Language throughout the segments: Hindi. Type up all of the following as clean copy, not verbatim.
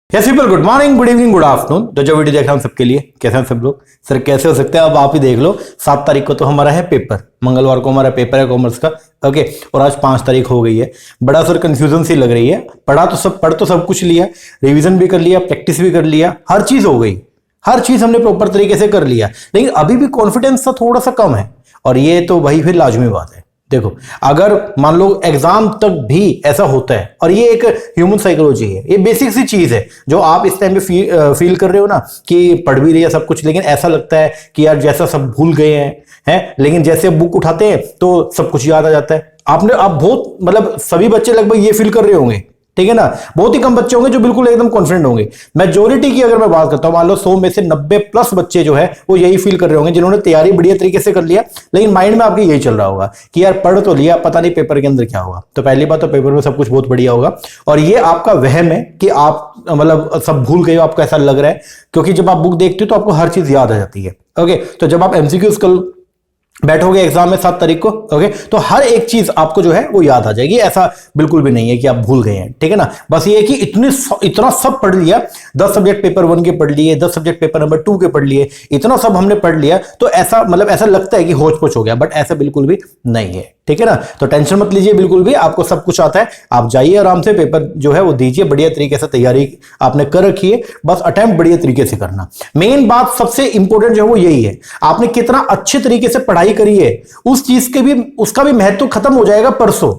Yes people, good morning, good evening, good afternoon. तो जो वीडियो देख रहा हूं सबके लिए, कैसे हैं सब लोग? सर कैसे हो सकते हैं? अब आप ही देख लो, 7 तारीख को तो हमारा है पेपर, मंगलवार को हमारा पेपर है कॉमर्स का। ओके, और आज 5 तारीख हो गई है। बड़ा सर कंफ्यूजन सी लग रही है। पढ़ तो सब कुछ लिया, रिवीजन भी कर लिया, प्रैक्टिस भी कर लिया, हर चीज हो गई, हर चीज हमने प्रॉपर तरीके से कर लिया, लेकिन अभी भी कॉन्फिडेंस सा थोड़ा सा कम है। और ये तो भाई फिर लाजमी बात है। देखो, अगर मान लो एग्जाम तक भी ऐसा होता है, और ये एक ह्यूमन साइकोलॉजी है, ये बेसिक सी चीज है जो आप इस टाइम पे फील कर रहे हो ना, कि पढ़ भी रही है सब कुछ, लेकिन ऐसा लगता है कि यार जैसा सब भूल गए हैं, लेकिन जैसे बुक उठाते हैं तो सब कुछ याद आ जाता है। आप बहुत मतलब सभी बच्चे लगभग ये फील कर रहे होंगे, ठीक है ना। बहुत ही कम बच्चे होंगे जो बिल्कुल एकदम कॉन्फिडेंट होंगे। मेजोरिटी की अगर मैं बात करता हूं, मान लो 100 में से 90+ बच्चे जो है वो यही फील कर रहे होंगे, जिन्होंने तैयारी बढ़िया तरीके से कर लिया, लेकिन माइंड में आपके यही चल रहा होगा कि यार पढ़ तो लिया, पता नहीं पेपर के अंदर क्या होगा। तो पहली बात तो पेपर में सब कुछ बहुत बढ़िया होगा, और ये आपका वहम है कि आप मतलब सब भूल गए हो, आपको ऐसा लग रहा है, क्योंकि जब आप बुक देखते हो तो आपको हर चीज याद आ जाती है। ओके, तो जब आप एमसीक्यूज कल बैठोगे एग्जाम में 7 तारीख को, ओके, तो हर एक चीज आपको जो है वो याद आ जाएगी। ऐसा बिल्कुल भी नहीं है कि आप भूल गए हैं, ठीक है ना। बस ये है कि इतना सब पढ़ लिया, 10 सब्जेक्ट पेपर 1 के पढ़ लिए, 10 सब्जेक्ट पेपर नंबर 2 के पढ़ लिए, इतना सब हमने पढ़ लिया, तो ऐसा मतलब ऐसा लगता है कि होच पोच हो गया, बट ऐसा बिल्कुल भी नहीं है, ठीक है ना। तो टेंशन मत लीजिए, बिल्कुल भी आपको सब कुछ आता है। आप जाइए आराम से, पेपर जो है वो दीजिए, बढ़िया तरीके से तैयारी आपने कर रखी है, बस अटेम्प्ट बढ़िया तरीके से करना। मेन बात सबसे इंपॉर्टेंट जो है वो यही है, आपने कितना अच्छे तरीके से पढ़ाई करी है, उस चीज के भी उसका भी महत्व खत्म हो जाएगा परसों।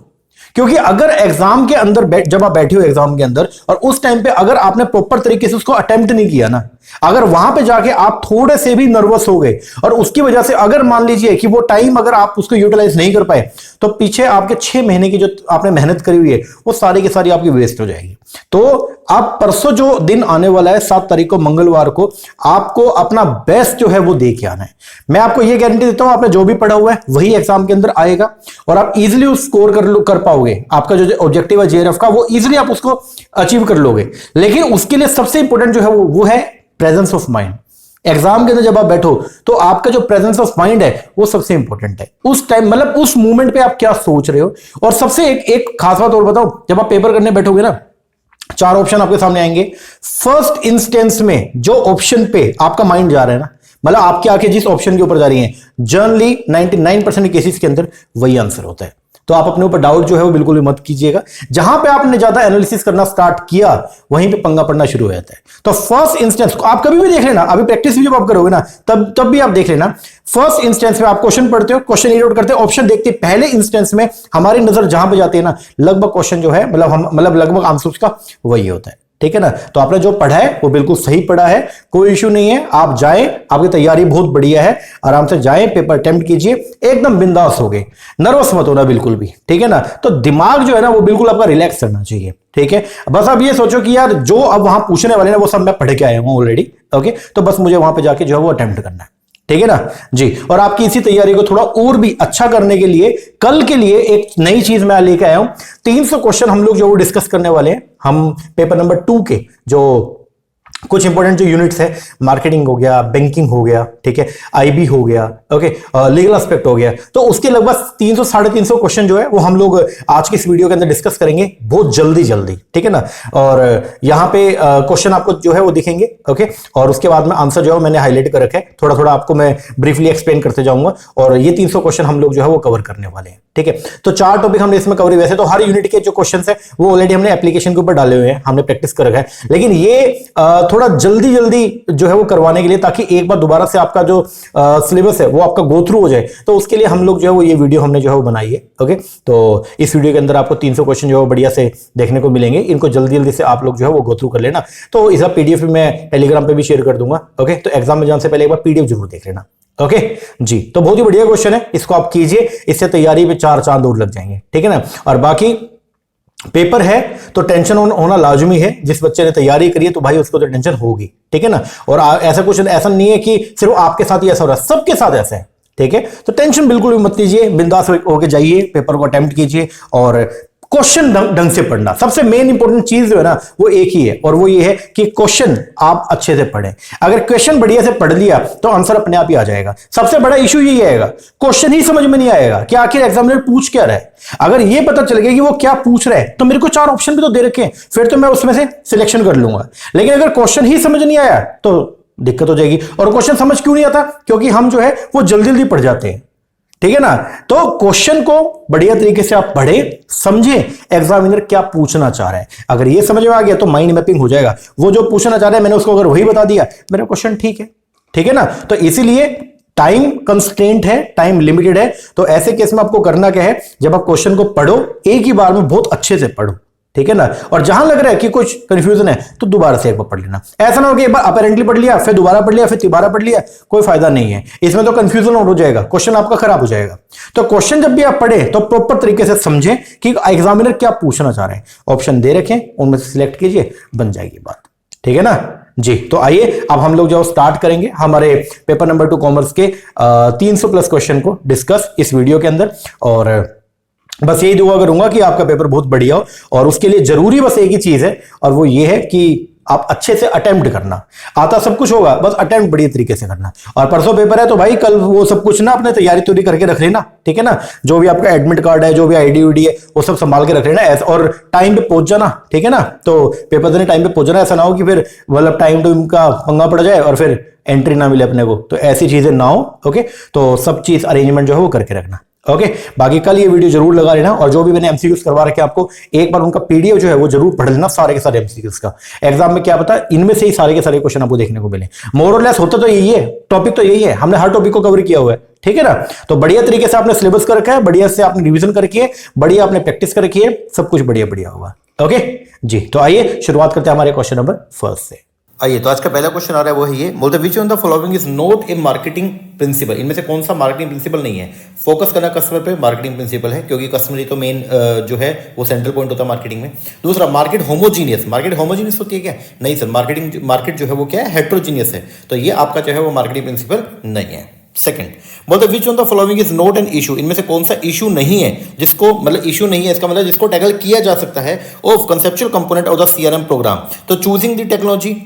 क्योंकि अगर एग्जाम के अंदर जब आप बैठे हो एग्जाम के अंदर, और उस टाइम पे अगर आपने प्रॉपर तरीके से उसको अटेम्प्ट नहीं किया ना, अगर वहां पे जाके आप थोड़े से भी नर्वस हो गए, और उसकी वजह से अगर मान लीजिए कि वो टाइम अगर आप उसको यूटिलाइज नहीं कर पाए, तो पीछे आपके 6 महीने की जो आपने मेहनत करी हुई है वो सारी की सारी आपकी वेस्ट हो जाएगी। तो आप परसों जो दिन आने वाला है 7 तारीख को मंगलवार को, आपको अपना बेस्ट जो है वो दे के आना है। मैं आपको ये गारंटी देता हूं, आपने जो भी पढ़ा हुआ है वही एग्जाम के अंदर आएगा, और आप इजीली उस स्कोर कर पाओगे। आपका जो ऑब्जेक्टिव है जेआरएफ का, वो इजीली आप उसको अचीव कर लोगे। लेकिन उसके लिए सबसे इंपॉर्टेंट जो है वो है प्रेजेंस ऑफ माइंड। एग्जाम के अंदर जब आप बैठो तो आपका जो प्रेजेंस ऑफ माइंड है वो सबसे इंपॉर्टेंट है। उस टाइम मतलब उस मोमेंट पे आप क्या सोच रहे हो। और सबसे एक खास बात और बताओ, जब आप पेपर करने बैठोगे ना, 4 ऑप्शन आपके सामने आएंगे। फर्स्ट इंस्टेंस में जो ऑप्शन पे आपका माइंड जा रहा है ना, मतलब आपकी आंखें जिस ऑप्शन के ऊपर जा रही हैं, जनरली 99% केसेस के अंदर वही आंसर होता है। तो आप अपने ऊपर डाउट जो है वो बिल्कुल भी मत कीजिएगा। जहां पे आपने ज्यादा एनालिसिस करना स्टार्ट किया, वहीं पे पंगा पड़ना शुरू हो जाता है। तो फर्स्ट इंस्टेंस आप कभी भी देख लेना, अभी प्रैक्टिस भी जब आप करोगे ना, तब भी आप देख लेना। फर्स्ट इंस्टेंस में आप क्वेश्चन पढ़ते हो, क्वेश्चन रीड आउट करते हो, ऑप्शन देखते हैं, पहले इंस्टेंस में हमारी नजर जहां पे जाती है ना, लगभग क्वेश्चन जो है मतलब लगभग आंसर उसका वही होता है, ठीक है ना। तो आपने जो पढ़ा है वो बिल्कुल सही पढ़ा है, कोई इश्यू नहीं है। आप जाएं, आपकी तैयारी बहुत बढ़िया है, आराम से जाएं, पेपर अटेम्प्ट कीजिए, एकदम बिंदास हो गए, नर्वस मत होना बिल्कुल भी, ठीक है ना। तो दिमाग जो है ना वो बिल्कुल आपका रिलैक्स करना चाहिए, ठीक है। बस आप ये सोचो कि यार जो अब वहां पूछने वाले ना वो सब मैं पढ़ के आया हूं ऑलरेडी, ओके, तो बस मुझे वहां पे जाके जो है वो अटेम्प्ट करना है, ठीक है ना जी। और आपकी इसी तैयारी को थोड़ा और भी अच्छा करने के लिए कल के लिए एक नई चीज मैं लेके आया हूं। 300 क्वेश्चन हम लोग जो वो डिस्कस करने वाले हैं। हम पेपर नंबर 2 के जो कुछ इंपॉर्टेंट जो यूनिट्स है, मार्केटिंग हो गया, बैंकिंग हो गया, ठीक है, आईबी हो गया, ओके, लीगल एस्पेक्ट हो गया, तो उसके लगभग 300 साढ़े 300 क्वेश्चन जो है वो हम लोग आज की इस वीडियो के अंदर डिस्कस करेंगे बहुत जल्दी, ठीक है ना। और यहाँ पे क्वेश्चन आपको जो है वो दिखेंगे, ओके, और उसके बाद में आंसर जो है मैंने हाईलाइट कर रखा है, थोड़ा आपको मैं ब्रीफली एक्सप्लेन करते जाऊंगा। और ये 300 क्वेश्चन हम लोग जो है वो कवर करने वाले हैं, ठीक है। तो 4 टॉपिक हमने इसमें कवर, वैसे तो हर यूनिट के जो क्वेश्चन है वो ऑलरेडी हमने एप्लीकेशन के ऊपर डाले हुए हैं, हमने प्रैक्टिस कर रखा है, लेकिन ये थोड़ा जल्दी जो है वो करवाने के लिए, ताकि एक बार दोबारा से आपका जो सिलेबस है वो आपका गो थ्रू हो जाए, तो उसके लिए हम लोग जो है वो ये वीडियो हमने जो है वो बनाई है, ओके। तो इस वीडियो के अंदर आपको 300 क्वेश्चन जो है बढ़िया से देखने को मिलेंगे, इनको जल्दी से आप लोग जो है वो गो थ्रू कर लेना। तो इसका पीडीएफ मैं टेलीग्राम पे भी शेयर कर दूंगा, ओके। तो एग्जाम में जाने से पहले एक बार पीडीएफ जरूर देख लेना, ओके जी। तो बहुत ही बढ़िया क्वेश्चन है, इसको आप कीजिए, इससे तैयारी पे 4 चांद और लग जाएंगे, ठीक है ना। और बाकी पेपर है तो टेंशन होना लाजमी है। जिस बच्चे ने तैयारी करी है तो भाई उसको तो टेंशन होगी, ठीक है ना। और ऐसा नहीं है कि सिर्फ आपके साथ ही ऐसा हो रहा है, सबके साथ ऐसा है, ठीक है। तो टेंशन बिल्कुल भी मत लीजिए, बिंदास होकर जाइए, पेपर को अटेम्प्ट कीजिए, और क्वेश्चन ढंग से पढ़ना, सबसे मेन इंपॉर्टेंट चीज जो है ना वो एक ही है, और वो ये है कि क्वेश्चन आप अच्छे से पढ़ें। अगर क्वेश्चन बढ़िया से पढ़ लिया तो आंसर अपने आप ही आ जाएगा। सबसे बड़ा इशू यही आएगा, क्वेश्चन ही समझ में नहीं आएगा कि आखिर एग्जामिनर पूछ क्या रहा है। अगर ये पता चल गया कि वो क्या पूछ रहा है तो मेरे को 4 ऑप्शन भी तो दे रखे हैं, फिर तो मैं उसमें से सिलेक्शन कर लूंगा। लेकिन अगर क्वेश्चन ही समझ नहीं आया तो दिक्कत हो जाएगी। और क्वेश्चन समझ क्यों नहीं आता? क्योंकि हम जो है वो जल्दी जल्दी पढ़ जाते हैं, ठीक है ना। तो क्वेश्चन को बढ़िया तरीके से आप पढ़े, समझे एग्जामिनर क्या पूछना चाह रहा है। अगर ये समझ में आ गया तो माइंड मैपिंग हो जाएगा। वो जो पूछना चाह रहा है मैंने उसको अगर वही बता दिया, मेरा क्वेश्चन ठीक है ना। तो इसीलिए टाइम कंस्ट्रेंट है, टाइम लिमिटेड है। तो ऐसे केस में आपको करना क्या है, जब आप क्वेश्चन को पढ़ो एक ही बार में बहुत अच्छे से पढ़ो, ठीक है ना। और जहां लग रहा है कि कुछ कंफ्यूजन है तो दोबारा से एक बार पढ़ लेना। ऐसा ना हो कि एक बार अपेरेंटली पढ़ लिया, फिर दोबारा पढ़ लिया, फिर तिबारा पढ़ लिया, कोई फायदा नहीं है। इसमें तो कंफ्यूजन हो जाएगा, क्वेश्चन आपका खराब हो जाएगा। तो क्वेश्चन जब भी आप पढ़े तो प्रॉपर तरीके से समझें कि एग्जामिनर क्या पूछना चाह रहे हैं। ऑप्शन दे रखें, उनमें से सिलेक्ट कीजिए, बन जाएगी बात, ठीक है ना जी। तो आइए अब हम लोग जो स्टार्ट करेंगे हमारे पेपर नंबर 2 कॉमर्स के 300 प्लस क्वेश्चन को डिस्कस इस वीडियो के अंदर। और बस यही दुआ करूंगा कि आपका पेपर बहुत बढ़िया हो, और उसके लिए जरूरी बस एक ही चीज है, और वो ये है कि आप अच्छे से अटेम्प्ट करना। आता सब कुछ होगा, बस अटेम्प्ट बढ़िया तरीके से करना। और परसों पेपर है तो भाई कल वो सब कुछ ना अपने तैयारी करके रख लेना, ठीक है ना। जो भी आपका एडमिट कार्ड है, जो भी आईडी उडी है, वो सब संभाल के रख लेना, और टाइम पे पहुंच जाना, ठीक है ना। तो पेपर देने टाइम पे पहुंचना, ऐसा ना हो कि फिर मतलब टाइम टू का पंगा पड़ जाए और फिर एंट्री ना मिले अपने को, तो ऐसी चीजें ना हो। ओके, तो सब चीज अरेंजमेंट जो है वो करके रखना। ओके, बाकी कल ये वीडियो जरूर लगा लेना, और जो भी मैंने एमसीक्यूज करवा रखे आपको एक बार उनका पीडीएफ जो है वो जरूर पढ़ लेना, सारे के सारे एमसीक्यूज का। एग्जाम में क्या पता इनमें से ही सारे के सारे क्वेश्चन आपको देखने को मिले। मोर और लेस होता तो यही है, टॉपिक तो यही है, हमने हर टॉपिक को कवर किया हुआ है, ठीक है ना। तो बढ़िया तरीके से आपने सिलेबस कर रखा है, बढ़िया से आपने रिविजन करके, बढ़िया आपने प्रैक्टिस कर रखी है, सब कुछ बढ़िया बढ़िया होगा। ओके जी, तो आइए शुरुआत करते हैं हमारे क्वेश्चन नंबर 1 से। आइए, तो आज का पहला क्वेश्चन आ रहा है वो है ये, बोलते which on the following is not a marketing principle. इनमें से कौन सा मार्केटिंग प्रिंसिपल नहीं है? फोकस करना कस्टमर पे मार्केटिंग प्रिंसिपल है, क्योंकि कस्टमर ही तो मेन जो है वो सेंट्रल पॉइंट होता है मार्केटिंग में। दूसरा, मार्केट होमोजीनियस। मार्केट होमोजीनियस होती है क्या? नहीं सर, मार्केट जो है वो क्या है, हेट्रोजीनियस है। तो ये आपका जो है वो मार्केटिंग प्रिंसिपल नहीं है। सेकंड, बोलते which on the following is not an issue. इनमें से कौन सा इशू नहीं है जिसको, मतलब इशू नहीं है इसका मतलब जिसको टैकल किया जा सकता है of conceptual component of the CRM program. तो चूजिंग द टेक्नोलॉजी,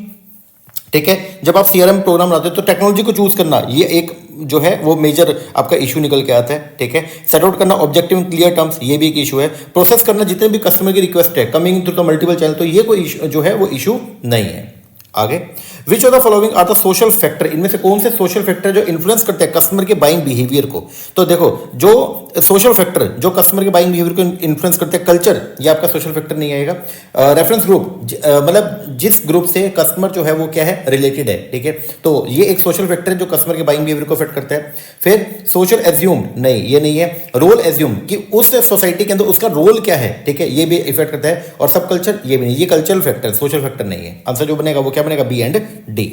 ठीक है, जब आप सीआरएम प्रोग्राम बनाते हो तो टेक्नोलॉजी को चूज करना, ये एक जो है वो मेजर आपका इशू निकल के आता है, ठीक है। सेट आउट करना ऑब्जेक्टिव इन क्लियर टर्म्स, ये भी एक इशू है। प्रोसेस करना जितने भी कस्टमर की रिक्वेस्ट है coming through the multiple channel, तो ये कोई जो है वो इशू नहीं है। आगे, which of the following are the social factor. इनमें से कौन से सोशल फैक्टर जो इन्फ्लुएंस करते हैं कस्टमर के बाइंग बिहेवियर को? तो देखो, जो सोशल फैक्टर जो कस्टमर के बाइंग बिहेवियर को इन्फ्लुएंस करते हैं, कल्चर, ये आपका सोशल फैक्टर नहीं आएगा। रेफरेंस ग्रुप, मतलब जिस ग्रुप से कस्टमर जो है वो क्या है, रिलेटेड है, ठीक है, तो ये एक सोशल फैक्टर है जो कस्टमर के बाइंग बिहेवियर को अफेक्ट करता है। फिर सोशल एज्यूम, नहीं ये नहीं है। रोल एज्यूम, कि उस सोसाइटी के अंदर उसका रोल क्या है, ठीक है, ये भी इफेक्ट करता है। और सब कल्चर, ये भी नहीं, ये कल्चरल फैक्टर, सोशल फैक्टर नहीं है। आंसर जो बनेगा वो क्या बनेगा, बी एंड डी।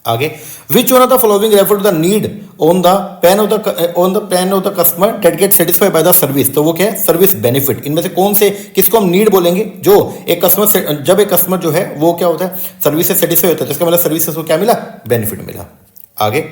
आगे, which one of the following refer to the need on the plan of the customer that get satisfied by the service. तो वो क्या है, सर्विस बेनिफिट। इनमें से कौन से, किसको हम नीड बोलेंगे? जो एक कस्टमर, जब एक कस्टमर जो है वो क्या होता है, सर्विस से सेटिस्फाई होता है, तो इसका मतलब सर्विस से क्या मिला, बेनिफिट मिला। आगे,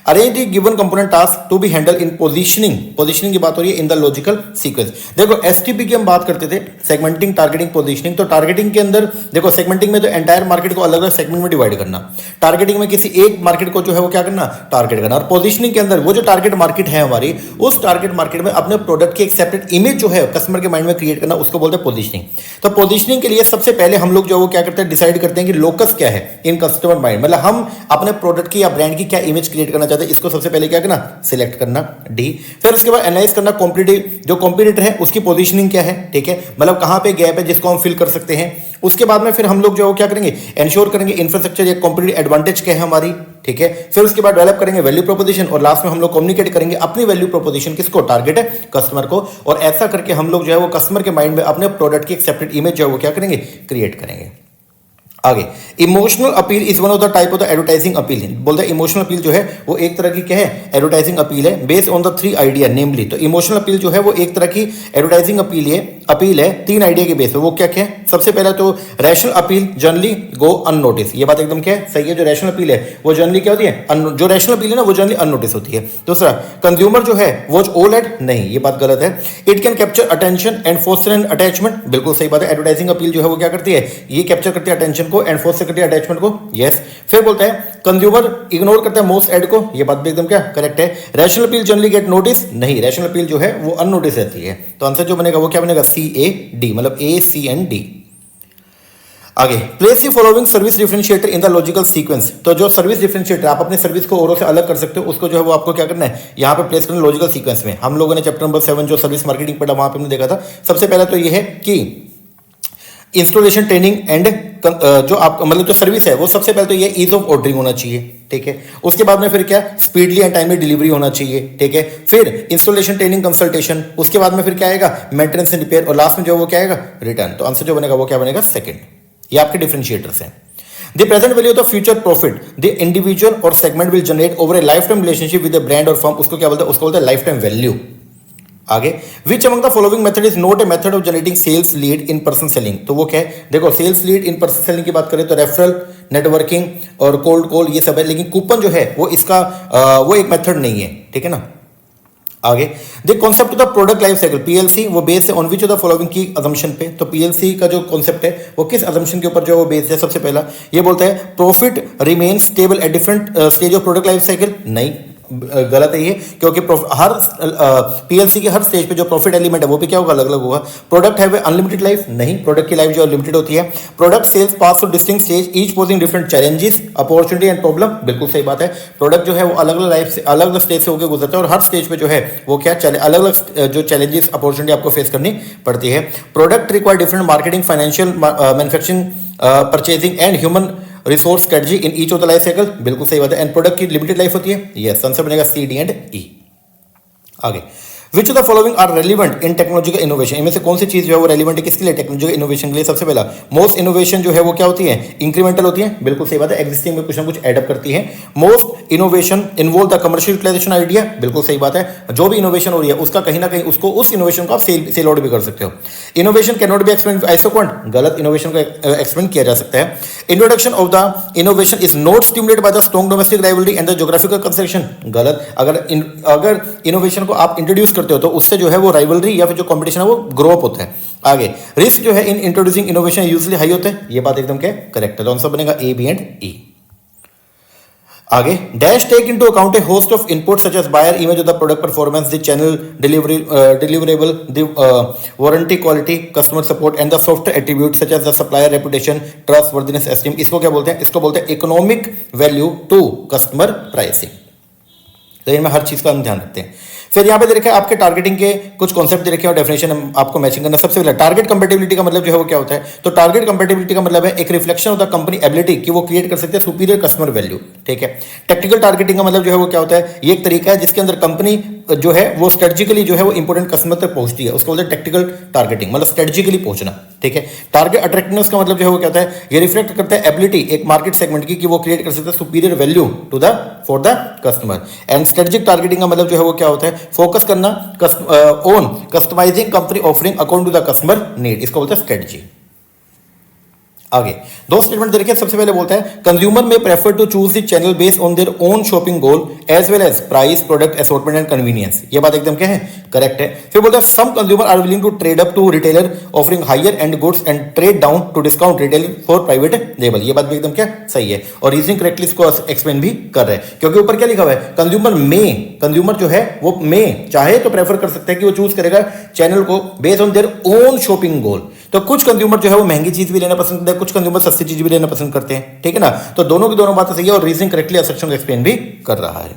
arrange the given component task to be handle in positioning. Positioning की बात हो रही है इन द लॉजिकल सीक्वेंस। देखो एसटीपी की हम बात करते थे, सेगमेंटिंग, टारगेटिंग, पोजीशनिंग। तो टारगेटिंग के अंदर देखो, सेगमेंटिंग में तो एंटायर मार्केट को अलग अलग सेगमेंट में डिवाइड करना, टारगेटिंग में किसी एक मार्केट को जो है वो क्या करना, टारगेट करना। और पोजीशनिंग के अंदर वो जो टारगेट मार्केट है हमारी, उस टारगेट मार्केट में अपने प्रोडक्ट की एक्सेप्टेड इमेज जो है कस्टमर के माइंड में क्रिएट करना, उसको बोलते हैं पोजीशनिंग। तो पोजीशनिंग के लिए सबसे पहले हम लोग जो वो क्या करते हैं, डिसाइड करते हैं कि लोकस क्या है इन कस्टमर माइंड, मतलब हम अपने प्रोडक्ट की या ब्रांड की क्या इमेज क्रिएट करना चाहते हैं, इसको सबसे पहले क्या करना, सिलेक्ट करना, डी। फिर उसके बाद एनालाइज करना कॉम्पिटिटिव, जो कॉम्पिटिटर है उसकी पोजीशनिंग क्या है, ठीक है, मतलब कहां पे गैप है जिसको हम फिल कर सकते हैं। उसके बाद में फिर हम लोग जो क्या करेंगे, इंश्योर करेंगे इंफ्रास्ट्रक्चर या कॉम्पिटिटिव एडवांटेज क्या है हमारी, ठीक है। फिर उसके बाद डेवलप करेंगे वैल्यू प्रोपोजिशन, और लास्ट में हम लोग कम्युनिकेट करेंगे अपनी वैल्यू प्रोपोजिशन किसको, टारगेट है कस्टमर को। और ऐसा करके हम लोग जो है वो कस्टमर के माइंड में अपने प्रोडक्ट की एक्सेप्टेड इमेज जो है वो क्या करेंगे, क्रिएट करेंगे। आगे, emotional appeal is one of the type of the advertising appeal. बोलते हैं इमोशनल अपील जो है वो एक तरह की क्या है, एडवर्टाइजिंग अपील है, बेस्ड ऑन द 3 आइडिया नेमली। तो इमोशनल अपील जो है वो एक तरह की एडवर्टाइजिंग अपील है 3 आइडिया के बेस पे। वो क्या क्या है? सबसे पहला तो rational appeal generally go unnoticed. ये बात एकदम क्या है, सही है। जो रैशनल अपील है वो जनरली क्या होती है, जो रैशनल अपील है ना वो जनरली अननोटिस होती है। दूसरा, कंज्यूमर जो है वॉच ऑल एड, नहीं ये बात गलत है। It can capture attention and foster an attachment, बिल्कुल सही बात है। एडवर्टाइजिंग अपील जो है वो क्या करती है, ये कैप्चर करती है अटेंशन को एंड फोस्टर करती है अटैचमेंट को। यस। फिर बोलता है कंज्यूमर इग्नोर करता है मोस्ट एड को, ये बात भी एकदम क्या करेक्ट है। Rational appeal generally get notice, नहीं रैशनल अपील जो है वो अननोटिस रहती है। तो आंसर जो बनेगा वो क्या बनेगा, CAD, मतलब ACND। आगे, place the following service differentiator in the logical sequence. तो जो सर्विस डिफरेंशिएटर, आप अपने सर्विस को औरों से अलग कर सकते हो, उसको जो है वो आपको क्या करना है, यहाँ पे प्लेस करना लॉजिकल सीक्वेंस में। हम लोगों ने चैप्टर नंबर 7 जो सर्विस मार्केटिंग पढ़ा वहां पे हमने देखा था। सबसे पहला तो ये है कि इंस्टॉलेशन ट्रेनिंग एंड जो आप मतलब जो सर्विस है वो सबसे पहले तो ये ईज ऑफ ऑर्डरिंग होना चाहिए, ठीक है। उसके बाद में फिर क्या, स्पीडली एंड टाइमली डिलीवरी होना चाहिए, ठीक है। फिर इंस्टॉलेशन ट्रेनिंग कंसल्टेशन, उसके बाद में फिर क्या आएगा, मेंटेनेंस एंड रिपेयर, और लास्ट में जो वो क्या आएगा, रिटर्न। तो आंसर जो बनेगा वो क्या बनेगा, सेकंड। ये आपके डिफरेंशिएटर्स हैं। The present value of the future profit the individual or segment will generate over a lifetime relationship with a brand or firm, उसको क्या बोलते हैं, उसको बोलते हैं लाइफ वैल्यू। आगे, which among the following method is not a method of generating sales lead in person selling. तो वो क्या है, देखो sales lead in person selling की बात करें तो रेफरल, नेटवर्किंग और कोल्ड कॉल ये सब है, लेकिन कूपन जो है वो इसका वो एक मेथड नहीं है, ठीक है ना। आगे, the concept of the product life cycle PLC वो बेस्ड है on which of the following की अजम्पशन पे। तो PLC का जो कॉन्सेप्ट है वो किस अजम्पशन के ऊपर जो है वो बेस्ड है। सबसे पहला ये बोलता है profit remain stable at different stage of product life cycle, नहीं गलत है ये, क्योंकि हर PLC के हर स्टेज पे जो प्रॉफिट एलिमेंट है वो भी क्या होगा, अलग अलग होगा। प्रोडक्ट है अनलिमिटेड लाइफ, नहीं, प्रोडक्ट की लाइफ जो लिमिटेड होती है। Product sales pass through distinct stage each posing different challenges opportunity and problem, बिल्कुल सही बात है। प्रोडक्ट जो है वो अलग अलग लाइफ से अलग अलग स्टेज से होकर गुजरता है, और हर स्टेज पे जो है वो क्या अलग अलग जो चैलेंजेस अपॉर्चुनिटी आपको फेस करनी पड़ती है। Product require different marketing, financial, manufacturing, purchasing and human resource strategy in each of the life cycle, बिल्कुल सही बात है। एंड प्रोडक्ट की लिमिटेड लाइफ होती है, यस, आंसर बनेगा C, D एंड E। आगे, which of the following are relevant in technological innovation, इनमें से कौन सी चीज जो है वो रेलिवेंट है किसके लिए, टेक्नोलॉजिकल इनोवेशन के लिए। सबसे पहला, मोस्ट इनोवेशन जो है वो क्या होती है, इंक्रीमेंटल होती है, बिल्कुल सही बात है, एग्जिस्टिंग में कुछ ना कुछ एडअप करती है। Most innovation involve the commercial utilization idea, बिल्कुल सही बात है। जो भी इनोवेशन हो रही है उसका कहीं ना कहीं उसको उस इनोवेशन को आप सेल आउट भी कर सकते हो। Innovation can not be explain isoquant, गलत, इनोवेशन को एक्सप्लेन किया जा सकता है। Introduction of the innovation is not stimulated by the strong domestic rivalry and the geographical construction, गलत। अगर इनोवेशन को आप इंट्रोड्यूस करते हो तो उससे जो है वो राइवलरी या फिर जो कंपटीशन है वो ग्रो अप होता है। आगे, रिस्क जो है इन इंट्रोड्यूसिंग इनोवेशन यूजुअली हाई होता है, ये बात एकदम क्या करेक्ट है। तो आंसर बनेगा A, B एंड E। आगे, dash take into account a host of input such as buyer image of the product performance, the channel deliverable, the warranty quality, customer support and the software attribute such as the supplier reputation, trustworthiness, esteem. इसको क्या बोलते हैं, इसको बोलते हैं economic value to customer pricing. तो इनमें हर चीज का हम ध्यान रखते हैं। फिर यहाँ पे दे रखे आपके टारगेटिंग के कुछ कॉन्सेप्ट दे रखे हैं और डेफिनेशन आपको मैचिंग करना। सबसे पहले टारगेट कंपेटिबिलिटी का मतलब जो है वो क्या होता है, तो टारगेट कंपेटिबिलिटी का मतलब है एक reflection of the company ability कि वो क्रिएट कर सकते हैं सुपीरियर कस्टमर वैल्यू, ठीक है। टेक्निकल टारगेटिंग का मतलब जो है वो क्या होता है, ये एक तरीका है जिसके अंदर कंपनी जो है वो स्ट्रेटेजिकली जो है वो इंपोर्टेंट कस्टमर तक पहुंचती है, उसको बोलते हैं टेक्निकल टारगेटिंग, मतलब स्ट्रेटेजिकली पहुंचना, ठीक है। टारगेट अट्रैक्टिवनेस का मतलब जो है वो क्या होता है, ये रिफ्लेक्ट करता है एबिलिटी एक मार्केट सेगमेंट की कि वो क्रिएट कर सकते हैं superior value to the for the customer. And strategic targeting का मतलब जो है वो क्या होता है, फोकस करना on customizing company offering according to the customer need, इसको बोलते हैं स्ट्रेटजी। आगे, दो स्टेटमेंट देखिए। सबसे पहले बोलता है कंज्यूमर में prefer to choose the channel based on their own shopping goal as well as price, product, assortment and convenience, ये बात एकदम क्या है, करेक्ट है। फिर बोलता है some consumer are willing to trade up to retailer offering higher and goods and trade down to discount retail for private label, ये बात भी एकदम क्या सही है। और रीजनिंग करेक्टली इसको एक्सप्लेन भी कर रहे हैं, क्योंकि ऊपर क्या लिखा हुआ है, कंज्यूमर जो है वो में चाहे तो प्रेफर कर सकता है कि वो चूज करेगा चैनल को based on their own shopping goal. तो कुछ कंज्यूमर जो है वो महंगी चीज भी लेना पसंद करते हैं, कुछ कंज्यूमर सस्ती चीज भी लेना पसंद करते हैं, ठीक है ना। तो दोनों की दोनों बातें सही है और रीजनिंग करेक्टली सेक्शन को एक्सप्लेन भी कर रहा है।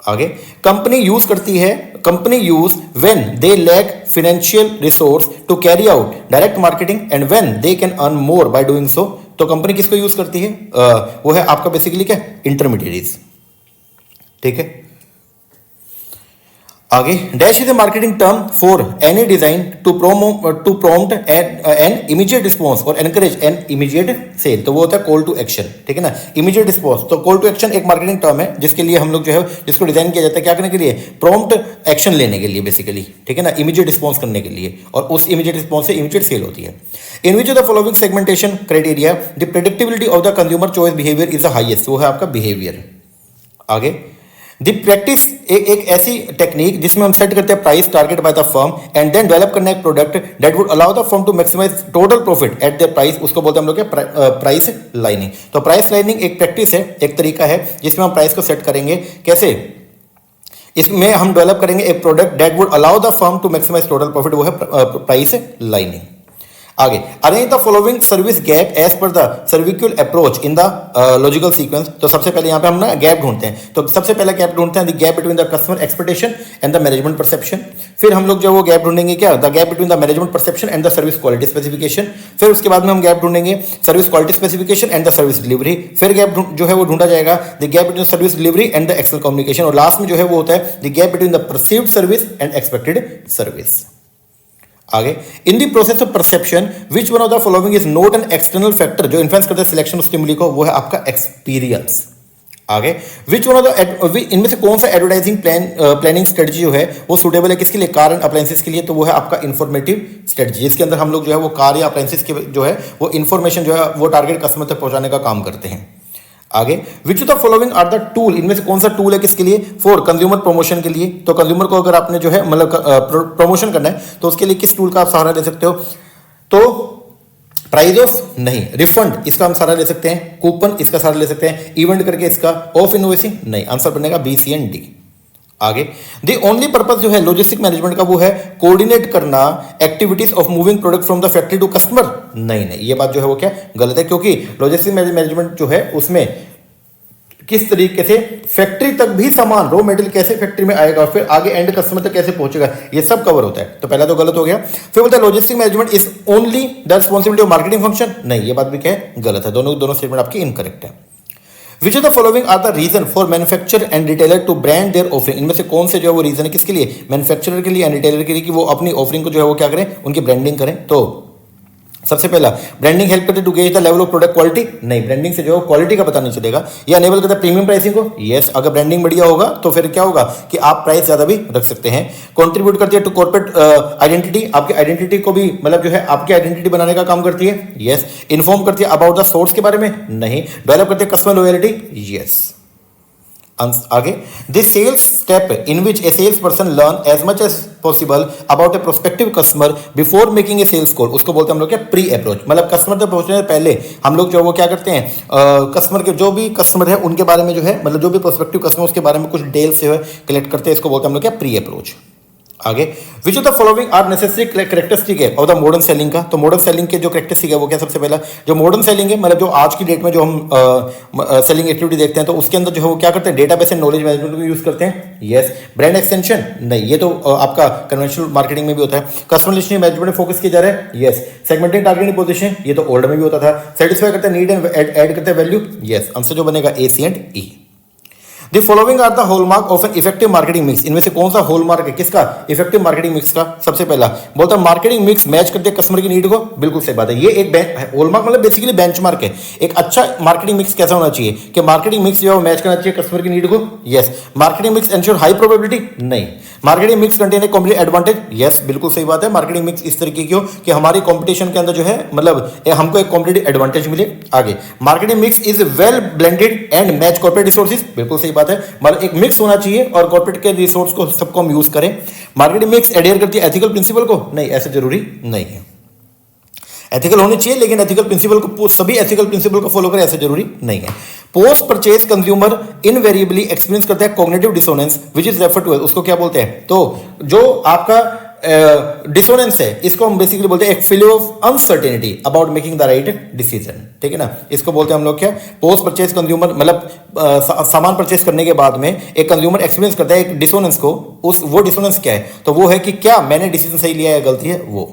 आगे, कंपनी यूज करती है, company use when they lack financial resource to carry out direct marketing and when they can earn more by doing so. तो कंपनी किसको यूज करती है, वो है आपका बेसिकली क्या, इंटरमीडिएरीज, ठीक है। आगे dash is a marketing term for any design to prompt an immediate response और एनकरेज एन इमीडिएट सेल। तो वो होता है कॉल टू एक्शन, ठीक है ना, इमीडिएट रिस्पॉन्स। तो कॉल टू एक्शन एक मार्केटिंग टर्म है जिसके लिए हम लोग जो है जिसको डिजाइन किया जाता है क्या करने के लिए, प्रॉम्प्ट एक्शन लेने के लिए बेसिकली, ठीक है ना, इमीडिएट रिस्पॉन्स करने के लिए, और उस इमीडिएट रिस्पॉन्स से इमीडिएट सेल होती है। In which of the following segmentation criteria the predictability of the consumer choice behaviour is the highest. वो है आपका बिहेवियर। आगे दी प्रैक्टिस एक ऐसी टेक्निक जिसमें हम सेट करते हैं price target by the firm and then develop करना एक product that would allow the firm to maximise total profit at the price, उसको बोलते हैं हम लोग प्राइस लाइनिंग। तो प्राइस लाइनिंग एक प्रैक्टिस है, एक तरीका है जिसमें हम प्राइस को सेट करेंगे। कैसे? इसमें हम डेवलप करेंगे एक product that would allow the firm to maximise total profit, वो है प्राइस लाइनिंग। आगे arrange the following service gap as per the SERVQUAL approach in the logical sequence. तो सबसे पहले यहाँ पे हम ना गैप ढूंढते हैं। तो सबसे पहले गैप ढूंढते हैं the gap between the customer expectation and the management perception. फिर हम लोग जो वो गैप ढूंढेंगे क्या, the gap between the management perception and the service quality specification. फिर उसके बाद में हम गैप ढूंढेंगे service quality specification and the service delivery. फिर गैप जो है वो ढूंढा जाएगा the gap between service delivery and the external communication. और लास्ट में जो है वो होता है the gap between the perceived service and expected service. आगे in the process of perception which one of the following is not an external factor, जो इन्फ्लुएंस करता है सिलेक्शन ऑफ स्टिमुली को, वो है आपका एक्सपीरियंस। आगे विच वन ऑफ द इनमें से कौन सा एडवर्टाइजिंग प्लानिंग स्ट्रेटजी जो है वो सुटेबल है किसके लिए, कार एंड अप्लायंसेस के लिए। तो वो है आपका इंफॉर्मेटिव स्ट्रेटजी, जिसके अंदर हम लोग जो है वो कार या अप्लायंसेस के जो है वो इंफॉर्मेशन जो है वो टारगेट कस्टमर तक पहुंचाने का काम करते हैं। आगे which of the following are the tool, इनमें से कौन सा टूल है किसके लिए, फॉर कंज्यूमर प्रमोशन के लिए। तो कंज्यूमर को अगर आपने जो है मतलब प्रमोशन करना है तो उसके लिए किस टूल का आप सहारा ले सकते हो। तो प्राइस ऑफ नहीं, रिफंड इसका हम सहारा ले सकते हैं, कूपन इसका सहारा ले सकते हैं, इवेंट करके इसका, ऑफ इनवॉइसिंग नहीं। आंसर बनेगा बी, सी एंड डी। आगे द ओनली पर्पस जो है लॉजिस्टिक मैनेजमेंट का वो है कोऑर्डिनेट करना activities of moving product from the factory to customer. नहीं, ये बात जो है वो क्या गलत है, क्योंकि लॉजिस्टिक मैनेजमेंट जो है उसमें किस तरीके से फैक्ट्री तक भी सामान रॉ मटेरियल कैसे फैक्ट्री में आएगा, फिर आगे एंड कस्टमर तक कैसे पहुंचेगा, ये सब कवर होता है। तो पहला तो गलत हो गया। फिर बोलता है logistic management is only the responsibility of marketing function. नहीं, ये बात भी क्या है, गलत है। दोनों स्टेटमेंट आपकी इनकरेक्ट है। Which of the following are the reason for manufacturer and retailer to brand their offering. इनमें से कौन से जो है वो रीजन है किसके लिए, मैन्युफैक्चरर के लिए एंड रिटेलर के लिए, कि वो अपनी ऑफरिंग को जो है वो क्या करें, उनकी ब्रांडिंग करें। तो सबसे पहला ब्रांडिंग हेल्प करती to gauge the level of product quality. नहीं, ब्रांडिंग से जो है क्वालिटी का पता नहीं चलेगा। ये अनेबल करता है प्रीमियम प्राइसिंग को। यस, अगर ब्रांडिंग बढ़िया होगा तो फिर क्या होगा कि आप प्राइस ज्यादा भी रख सकते हैं। कंट्रीब्यूट करती है टू कॉर्पोरेट आइडेंटिटी, आपकी आइडेंटिटी को भी मतलब जो है आपकी आइडेंटिटी बनाने का काम करती है। यस, इन्फॉर्म करती है अबाउट द सोर्स के बारे में। नहीं, डेवलप करती है कस्टमर लॉयल्टी। यस। आगे the sales step in which a sales person learn as much as possible about a prospective customer before making a sales call, उसको बोलते हैं हम लोग क्या, प्री अप्रोच। मतलब कस्टमर तक पहुंचने से पहले हम लोग जो वो क्या करते हैं, कस्टमर के जो भी कस्टमर है उनके बारे में जो है मतलब जो भी प्रोस्पेक्टिव कस्टमर उसके बारे में कुछ डिटेल्स जो है कलेक्ट करते हैं, इसको बोलते हैं हम लोग क्या, प्री अप्रोच। आगे which of the following are necessary characteristic है ऑफ द मॉडर्न सेलिंग का। तो मॉडर्न सेलिंग के जो कैरेक्टरिस्टिक है वो क्या, सबसे पहला जो मॉडर्न सेलिंग है मतलब जो आज की डेट में जो हम सेलिंग एक्टिविटी देखते हैं तो उसके अंदर जो है वो क्या करते हैं, डेटाबेस एंड नॉलेज मैनेजमेंट को यूज करते हैं। यस। ब्रांड एक्सटेंशन नहीं, ये तो आपका कन्वेंशनल मार्केटिंग में भी होता है। कस्टमर लिस्टिंग मैनेजमेंट में फोकस किया जा रहा है। यस। सेगमेंटिंग टारगेटिंग पोजीशन, ये तो ओल्ड में भी होता था। सेटिस्फाई करते हैं नीड एंड ऐड करते हैं वैल्यू। यस, आंसर जो बनेगा A, C and E. The following are the hallmark of an effective marketing mix. इनमें से कौन सा हॉलमार्क है किसका, इफेक्टिव मार्केटिंग मिक्स का। सबसे पहला बोलता है मार्केटिंग मिक्स मैच करते हैं कस्टमर की नीड को। बिल्कुल सही बात है, ये एक हॉलमार्क मतलब बेसिकली बेंचमार्क है। एक अच्छा मार्केटिंग मिक्स कैसा होना चाहिए कि मार्केटिंग मिक्स जो है मैच करना चाहिए कस्टमर की नीड को। Yes. Marketing mix ensure high probability. नहीं। Marketing mix contain a competitive advantage. Yes, बिल्कुल सही बात है। मार्केटिंग मिक्स इस तरीके की हो कि हमारी कंपटीशन के अंदर जो है मतलब हमको एक कॉम्पिटिटिव एडवांटेज मिले। आगे marketing mix is well blended and match corporate resources. बिल्कुल सही बात है, मतलब एक मिक्स होना चाहिए और कॉर्पोरेट के रिसोर्स को सबको हम यूज करें। मार्केटिंग मिक्स एडहेयर करती है एथिकल प्रिंसिपल को। नहीं, ऐसा जरूरी नहीं है। एथिकल होनी चाहिए लेकिन एथिकल प्रिंसिपल को सभी एथिकल प्रिंसिपल को फॉलो करें ऐसा जरूरी नहीं है। Post purchase consumer invariably experience करता है cognitive dissonance which is refer to, उसको क्या बोलते हैं, तो जो आपका डिसोनेंस है इसको हम बेसिकली बोलते हैं एक feeling of uncertainty about making the right decision. ठीक है ना, इसको बोलते हैं हम लोग क्या, पोस्ट परचेज कंज्यूमर मतलब सामान परचेज करने के बाद में एक कंज्यूमर एक्सपीरियंस करता है एक डिसोनेंस को। वो डिसोनेंस क्या है, तो वो है कि क्या मैंने डिसीजन सही लिया है या गलती है वो।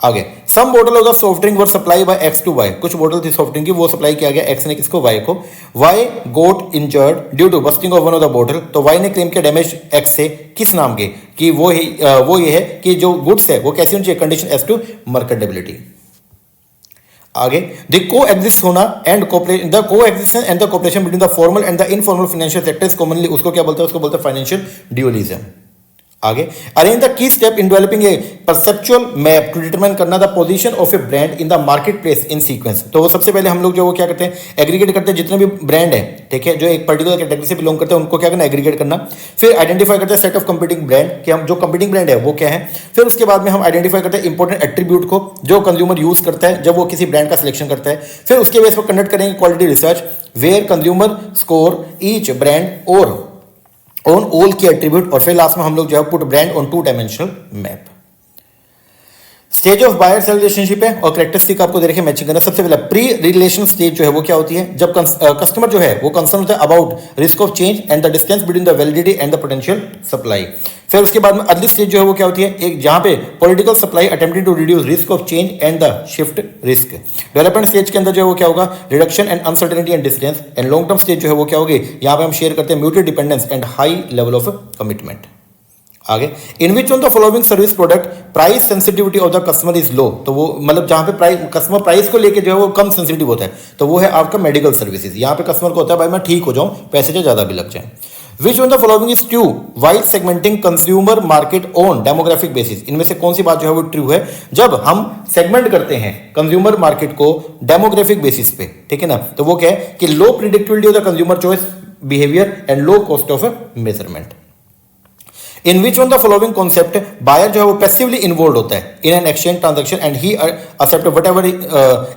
आगे some bottle of the soft drink were supply by X to Y, कुछ बॉटल थी सॉफ्ट ड्रिंक की वो सप्लाई किया गया एक्स ने किसको, वाई को। Y got injured due to busting of one of the bottle, तो वाई ने क्लेम किया डैमेज एक्स से, किस नाम के, कि वो ये है कि जो गुड्स है वो कैसी होनी चाहिए, कंडीशन एज टू मार्केटेबिलिटी। आगे द को एग्जिस्ट होना and cooperation, the coexistence and the cooperation between the formal and the informal financial sectors, commonly उसको क्या बोलते हैं, उसको बोलते हैं फाइनेंशियल ड्यूअलिज्म। आगे arrange the key step in developing a perceptual map to determine करना the position of a brand in the market place in sequence, तो वो सबसे पहले हम लोग जो वो क्या करते हैं, एग्रीगेट करते हैं जितने भी ब्रांड है, ठीक है, जो एक पर्टिकुलर कैटेगरी से बिलोंग करते हैं उनको क्या करना, एग्रीगेट करना। फिर आइडेंटिफाई करते हैं सेट ऑफ कंपीटिंग ब्रांड, कि हम जो कंपीटिंग ब्रांड है वो क्या है। फिर उसके बाद में हम आइडेंटिफाई करते हैं इंपॉर्टेंट एट्रीब्यूट को जो कंज्यूमर यूज करता है जब वो किसी ब्रांड का सिलेक्शन करता है। फिर उसके बेस पर कंडक्ट करेंगे quality research where consumer score each brand और ऑन ऑल की एट्रीब्यूट, और फिर लास्ट में हम लोग जो है put brand on 2 dimensional map. Stage of buyer sell relationship है और कैरेक्टरिस्टिक आपको दे रखे मैचिंग करना। सबसे पहले प्री रिलेशन स्टेज जो है वो क्या होती है, जब कस्टमर जो है वो कंसर्न होता है about risk of change and the distance between the validity and the potential supply. फिर उसके बाद में अर्ली स्टेज जो है वो क्या होती है, एक जहां पे political supply attempting to reduce risk of change and the shift risk. Development stage के अंदर जो है वो क्या होगा, reduction and uncertainty and distance. And long term stage जो है वो क्या होगी, यहाँ पे हम शेयर करते हैं mutual dependence and high level of commitment. आगे in which one the following service product price sensitivity of the customer is low, तो वो मतलब जहां पे प्राइस कस्टमर प्राइस को लेके जो है वो कम सेंसिटिव होता है, तो वो है आपका मेडिकल सर्विसेज। यहाँ पे कस्टमर को होता है भाई मैं ठीक हो जाऊं, पैसे जो ज्यादा भी लग जाए। विच one the following is true while segmenting consumer market on demographic basis, इनमें से कौन सी बात जो है वो ट्रू है जब हम सेगमेंट करते हैं कंज्यूमर मार्केट को डेमोग्राफिक बेसिस पे, ठीक है ना। तो वो क्या है कि low predictability of the consumer choice behaviour and low cost of measurement. In which one the following concept buyer जो है वो पैसिवली इन्वॉल्व होता है in an exchange transaction and he accept whatever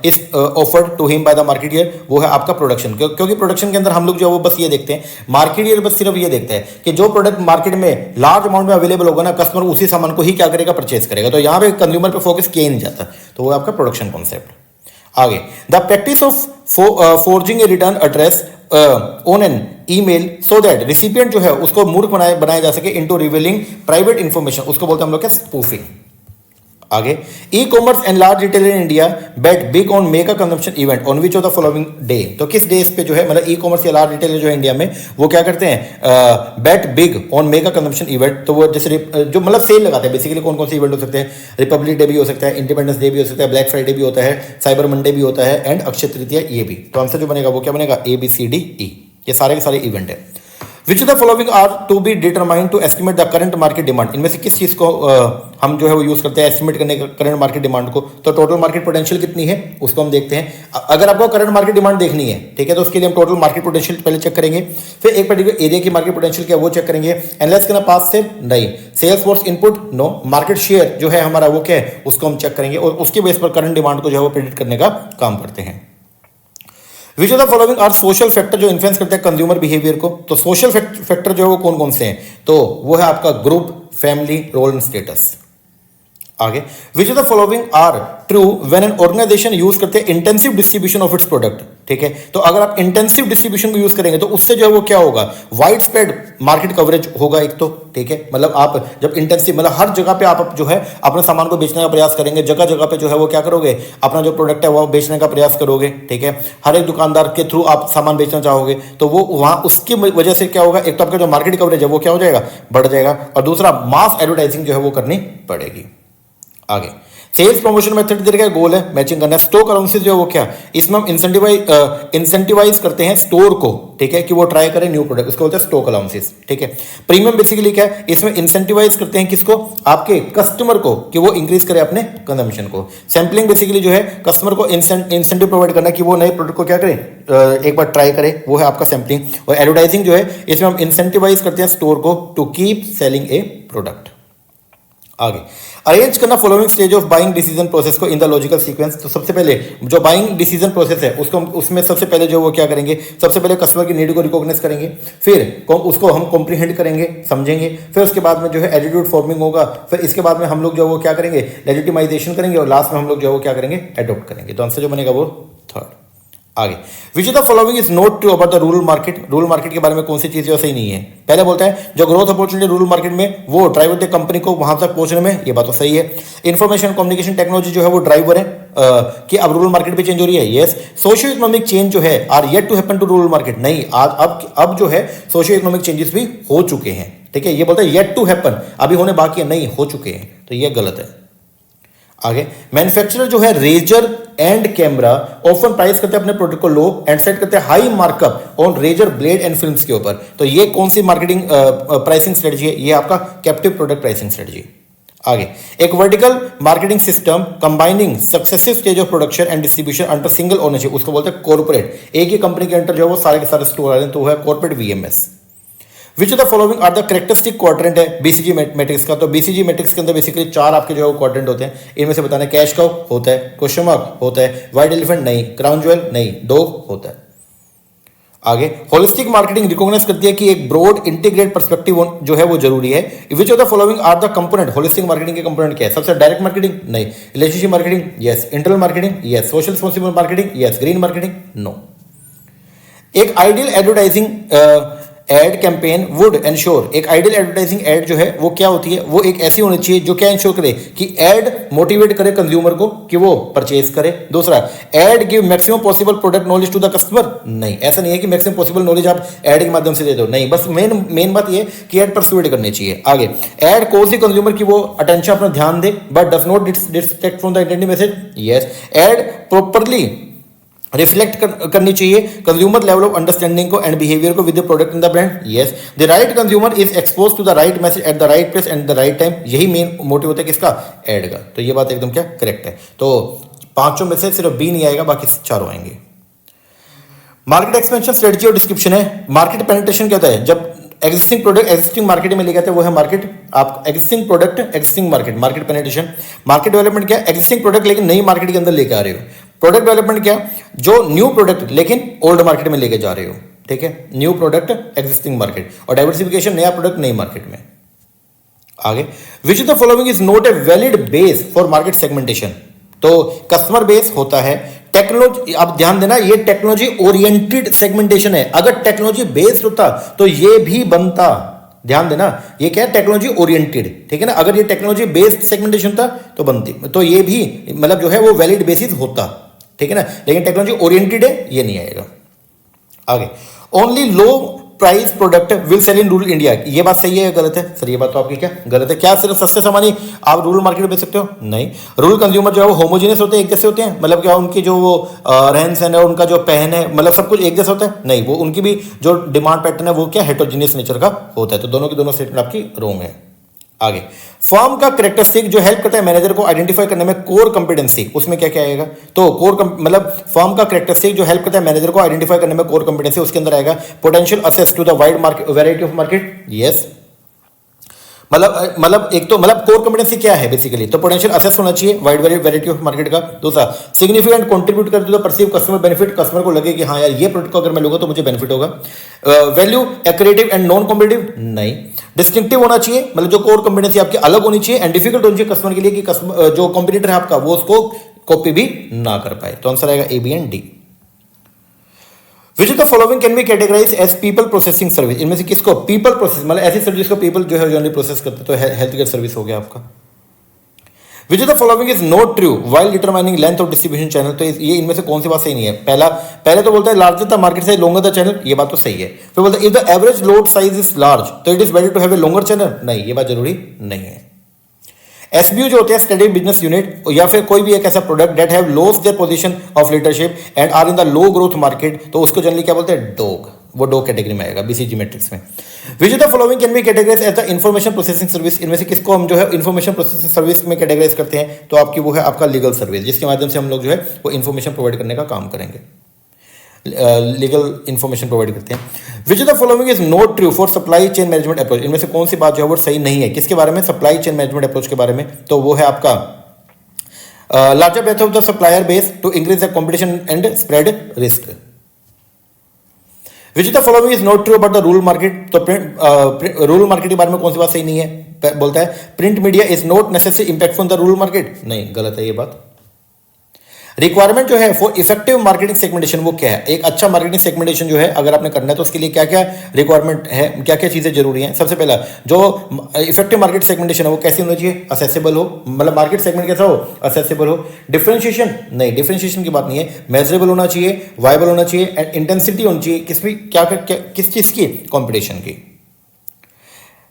is offered to him by the marketer, वो है आपका प्रोडक्शन। क्योंकि प्रोडक्शन के अंदर हम लोग जो है वो बस ये देखते हैं, मार्केटियर बस सिर्फ ये देखते हैं कि जो प्रोडक्ट मार्केट में लार्ज अमाउंट में अवेलेबल होगा ना, कस्टमर उसी सामान को ही क्या करेगा, परचेज करेगा। तो यहाँ पे कंज्यूमर पे फोकस किया ही नहीं जाता, तो वो आपका प्रोडक्शन कॉन्सेप्ट। आगे the practice of forging A return address on an email so that recipient जो है उसको मूर्ख बनाया जा सके इनटू रिवीलिंग प्राइवेट इंफॉर्मेशन, उसको बोलते हैं हम लोग क्या, स्पूफिंग। आगे e commerce and large retailer in India bet big on mega consumption event on which of the following day, तो किस डे पे जो है मतलब ई कॉमर्स या लार्ज रिटेलर जो है इंडिया में वो क्या करते हैं, bet big on mega consumption event. तो वो जैसे जो मतलब सेल लगाते हैं, बेसिकली कौन कौन से इवेंट हो सकते हैं, रिपब्लिक डे भी हो सकता है, इंडिपेंडेंस डे भी हो सकता है, ब्लैक फ्राइडे भी होता है, साइबर मंडे भी होता है एंड अक्षय तृतीया ये भी। तो आंसर जो बनेगा वो क्या बनेगा, ABCDE, ये सारे के सारे इवेंट है। Which the following are to be determined to estimate the current market demand, इनमें से किस चीज को हम जो है वो यूज करते हैं एस्टिमेट करने का करंट मार्केट डिमांड को। तो टोटल मार्केट पोटेंशियल कितनी है उसको हम देखते हैं। अगर आपको करंट मार्केट डिमांड देखनी है, ठीक है, तो उसके लिए हम टोटल मार्केट पोटेंशियल पहले चेक करेंगे, फिर एक पर्टिकुलर एरिया की मार्केट पोटेंशियल क्या वो चेक करेंगे। एनालाइज करना पास से नहीं, sales force input no, market share जो है हमारा वो क्या है उसको हम चेक करेंगे और उसके बेस पर करंट डिमांड को जो है वो प्रेडिक्ट करने का काम करते हैं। Which of the following are social factor जो इन्फ्लुएंस करते हैं कंज्यूमर बिहेवियर को, तो सोशल फैक्टर जो है वो कौन कौन से हैं, तो वो है आपका group, family, role and status. आगे which of the following are true when an organisation use करते हैं intensive distribution of its product, ठीक है। तो अगर आप इंटेंसिव डिस्ट्रीब्यूशन को यूज करेंगे तो उससे जो है वो क्या होगा, वाइड स्प्रेड मार्केट कवरेज होगा एक तो, ठीक है। मतलब आप जब इंटेंसिव मतलब हर जगह पे आप जो है अपने सामान को बेचने का प्रयास करेंगे, जगह जगह पे जो है वो क्या करोगे, अपना जो प्रोडक्ट है वो बेचने का प्रयास करोगे, ठीक है। हर एक दुकानदार के थ्रू आप सामान बेचना चाहोगे तो वो वहां उसकी वजह से क्या होगा, एक तो आपका जो मार्केट कवरेज है वो क्या हो जाएगा, बढ़ जाएगा, और दूसरा मास एडवर्टाइजिंग जो है वो करनी पड़ेगी। आगे सेल्स प्रमोशन मेथड दे रखा गोल है मैचिंग करना। स्टॉक अलाउंसेस जो है वो क्या, इसमें हम इंसेंटिवाइज करते हैं स्टोर को, ठीक है, कि वो ट्राई करें न्यू प्रोडक्ट, उसको बोलते हैं स्टॉक अलाउंसेस, ठीक है। प्रीमियम बेसिकली क्या है, इसमें इंसेंटिवाइज करते हैं किसको, आपके कस्टमर को, कि वो इंक्रीज करे अपने कंजम्पशन को। सैम्पलिंग बेसिकली जो है कस्टमर को इंसेंटिव प्रोवाइड करना कि वो नए प्रोडक्ट को क्या करे, एक बार ट्राई करे, वो है आपका सैम्पलिंग। और एडवर्टाइजिंग जो है इसमें हम इंसेंटिवाइज करते हैं स्टोर को to keep selling a product. आगे अरेंज करना following stage of buying decision process को इन द लॉजिकल सीक्वेंस। तो सबसे पहले जो बाइंग डिसीजन प्रोसेस है उसको उसमें सबसे पहले जो वो क्या करेंगे, सबसे पहले कस्टमर की नीड को रिकॉग्नाइज करेंगे, फिर उसको हम कॉम्प्रीहेंड करेंगे, समझेंगे, फिर उसके बाद में जो है एटीट्यूड फॉर्मिंग होगा, फिर इसके बाद में हम लोग जो वो क्या करेंगे, लेजिटिमाइजेशन करेंगे, और लास्ट में हम लोग जो वो क्या करेंगे, एडॉप्ट करेंगे। तो आंसर जो बनेगा वो थर्ड। आगे, which of the following is not true about the rural market. Rural market के बारे में कौन सी चीजें सही नहीं है। पहले बोलता है जो ग्रोथ अपॉर्चुनिटी रूरल मार्केट में वो ड्राइवर द कंपनी को वहां तक पहुंचने में, ये बात तो सही है। इन्फॉर्मेशन कम्युनिकेशन टेक्नोलॉजी जो है वो ड्राइवर है कि अब रूरल मार्केट भी चेंज हो रही है। यस, सोशियो इकोनॉमिक चेंज जो है are yet to happen to rural market. नहीं, अब जो है सोशियो इकोनॉमिक चेंजेस भी हो चुके हैं। ठीक है, ये बोलता है येट टू हैपन, अभी होने बाकी है, नहीं हो चुके हैं, तो ये गलत है। आगे, मैन्युफैक्चरर जो है razor and camera often price करते हैं अपने प्रोडक्ट को लो एंड सेट करते हैं high markup on razor blade and films के ऊपर। तो ये कौन सी मार्केटिंग प्राइसिंग स्ट्रेटजी है, ये आपका कैप्टिव प्रोडक्ट प्राइसिंग स्ट्रेटजी। आगे, एक vertical marketing system combining successive stage of production and distribution under single ownership, उसको बोलते हैं कॉर्पोरेट। एक ही कंपनी के अंडर जो है वो सारे के सारे स्टोर आ रहे हैं, तो वो है corporate VMS. Which of the following are the characteristic quadrant है बीसीजी मैट्रिक्स का। तो बीसीजी मैट्रिक्स के अंदर बेसिकली 4 आपके जो है क्वाड्रेंट होते हैं। इनमें से बताना, कैश काउ होता है, क्वेश्चन मार्क होता है, व्हाइट एलिफेंट नहीं, क्राउन ज्वेल नहीं, डॉग होता है। आगे, होलिस्टिक मार्केटिंग रिकॉग्नाइज करती है कि एक ब्रॉड इंटीग्रेट पर्सपेक्टिव जो है वो जरूरी है। Which of the following are the component, holistic marketing के कंपोनेंट क्या है। सबसे डायरेक्ट मार्केटिंग नहीं, relationship marketing yes, internal marketing yes, social responsible marketing yes, green marketing no. एक ideal advertising ad campaign would ensure, एक आइडियल एडवर्टाइजिंग एड जो है वो क्या होती है, वो एक ऐसी होनी चाहिए जो क्या इंश्योर करे कि एड मोटिवेट करे कंज्यूमर को कि वो परचेज करे। दूसरा, ad give maximum possible product knowledge to the customer. नहीं, ऐसा नहीं है कि मैक्सिमम पॉसिबल नॉलेज आप एड के माध्यम से दे दो, नहीं, बस मेन बात ये कि एड परसुएड करनी चाहिए। आगे, एड कोज द कंज्यूमर की वो अटेंशन अपना ध्यान दे but does not distract from the intended message. Yes, ad properly reflect करनी चाहिए कंज्यूमर लेवल ऑफ अंडरस्टैंडिंग को एंड बिहेवियर को with the product in the brand. Yes, the right consumer is expose to the right message at the right place and the right time, यही मेन मोटिव होता है किसका, एड का। तो ये बात एकदम क्या करेक्ट है। तो 5 में से सिर्फ बी नहीं आएगा, बाकी 4 आएंगे। मार्केट एक्सपेंशन स्ट्रेटजी और डिस्क्रिप्शन है। मार्केट पेनिट्रेशन क्या होता है, जब एग्जिस्टिंग प्रोडक्ट एग्जिस्टिंग मार्केट में ले जाते हैं, वो है मार्केट आप existing product existing market penetration. Market development क्या, एग्जिस्टिंग प्रोडक्ट लेकिन नई मार्केट के अंदर लेके आ रहे हो। प्रोडक्ट डेवलपमेंट क्या, जो न्यू प्रोडक्ट लेकिन ओल्ड मार्केट में लेके जा रहे हो। ठीक है, न्यू प्रोडक्ट एग्जिस्टिंग मार्केट, और डाइवर्सिफिकेशन नया प्रोडक्ट नई मार्केट में। आगे, which of the following is not a valid base for market segmentation. तो कस्टमर बेस होता है टेक्नोलॉजी, आप ध्यान देना, ये टेक्नोलॉजी ओरिएंटेड सेगमेंटेशन है। अगर टेक्नोलॉजी बेस्ड होता तो ये भी बनता, ध्यान देना, ये क्या है, टेक्नोलॉजी ओरिएंटेड। ठीक है ना, अगर ये टेक्नोलॉजी बेस्ड सेगमेंटेशन था तो बनती, तो ये भी मतलब जो है वो वैलिड बेसिस होता। ठीक है ना, लेकिन टेक्नोलॉजी ओरिएंटेड है, ये नहीं आएगा। आगे, only low price product will sell in rural India, ये बात सही है या गलत है। सर ये बात तो आपकी क्या गलत है। क्या सिर्फ सस्ते सामान ही आप रूरल मार्केट में बेच सकते हो, नहीं। रूरल कंज्यूमर जो है वो होमोजीनियस होते हैं, एक जैसे होते हैं, मतलब क्या उनकी जो वो रहन सहन है, उनका जो पहन है, मतलब सब कुछ एक जैसा होता है, नहीं, वो उनकी भी जो डिमांड पैटर्न है वो क्या हेटेरोजीनियस नेचर का होता है। तो दोनों की दोनों स्टेटमेंट आपकी रॉन्ग है। आगे, फर्म का कैरेक्टरिस्टिक जो हेल्प करता है मैनेजर को आइडेंटिफाई करने में कोर कंपिटेंसी, उसमें क्या क्या आएगा, तो मतलब फर्म का कैरेक्टरिस्टिक जो हेल्प करता है मैनेजर को आइडेंटिफाई करने में कोर कंपिटेंसी, उसके अंदर आएगा potential assess to the wide market variety of market. Yes, मतलब एक तो मतलब कोर कंपिटेंसी क्या है बेसिकली, तो पोटेंशियल असेस होना चाहिए वाइड वैरायटी ऑफ मार्केट का। दूसरा, सिग्निफिकेंट कंट्रीब्यूट कर दो परसीव कस्टमर बेनिफिट, कस्टमर को लगे कि हाँ यार ये प्रोडक्ट को अगर मैं लूंगा तो मुझे बेनिफिट होगा। Value accretive and non competitive, नहीं। डिस्टिंक्टिव होना चाहिए, मतलब जो कोर कंपिटेंसी आपकी अलग होनी चाहिए, एंड डिफिकल्ट होनी चाहिए कस्टमर के लिए कि कस्टमर जो कॉम्पिटिटर है आपका वो उसको कॉपी भी ना कर पाए। तो आंसर आएगा A, B and D. Which of the following can be categorise as people processing service, इनमें से किसको पीपल प्रोसेस, मतलब ऐसी सर्विस को पीपल जो है जनरली प्रोसेस करते हैं, तो हेल्थ केयर सर्विस हो गया आपका। विच of the following is not true while determining length of distribution channel, तो ये इनमें से कौन सी बात सही नहीं है। पहले तो बोलता है larger the market size longer the channel, ये बात तो सही है। फिर बोलता है if the average load size is large तो it is better to have a longer channel, नहीं, ये बात जरूरी नहीं है। एसबीयू जो होते हैं स्टडी बिजनेस यूनिट, या फिर कोई भी एक ऐसा product that have lost their position of leadership and are in the low growth market, तो उसको जनरली क्या बोलते हैं, डॉग, वो डॉग कैटेगरी में आएगा बीसीजी मैट्रिक्स में। Which of the following can be categorise as the information processing service, इनमें से किसको हम जो है इंफॉर्मेशन प्रोसेसिंग सर्विस में कैटेगराइज करते हैं, तो आपकी वो है आपका लीगल सर्विस, जिसके माध्यम से हम लोग जो है वो इंफॉर्मेशन प्रोवाइड करने का काम करेंगे, लीगल इंफॉर्मेशन प्रोवाइड करते हैं। Which of the following is not true for supply chain management approach, इनमें से कौन सी बात जो है वो सही नहीं है, किसके बारे में, सप्लाई चेन मैनेजमेंट अप्रोच के बारे में, तो वो है आपका larger breadth of the supplier base to increase the competition and spread risk. Which of the following is not true about the rural market, तो रूरल मार्केट के बारे में कौन सी बात सही नहीं है, बोलता है print media is not necessary impact on the rural market, नहीं, गलत है ये बात। रिक्वायरमेंट जो है फॉर इफेक्टिव मार्केटिंग सेगमेंटेशन वो क्या है, एक अच्छा मार्केटिंग सेगमेंटेशन जो है अगर आपने करना है तो उसके लिए क्या क्या रिक्वायरमेंट है, क्या क्या चीजें जरूरी हैं। सबसे पहला जो इफेक्टिव मार्केट सेगमेंटेशन है वो कैसी होना चाहिए, असेसेबल हो, मतलब मार्केट सेगमेंट कैसा हो, असेसेबल हो। डिफरेंशिएशन नहीं, डिफरेंशिएशन की बात नहीं है, मेजरेबल होना चाहिए, वायबल होना चाहिए एंड इंटेंसिटी होनी चाहिए, किस चीज की, कॉम्पिटिशन की।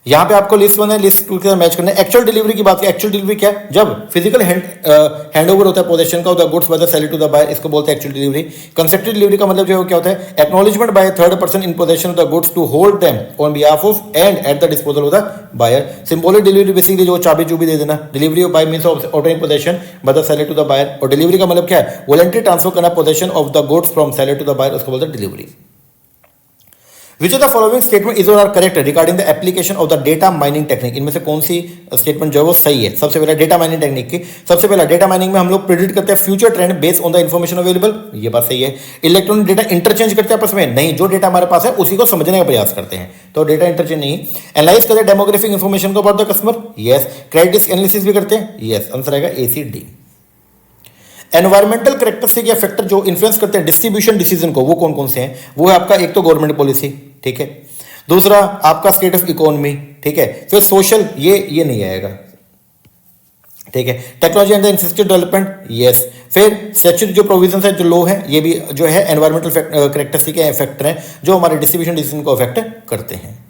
यहां पे आपको लिस्ट वन है, लिस्ट टू के साथ मैच करना है। एक्चुअल डिलीवरी की बात की, एक्चुअल डिलीवरी क्या है, जब फिजिकल हैंडओवर होता है पोजीशन का, the goods by the seller to the buyer, इसको बोलते हैं एक्चुअल डिलीवरी। कंसेप्टेड डिलीवरी का मतलब जो है क्या होता है, acknowledgement by third person in possession of the goods to hold them on behalf of and at the disposal of the buyer. Symbolic delivery basically जो चाबी चूबी दे देना, delivery by means of ordering possession by the seller to the buyer. और डिलीवरी का मतलब क्या है, वॉलंटरी ट्रांसफर करना possession of the goods from seller to the buyer, उसको बोलते हैं delivery. Which of the following statement is or are correct regarding the application of the data mining technique? इनमें से कौन सी स्टेटमेंट जो है वो सही है। सबसे पहला डेटा माइनिंग टेक्निक की, सबसे पहला डेटा माइनिंग में हम लोग प्रिडिक्ट करते हैं future trend based on the information available, ये बात सही है। इलेक्ट्रॉनिक डेटा इंटरचेंज करते हैं आपस में, नहीं, जो डेटा हमारे पास है उसी को समझने का प्रयास करते हैं, तो डेटा इंटरचेंज नहीं। एनालाइज करते हैं डेमोग्राफिक इन्फॉर्मेशन को about the customer, yes. Credit risk analysis भी करते हैं, यस, आंसर आएगा ए सी डी। एनवायरमेंटल कैरेक्टरिस्टिक या फैक्टर जो इन्फ्लुएंस करते हैं डिस्ट्रीब्यूशन डिसीजन को, वो कौन कौन से हैं, वो है आपका एक तो गवर्नमेंट पॉलिसी, ठीक है, दूसरा आपका स्टेट ऑफ इकोनॉमी, ठीक है, फिर सोशल, ये नहीं आएगा, ठीक है, technology and institute development, yes, फिर स्टैट्यूटरी जो प्रोविजंस है, जो लॉ है, ये भी जो है एनवायरमेंटल कैरेक्टरिस्टिक या फैक्टर हैं जो हमारे डिस्ट्रीब्यूशन डिसीजन को अफेक्ट करते हैं।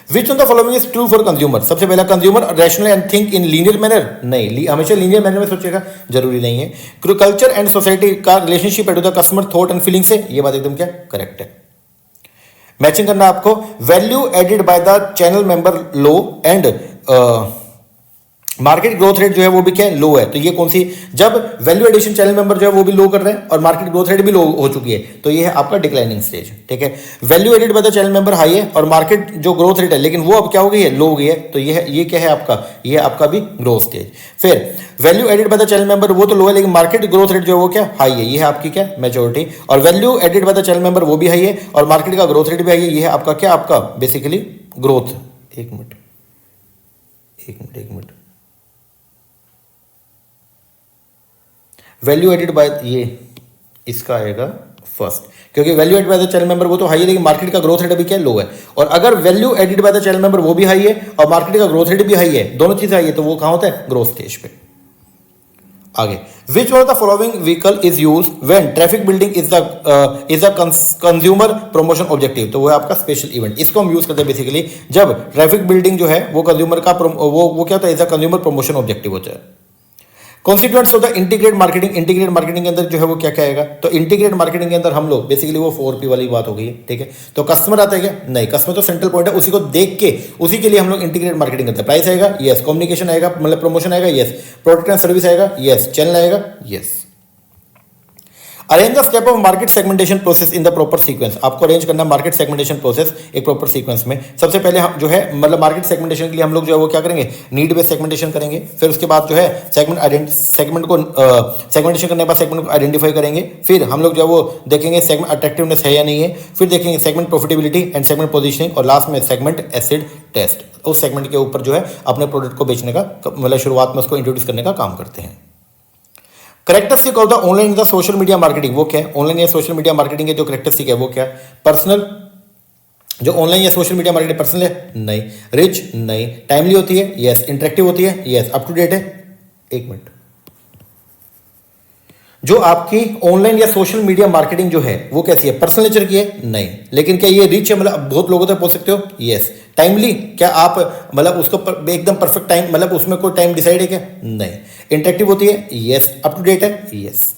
Which of the following is true for consumer? सबसे पहला, consumer rational and think in linear manner, नहीं, हमेशा लीनियर मैनर में सोचेगा, जरूरी नहीं है। कल्चर एंड सोसाइटी का रिलेशनशिप है to the customer thought and feeling से, ये बात एकदम क्या करेक्ट है। मैचिंग करना आपको, value added by the channel member low and market growth rate जो है वो भी क्या है, लो है, तो ये कौन सी, जब वैल्यू एडिशन चैनल मेंबर जो है वो भी लो कर रहे हैं और मार्केट ग्रोथ रेट भी लो हो चुकी है, तो ये है आपका डिक्लाइनिंग स्टेज, ठीक है। Value added by the channel member high है और मार्केट जो ग्रोथ रेट है लेकिन वो अब क्या हो गई है, लो हो गई है, तो ये क्या है आपका, ये आपका भी ग्रोथ स्टेज। फिर value added by the channel member वो तो लो है लेकिन मार्केट ग्रोथ रेट जो है वो क्या हाई है, ये है आपकी क्या मैच्योरिटी। और value added by the channel member वो भी हाई है और मार्केट का ग्रोथ रेट भी हाई है, ये है आपका क्या, आपका बेसिकली ग्रोथ। एक मिनट, वैल्यू एडेड बाय, ये इसका आएगा फर्स्ट, क्योंकि value added by the channel member वो तो हाई है लेकिन मार्केट का ग्रोथ रेट अभी क्या लो है। और अगर value added by the channel member वो भी हाई है और मार्केट का ग्रोथ रेट भी हाई है, दोनों चीजें हाई है, तो वो कहां होता है, ग्रोथ स्टेज पे। आगे, which one of the following vehicle is use when traffic building is the consumer promotion objective, तो वो है आपका स्पेशल इवेंट। इसको हम यूज करते हैं बेसिकली जब ट्रैफिक बिल्डिंग जो है वो कंज्यूमर का वो क्या होता है, is the consumer promotion objective होता है। Consequents of the integrate marketing, integrate marketing के अंदर जो है वो क्या क्या आएगा, तो इंटीग्रेट मार्केटिंग के अंदर हम लोग बेसिकली वो 4P वाली बात हो गई है, ठीक है। तो कस्टमर आता है क्या, नहीं, कस्टमर तो सेंट्रल पॉइंट है, उसी को देख के उसी के लिए हम लोग इंटीग्रेट मार्केटिंग करते हैं। प्राइस आएगा, यस, कम्युनिकेशन आएगा, मतलब प्रमोशन आएगा, यस, प्रोडक्ट एंड सर्विस आएगा, यस, चैनल आएगा, yes. Arrange the step of market segmentation process in the proper sequence, आपको अरेंज करना है मार्केट सेगमेंटेशन प्रोसेस एक प्रॉपर सीक्वेंस में। सबसे पहले हम जो है मतलब मार्केट सेगमेंटेशन के लिए हम लोग जो है वो क्या करेंगे, नीड बेस्ड सेगमेंटेशन करेंगे। फिर उसके बाद जो है सेगमेंटेशन करने के बाद सेगमेंट को आइडेंटिफाई करेंगे। फिर हम लोग जो है वो देखेंगे सेगमेंट अट्रैक्टिवनेस है या नहीं है। फिर देखेंगे segment profitability and segment positioning और लास्ट में सेगमेंट एसिड टेस्ट। उस सेगमेंट के ऊपर जो है अपने प्रोडक्ट को बेचने का मतलब शुरुआत में उसको इंट्रोड्यूस करने का काम करते हैं। Characteristic of the online the social media marketing, वो क्या है, ऑनलाइन या सोशल मीडिया मार्केटिंग के जो करेक्टरिस्टिक है वो क्या है, पर्सनल, जो ऑनलाइन या सोशल मीडिया मार्केटिंग पर्सनल है, नहीं, रिच, नहीं, टाइमली होती है, यस, इंटरेक्टिव होती है, यस, अप टू डेट है। एक मिनट, जो आपकी ऑनलाइन या सोशल मीडिया मार्केटिंग जो है वो कैसी है, पर्सनल नेचर की है, नहीं, लेकिन क्या ये रिच है, मतलब बहुत लोगों तक पहुंच सकते हो, यस। टाइमली, क्या आप मतलब उसको एकदम परफेक्ट टाइम, मतलब उसमें कोई टाइम डिसाइड है क्या, नहीं। इंटरेक्टिव होती है, यस। अप टू डेट है, yes.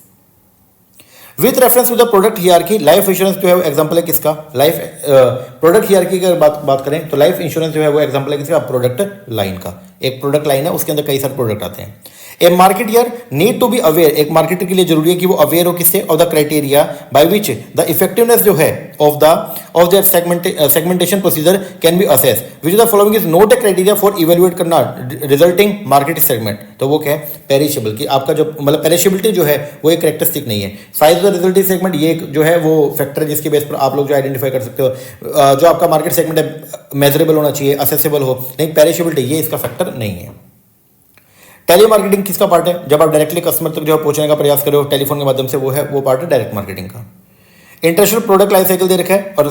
With reference to the product hierarchy, life insurance जो है एग्जांपल है किसका, लाइफ प्रोडक्ट हियरार्की की बात करें तो लाइफ इंश्योरेंस जो है वो एग्जांपल है किसका, प्रोडक्ट लाइन का। एक प्रोडक्ट लाइन है, उसके अंदर कई सारे प्रोडक्ट आते हैं। A marketer need to be aware, एक मार्केटर के लिए जरूरी है कि वो अवेयर हो किससे, of the criteria by which the effectiveness जो है of the segmentation procedure can be assess, which the following is not a criteria for evaluate करना रिजल्टिंग मार्केट सेगमेंट, तो वो क्या है, पेरिशेबल, की आपका जो मतलब पेरिशेबिलिटी जो है वो एक करेक्टरिस्टिक नहीं है। Size of the resulting segment, ये जो है वो फैक्टर है जिसके बेस पर आप लोग जो आइडेंटिफाई कर सकते हो। जो आपका मार्केट सेगमेंट है मेजरेबल होना चाहिए, असेसेबल हो, लेकिन पेरिशेबिलिटी ये इसका फैक्टर नहीं है। टेली मार्केटिंग किसका पार्ट है? जब आप डायरेक्टली कस्टमर तक जो है पहुंचने का प्रयास करो टेलीफोन के माध्यम से, वो पार्ट है डायरेक्ट मार्केटिंग का। इंटरनेशनल प्रोडक्ट लाइफ साइकिल दे रखा है और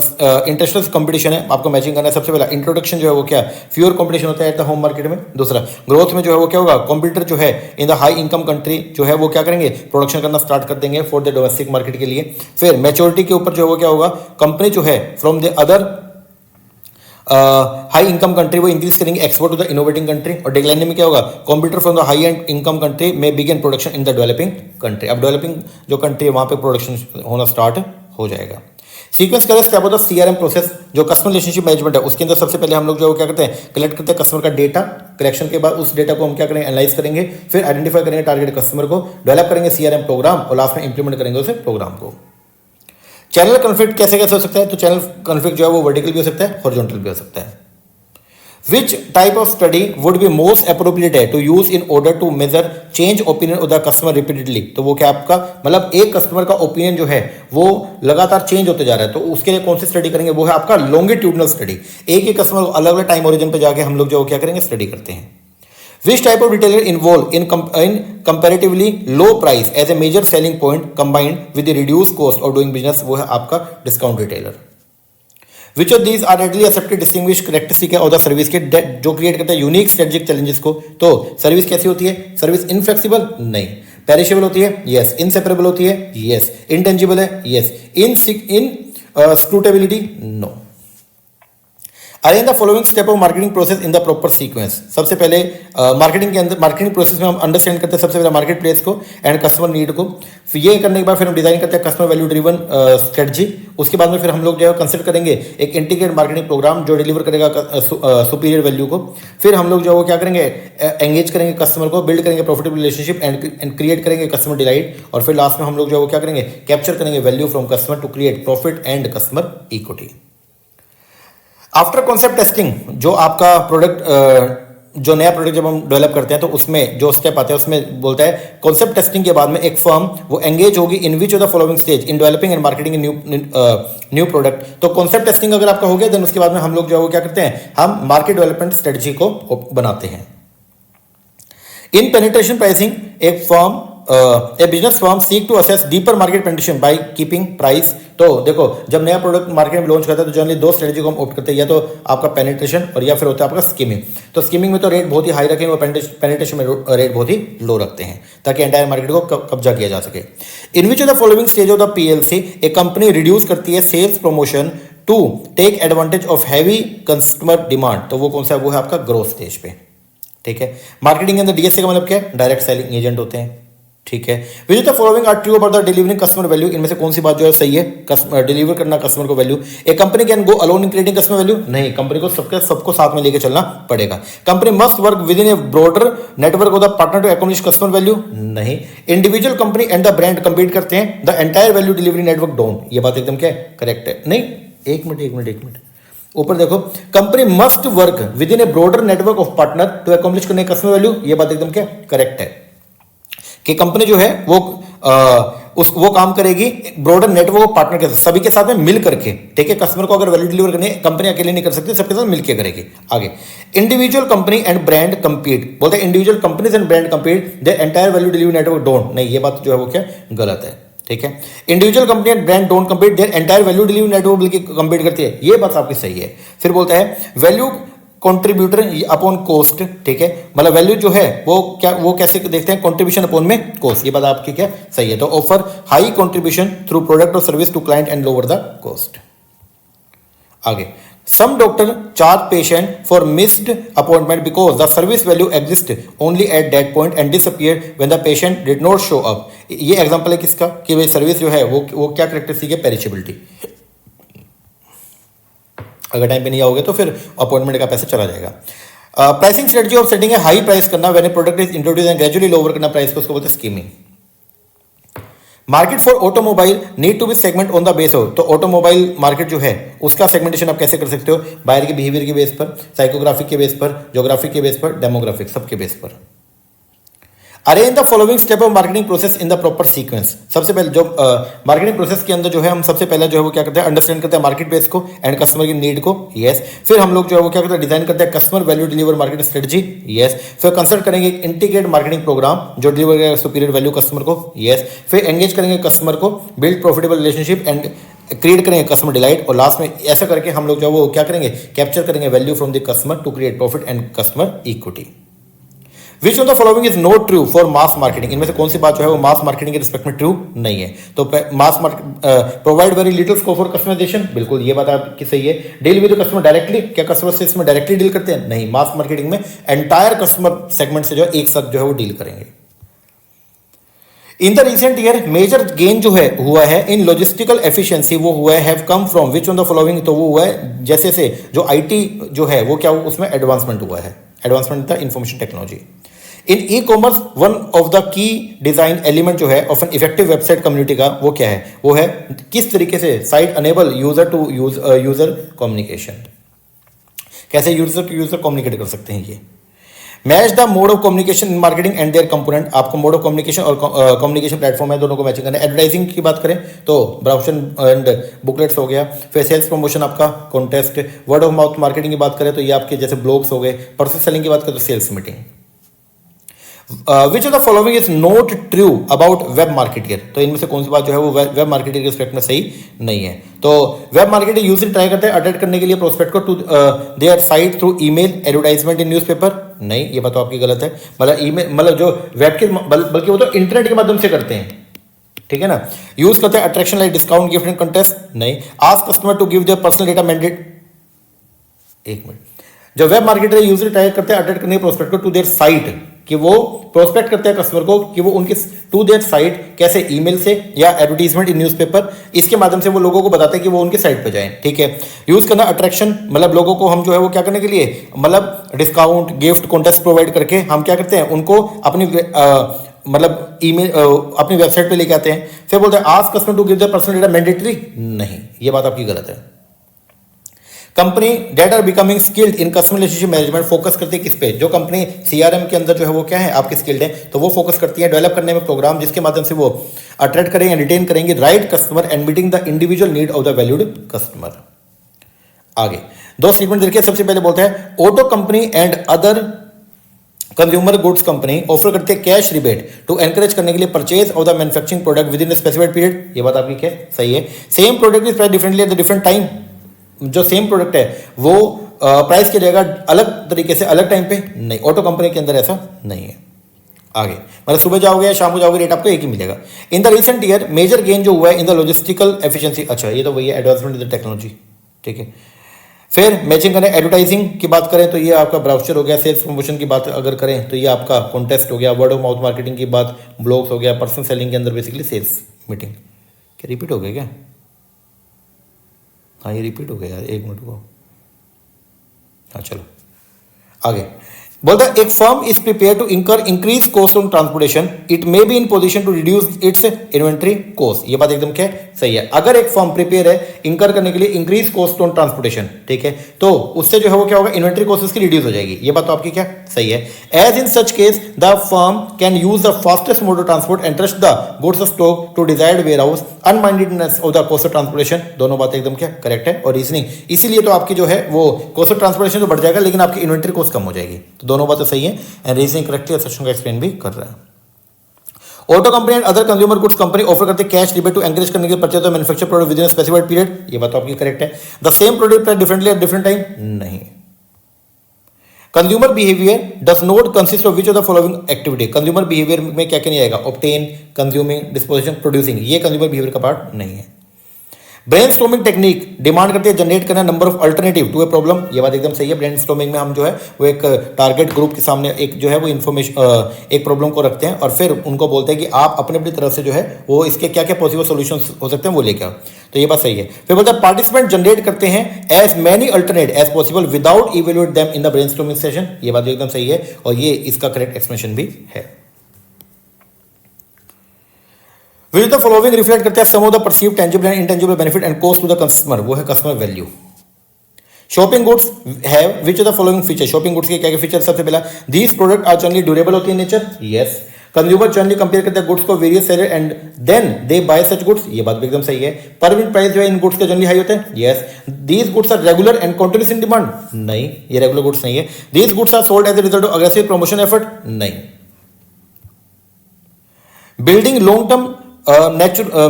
इंटरनेशनल कंपटीशन है, आपको मैचिंग करना है। सबसे पहला इंट्रोडक्शन जो है वो क्या, फ्यूअर कंपटीशन होता है एट द होम मार्केट में। दूसरा ग्रोथ में जो है वो क्या होगा, कॉम्पिटिटर जो है in the high income country जो है वो क्या करेंगे, प्रोडक्शन करना स्टार्ट कर देंगे फॉर द डोमेस्टिक मार्केट के लिए। फिर मैच्योरिटी के ऊपर जो है वो क्या होगा, कंपनी जो है from the other high income country वो इंक्रीज करेंगे export to the innovating country. और डिक्लाइनिंग में क्या होगा, computer from the high end income country में begin production in the developing country. अब डेवलपिंग जो कंट्री है वहां पे प्रोडक्शन होना स्टार्ट हो जाएगा। सीक्वेंस करें step of the CRM process, जो कस्टमर रिलेशनशिप मैनेजमेंट है उसके अंदर सबसे पहले हम लोग जो क्या करते हैं, कलेक्ट करते हैं कस्टमर का डेटा। कलेक्शन के बाद उस डेटा को हम क्या करेंगे, एनालाइज करेंगे, फिर आइडेंटिफाई करेंगे टारगेट कस्टमर को, डेवलप करेंगे सीआरएम प्रोग्राम और लास्ट में इंप्लीमेंट करेंगे उस प्रोग्राम को। चैनल कॉन्फ्लिक्ट कैसे कैसे हो सकता है, तो चैनल कॉन्फ्लिक्ट जो है वो वर्टिकल भी हो सकता है, हॉरिजॉन्टल भी हो सकता है। Which type of study would be most appropriate है to use in order to measure change opinion of the customer repeatedly? तो वो क्या आपका मतलब एक कस्टमर का ओपिनियन जो है वो लगातार चेंज होते जा रहा है, तो उसके लिए कौन सी स्टडी करेंगे, वो है आपका लॉन्गिट्यूडनल स्टडी। एक ही कस्टमर अलग अलग टाइम ओरिजिन पे जाके हम लोग जो क्या करेंगे, स्टडी करते हैं। Which type of retailer involved in comparatively low price as a major selling point combined with the reduced cost of doing business? वो है आपका discount retailer. Which of these are readily accepted distinguished characteristic है और द सर्विस के जो क्रिएट करता है यूनिक स्ट्रेटेजिक चैलेंजेस को? तो सर्विस कैसी होती है, सर्विस इनफ्लेक्सिबल नहीं, पेरिशेबल होती है यस, इनसेपरेबल होती है यस, इंटेंजिबल है yes, inscrutability no. Arrange the following step of marketing process in the proper sequence. सबसे पहले मार्केटिंग के अंदर मार्केटिंग प्रोसेस में हम अंडरस्टैंड करते हैं सबसे पहले मार्केट प्लेस को एंड कस्टमर नीड को। फिर ये करने के बाद फिर हम डिजाइन करते हैं कस्टमर वैल्यू ड्रिवन स्ट्रेटजी। उसके बाद में फिर हम लोग जो है कंसिडर करेंगे एक इंटीग्रेटेड मार्केटिंग प्रोग्राम जो डिलीवर करेगा सुपीरियर वैल्यू को। फिर हम लोग जो है वो क्या करेंगे, एंगेज करेंगे कस्टमर को, बिल्ड करेंगे प्रॉफिटेबल रिलेशनशिप एंड क्रिएट करेंगे कस्टमर डिलाइट। और फिर लास्ट में हम लोग जो है वो क्या करेंगे, कैप्चर करेंगे value from customer to create profit and customer equity. After concept testing, जो आपका प्रोडक्ट जो नया प्रोडक्ट जब हम डेवलप करते हैं तो उसमें जो स्टेप आते हैं उसमें बोलता है कॉन्सेप्ट टेस्टिंग के बाद में एक फर्म वो एंगेज होगी in which of the following stage in developing and marketing new product. तो कॉन्सेप्ट टेस्टिंग अगर आपका हो गया देन उसके बाद में हम लोग जो है वो क्या करते हैं, हम मार्केट डेवलपमेंट स्ट्रेटजी को बनाते हैं। इन पेनिट्रेशन प्राइसिंग, एक firm a business firm seek to assess deeper market penetration by keeping price. तो देखो जब नया प्रोडक्ट मार्केट में लॉन्च करता है तो जनरली दो स्ट्रेटजी को हम ऑप्ट करते हैं, या तो आपका पेनिट्रेशन और या फिर होता है आपका स्कीमिंग। तो स्कीमिंग में तो रेट बहुत ही हाई रखेंगे और पेनिट्रेशन में रेट बहुत ही लो रखते हैं ताकि एंटायर मार्केट को कब्जा किया जा सके। In which of the following stage of the PLC a company reduce करती है sales promotion to take advantage of heavy customer demand. तो वो कौन सा है, वो है आपका ग्रोथ स्टेज पे। ठीक है, मार्केटिंग के अंदर डीएसए का मतलब क्या है, डायरेक्ट सेलिंग एजेंट होते हैं। ठीक है, which of the following are true about the delivering customer value, इनमें से कौन सी बात जो है सही है, कस्टमर डिलीवर करना कस्टमर को value. A company can go alone in creating customer value, नहीं, कंपनी को सबको साथ में लेके चलना पड़ेगा। Company must work within a broader network of the partner to accomplish customer value, नहीं। Individual company and the brand compete करते हैं, the entire value delivery network down, ये बात एकदम क्या है, करेक्ट है। नहीं, एक मिनट ऊपर देखो, company must work within a broader network of partner to accomplish करने कस्टमर वैल्यू, ये बात एकदम क्या करेक्ट है कि कंपनी जो है वो काम करेगी ब्रॉडर नेटवर्क ऑफ पार्टनर के साथ, सभी के साथ में मिल करके। ठीक है, कस्टमर को अगर वैल्यू डिलीवर करनी है कंपनी अकेले नहीं कर सकती, सबके साथ मिलकर करेगी। आगे, individual company and brand compete, बोलते हैं individual companies and brand compete their entire value delivery network don't, नहीं, ये बात जो है वो क्या गलत है। ठीक है, individual company and brand don't compete their entire value delivery network बल्कि कंपीट करती है, ये बात आपकी सही है। फिर बोलता है वैल्यू कंट्रीब्यूटर अपॉन कॉस्ट। ठीक है, मतलब वैल्यू जो है वो कैसे देखते हैं, कंट्रीब्यूशन अपॉन में कॉस्ट, ये बात आपकी क्या सही है। तो offer high contribution through product और service to client and lower the cost. आगे, some doctor charge patient for missed appointment because the service value exist only at that point and disappear when the patient did not show up. ये एग्जांपल है किसका, कि भाई सर्विस जो है वो क्या करेक्टरिस्टिक है, पेरिशेबिलिटी। अगर टाइम पे नहीं आओगे तो फिर अपॉइंटमेंट का पैसा चला जाएगा। प्राइसिंग स्ट्रेटजी ऑफ सेटिंग है हाई प्राइस करना, when a product is introduce and gradually lower करना प्राइस को, उसको बोलते हैं skimming. Market for automobile need to be segment on the base हो, तो ऑटोमोबाइल मार्केट जो है उसका सेगमेंटेशन आप कैसे कर सकते हो, बायर के बिहेवियर के बेस पर, साइकोग्राफिक के बेस पर, ज्योग्राफिक के बेस पर, डेमोग्राफिक, सबके बेस पर। Arrange the following step of marketing process in the proper sequence. सबसे पहले जो मार्केटिंग प्रोसेस के अंदर जो है हम सबसे पहले जो है वो क्या करते हैं, अंडरस्टैंड करते हैं मार्केट बेस को एंड कस्टमर की नीड को। यस। फिर हम लोग जो है वो क्या करते हैं, डिजाइन करते हैं customer value deliver market strategy. Yes. फिर कंसल्ट करेंगे इंटीग्रेट मार्केटिंग प्रोग्राम जो डिलीवर करेगा सुपीरियर वैल्यू कस्टमर को। यस। फिर एंगेज करेंगे कस्टमर को, build profitable relationship and create करेंगे कस्टमर डिलाइट। और लास्ट में ऐसा करके हम लोग जो है वो क्या करेंगे, कैप्चर करेंगे value from the customer to create profit and customer equity. Which of the following is not true for mass marketing. इनमें से कौन सी बात जो है वो मास मार्केटिंग के रिस्पेक्ट में ट्रू नहीं है। तो mass provide very little scope for customisation, बिल्कुल ये बात आपकी सही है। डील विद कस्टमर डायरेक्टली, क्या कस्टमर से इसमें डायरेक्टली डील करते हैं? नहीं, मास मार्केटिंग में एंटायर कस्टमर सेगमेंट से जो है एक साथ जो है वो डील करेंगे। In the recent year major gain जो है हुआ है इन लॉजिस्टिकल एफिशिएंसी, वो हुआ है have come from which on the following. तो वो हुआ है जैसे से जो आईटी जो है वो क्या उसमें एडवांसमेंट हुआ है, advancement the information technology. In e commerce one of the key design element जो है of an effective website community का वो क्या है, वो है किस तरीके से site enable user to user communication. कैसे यूजर टू यूजर कम्युनिकेट कर सकते हैं ये। Match the mode of communication in marketing and their component. आपको मोड ऑफ कम्युनिकेशन और कम्युनिकेशन प्लेटफॉर्म है, दोनों को मैचिंग करना है। एडवर्टाइजिंग की बात करें तो ब्राउजर एंड बुकलेट्स हो गया। फिर सेल्स प्रमोशन आपका contest. Word of mouth marketing की बात करें तो ये आपके जैसे ब्लॉग्स हो गए। पर्सन सेलिंग की बात करें तो sales meeting. Which of the following is not true about web marketeer. तो इनमें से कौन सी बात जो है वो वेब मार्केटियर के रिस्पेक्ट में सही नहीं है। तो वेब मार्केटिंग यूजली ट्राई करते हैं अटेंड करने के लिए प्रोस्पेक्ट को to their site through email, advertisement in newspaper. नहीं, ये बात तो आपकी गलत है। मतलब ईमेल मतलब जो वेब के बल्कि वो तो इंटरनेट के माध्यम से करते हैं, ठीक है ना। यूज करते हैं attraction like discount, gift and contest. नहीं। Ask customer to give their personal data mandate. एक मिनट, जो वेब मार्केटर यूजली ट्राई करते हैं अटेंड करने के प्रोस्पेक्ट को टू देयर साइट, कि वो प्रोस्पेक्ट करते हैं कस्टमर को कि वो उनके टू देयर साइट कैसे, ईमेल से या एडवर्टीजमेंट इन न्यूज़पेपर, इसके माध्यम से वो लोगों को बताते हैं कि वो उनके साइट पर जाएं, ठीक है। यूज करना अट्रैक्शन, मतलब लोगों को हम जो है वो क्या करने के लिए, मतलब डिस्काउंट, गिफ्ट, कॉन्टेस्ट प्रोवाइड करके हम क्या करते हैं, उनको अपनी मतलब ईमेल अपनी वेबसाइट पे लेके आते हैं। फिर बोलते हैं ask customer to give their personal data mandatory. नहीं, ये बात आपकी गलत है। Company that are becoming skilled in customer relationship management. Focus करती है किस पे, जो कंपनी सीआरएम के अंदर जो है वो क्या है आपके स्किल्ड है, तो वो फोकस करती है डेवलप करने में प्रोग्राम जिसके माध्यम से वो अट्रैक्ट करेंगे, रिटेन करेंगे right customer and meeting the individual need of the valued customer. आगे दो स्टेटमेंट देखिए। सबसे पहले बोलते हैं auto company and other consumer goods company offer करती है कैश रिबेट टू एनकरेज करने के लिए purchase of the manufacturing product within specified period. ये बात आपकी क्या सही है। Same product is price differently at the different time. जो सेम प्रोडक्ट है वो प्राइस की जगह अलग तरीके से अलग टाइम पे नहीं, ऑटो कंपनी के अंदर ऐसा नहीं है। आगे मतलब सुबह जाओगे या शाम को जाओगे रेट आपको एक ही मिलेगा। In the recent year major gain जो हुआ है इन द लॉजिस्टिकल एफिशिएंसी। अच्छा, ये तो वही है एडवांसमेंट इन द टेक्नोलॉजी, ठीक है। फिर मैचिंग करें, एडवर्टाइजिंग की बात करें तो ये आपका ब्राउचर हो गया। सेल्स प्रमोशन की बात अगर करें तो ये आपका कॉन्टेस्ट हो गया। वर्ड ऑफ माउथ मार्केटिंग की बात ब्लॉग्स हो गया। पर्सन सेलिंग के अंदर बेसिकली सेल्स मीटिंग। क्या रिपीट हो गया क्या? हाँ, ये रिपीट हो गया यार, एक मिनट को। हाँ चलो आगे बोलता है एक firm is prepare to incur increase cost on transportation, it may be in position to reduce its inventory cost. ये बात एकदम क्या सही है। अगर एक फर्म प्रिपेयर है इंकर करने के लिए इंक्रीज कॉस्ट ऑन ट्रांसपोर्टेशन, ठीक है, तो उससे जो है वो क्या होगा, इन्वेंट्री कॉस्ट उसकी रिड्यूस हो जाएगी। ये बात तो आपकी क्या सही है। As in such case the firm can use the fastest mode of transport and trust the goods stock to desired warehouse, unmindedness of the cost of transportation. दोनों बातें एकदम क्या करेक्ट है। और रीजनिंग इसीलिए तो आपकी जो है वो कॉस्ट ऑफ ट्रांसपोर्टेशन तो बढ़ जाएगा लेकिन आपकी इन्वेंट्री कॉस्ट कम हो जाएगी। तो दोनों बातें सही है एंड रीजनिंग करेक्टली सेक्शन का एक्सप्लेन भी कर रहा है। Auto company and other consumer goods company offer करते हैं कैश रिबेट टू एनकरेज करने के लिए purchase of manufacture product within specified period. ये बात तो आपकी करेक्ट है। The same product price differently at different time. नहीं। Consumer behaviour does not consist of which of the following activity. Consumer behaviour में क्या क्या नहीं आएगा, ऑब्टेन, कंज्यूमिंग, डिस्पोजिशन, प्रोड्यूसिंग। ये कंज्यूमर बिहेवियर का पार्ट नहीं है। ब्रेनस्टॉर्मिंग टेक्निक डिमांड करती है जनरेट करना number of alternative to a problem. ये बात एकदम सही है। ब्रेनस्टॉर्मिंग में हम जो है वो एक टारगेट ग्रुप के सामने एक जो है वो इन्फॉर्मेशन एक प्रॉब्लम को रखते हैं और फिर उनको बोलते हैं कि आप अपने अपनी तरफ से जो है वो इसके क्या क्या पॉसिबल सॉल्यूशंस हो सकते हैं वो लेके आओ। तो ये बात सही है। फिर बोलते हैं पार्टिसिपेंट जनरेट करते हैं as many alternate as possible without evaluate them in the brainstorming session. ये बात एकदम सही है और ये इसका करेक्ट एक्सप्लेनेशन भी है। विच द फॉलोइंग रिफ्लेक्ट करते हैं some of the perceived tangible and intangible benefit and cost to the customer. वो है customer value. Shopping goods have which of the following feature. Shopping goods के क्या क्या फीचर। सबसे पहला these product are generally durable होती है nature. Yes. Consumer generally compare करते हैं गुड्स को various seller and then they buy such goods, ये बात भी एकदम सही है। पर यूनिट प्राइस जो है इन गुड्स के जनरली हाई होते हैं, yes. These goods are regular and continuous in demand, नहीं, ये रेगुलर गुड्स नहीं है। These goods are sold as a result of aggressive promotion effort, नहीं। Building long term